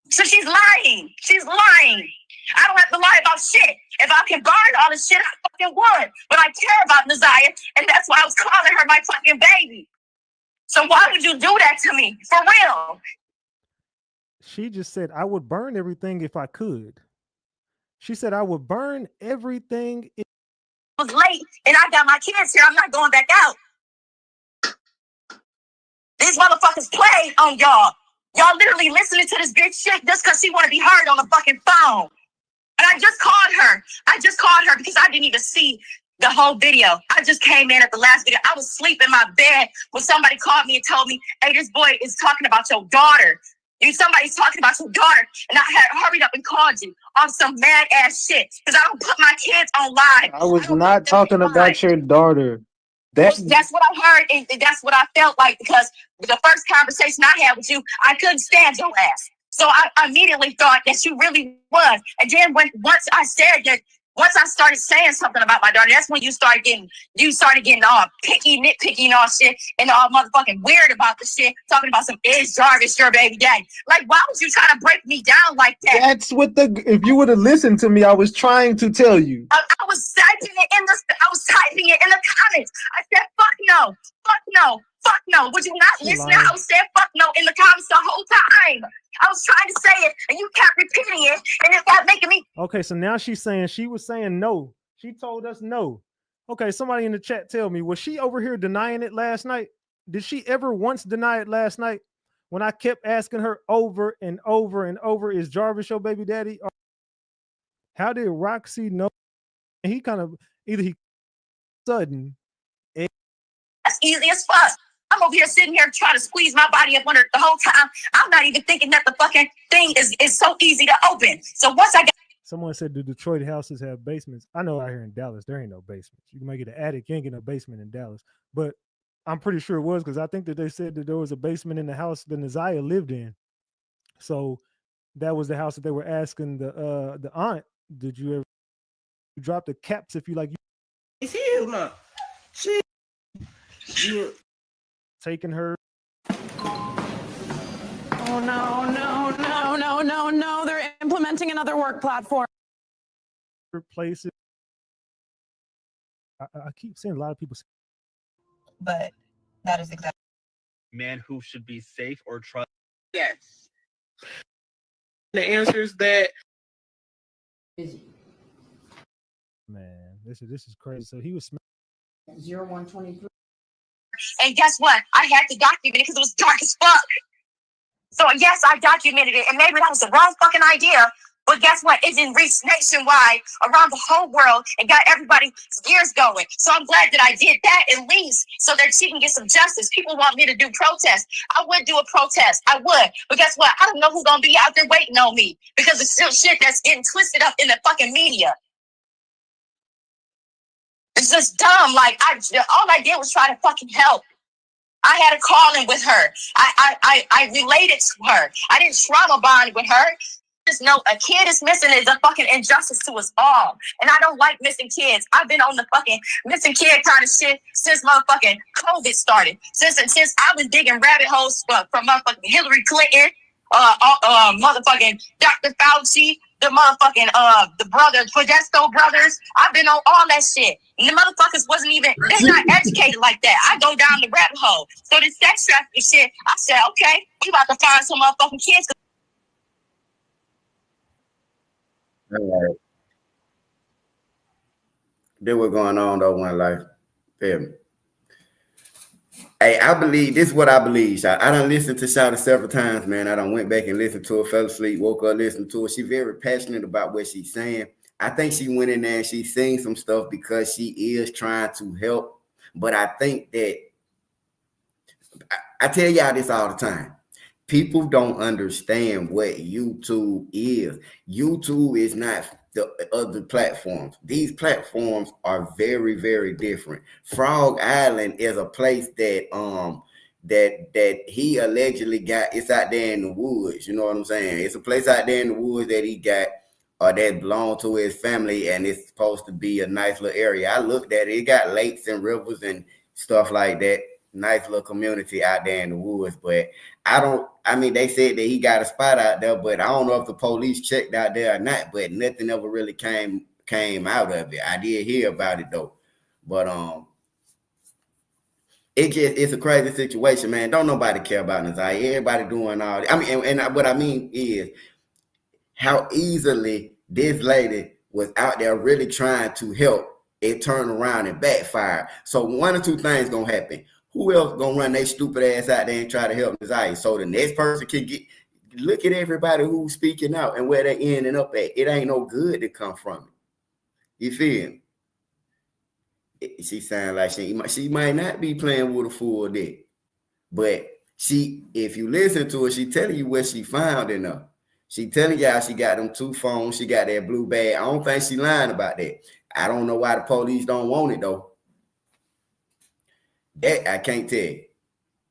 So she's lying. She's lying. I don't have to lie about shit. If I can burn all this shit, I fucking would. But I care about Nasiah, and that's why I was calling her my fucking baby. So why would you do that to me? For real. She just said, I would burn everything if I could. She said, I would burn everything. It was late, and I got my kids here. I'm not going back out. These motherfuckers play on y'all. Y'all literally listening to this bitch shit just because she want to be heard on the fucking phone. And I just called her. I just called her because I didn't even see the whole video. I just came in at the last video. I was asleep in my bed when somebody called me and told me, hey, this boy is talking about your daughter. Somebody's talking about your daughter. And I had hurried up and called you on some mad ass shit because I don't put my kids on live. I was not talking about your daughter. That's what I heard, and that's what I felt like because the first conversation I had with you, I couldn't stand your ass. So I immediately thought that you really was. And then once I started saying something about my daughter, that's when you started getting all picky, nitpicky and all shit, and all motherfucking weird about the shit, talking about some is Jarvis your baby daddy. Like, why was you trying to break me down like that? That's what if you would have listened to me, I was trying to tell you. I was typing it in the comments. I said, fuck no, fuck no, fuck no. Would you not listen? I was saying fuck no in the comments the whole time. I was trying to say it, and you kept repeating it, and it kept making me. Okay, so now she's saying she was saying no. She told us no. Okay, somebody in the chat tell me, was she over here denying it last night? Did she ever once deny it last night? When I kept asking her over and over and over, is Jarvis your baby daddy? Or how did Roxy know? And he kind of sudden. That's easy as fuck. I'm over here sitting here trying to squeeze my body up under it the whole time. I'm not even thinking that the fucking thing is so easy to open. So once I got. Someone said, do Detroit houses have basements? I know out here in Dallas, there ain't no basements. You can make it an attic. You ain't get no basement in Dallas. But I'm pretty sure it was because I think that they said that there was a basement in the house that Nasiah lived in. So that was the house that they were asking the aunt, did you ever drop the caps if you like? It's here, look. She taking her. Oh, no. They're implementing another work platform. Places. I keep seeing a lot of people. But that is exactly. Man who should be safe or trust. Yes. The answer is that. Man, this is crazy. So he was 0123. And guess what? I had to document it because it was dark as fuck. So yes, I documented it, and maybe that was the wrong fucking idea. But guess what? It didn't reach nationwide around the whole world and got everybody's gears going. So I'm glad that I did that at least so that she can get some justice. People want me to do protests. I would do a protest. I would. But guess what? I don't know who's going to be out there waiting on me because it's still shit that's getting twisted up in the fucking media. It's just dumb. Like, all I did was try to fucking help. I had a call-in with her. I related to her. I didn't trauma bond with her. Just know a kid is missing is a fucking injustice to us all. And I don't like missing kids. I've been on the fucking missing kid kind of shit since motherfucking COVID started. Since I've been digging rabbit holes from motherfucking Hillary Clinton, motherfucking Dr. Fauci, the motherfucking the Podesta brothers. I've been on all that shit. And the motherfuckers they're not educated like that. I go down the rabbit hole. So this sex trafficking shit, I said, okay, we about to find some motherfucking kids. All right. Then what's going on though, One Life. Hey, I believe this is what I believe. I done listened to Shawty several times, man. I done went back and listened to her, fell asleep, woke up, listened to her. She's very passionate about what she's saying. I think she went in there and she's saying some stuff because she is trying to help. But I think that I tell y'all this all the time. people don't understand what YouTube is. YouTube is not the other platforms. These platforms are very, very different. Frog Island is a place that that he allegedly got. It's out there in the woods. You know what I'm saying? It's a place out there in the woods that he got, or that belonged to his family, and it's supposed to be a nice little area. I looked at it. It got lakes and rivers and stuff like that. Nice little community out there in the woods. But they said that he got a spot out there, but I don't know if the police checked out there or not, but nothing ever really came out of it. I did hear about it though. But it's a crazy situation, man. Don't nobody care about Nazaya. Everybody doing all that. I mean, and what I mean is how easily this lady was out there really trying to help, it turned around and backfired. So one or two things gonna happen. Who else gonna run their stupid ass out there and try to help Nazaya? So the next person can look at everybody who's speaking out and where they ending up at. It ain't no good to come from it. You feel me? She sound like she might not be playing with a full deck, but if you listen to her, she telling you what she found in her. She telling y'all she got them 2 phones, she got that blue bag. I don't think she lying about that. I don't know why the police don't want it though. That I can't tell you.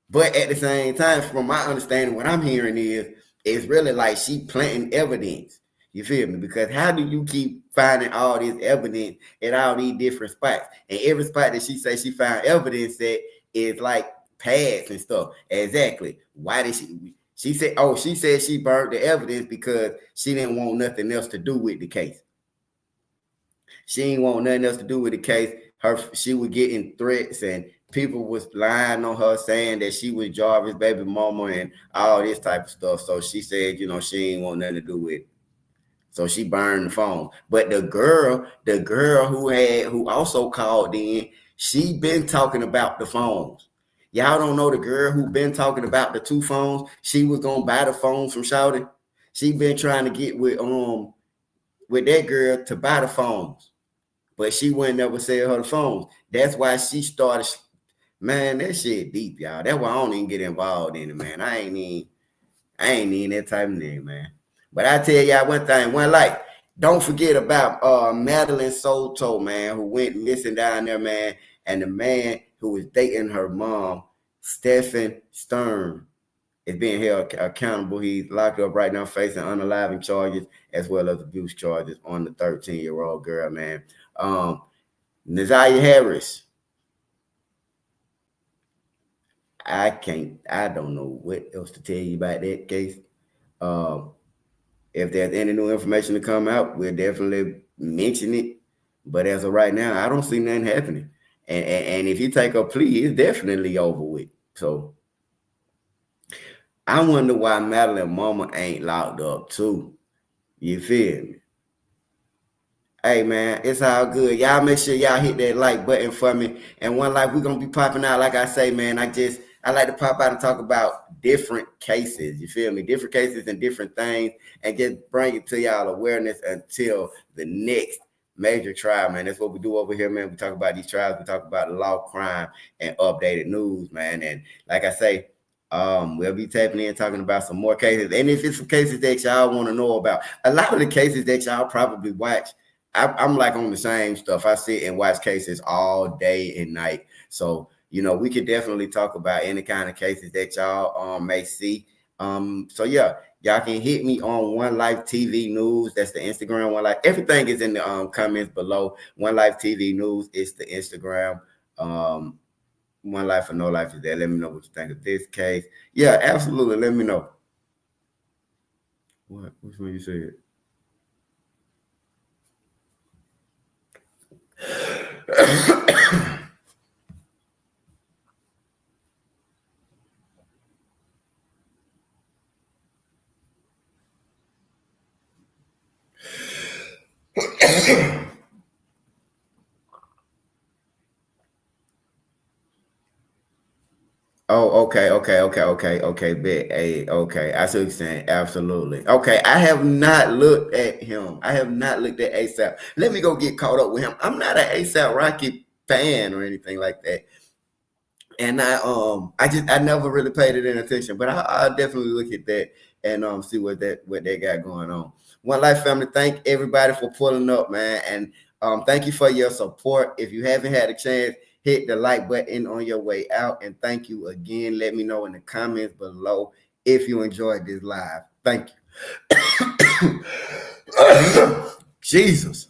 But at the same time, from my understanding, what I'm hearing is it's really like she planting evidence. You feel me? Because how do you keep finding all this evidence at all these different spots? And every spot that she say she found evidence at is like pads and stuff. Exactly. Why did she said she burned the evidence because she didn't want nothing else to do with the case. She didn't want nothing else to do with the case. She was getting threats and people was lying on her saying that she was Jarvis' baby mama and all this type of stuff. So she said, she ain't want nothing to do with it. So she burned the phone. But the girl who also called in, she been talking about the phones. Y'all don't know the girl who been talking about the 2 phones. She was gonna buy the phones from Shouty. She been trying to get with that girl to buy the phones, but she wouldn't never sell her the phones. That's why she started. Man, that shit deep, y'all. That's why I don't even get involved in it, man. I ain't even that type of nigga, man. But I tell y'all one thing, One Lyfe. Don't forget about Madeline Soto, man, who went missing down there, man, and the man who was dating her mom, Stephan Sterns, is being held accountable. He's locked up right now, facing unaliving charges as well as abuse charges on the 13-year-old girl, man. Nazaya Harris. I don't know what else to tell you about that case. If there's any new information to come out, we'll definitely mention it. But as of right now, I don't see nothing happening. And if you take a plea, it's definitely over with. So I wonder why Madeline mama ain't locked up too. You feel me? Hey man, it's all good. Y'all make sure y'all hit that like button for me. And One Lyfe, we're gonna be popping out. Like I say, man, I like to pop out and talk about different cases. You feel me? Different cases and different things, and just bring it to y'all awareness until the next major trial, man. That's what we do over here, man. We talk about these trials, we talk about law, crime, and updated news, man. And like I say, we'll be tapping in talking about some more cases. And if it's some cases that y'all want to know about, a lot of the cases that y'all probably watch, I'm like on the same stuff. I sit and watch cases all day and night. So, we could definitely talk about any kind of cases that y'all may see. So yeah, y'all can hit me on One Lyfe TV News. That's the Instagram, One Lyfe. Everything is in the comments below. One Lyfe TV News is the Instagram. One Lyfe or No Life is there. Let me know what you think of this case. Yeah, absolutely. Let me know. What? Which one you said? Oh, okay. Bet. Hey, okay. I see what you're saying. Absolutely. Okay. I have not looked at him. I have not looked at ASAP. Let me go get caught up with him. I'm not an ASAP Rocky fan or anything like that. And I never really paid it any attention, but I'll definitely look at that and see what they got going on. One Lyfe family, thank everybody for pulling up, man, and thank you for your support. If you haven't had a chance, hit the like button on your way out, and thank you again. Let me know in the comments below if you enjoyed this live. Thank you. Jesus.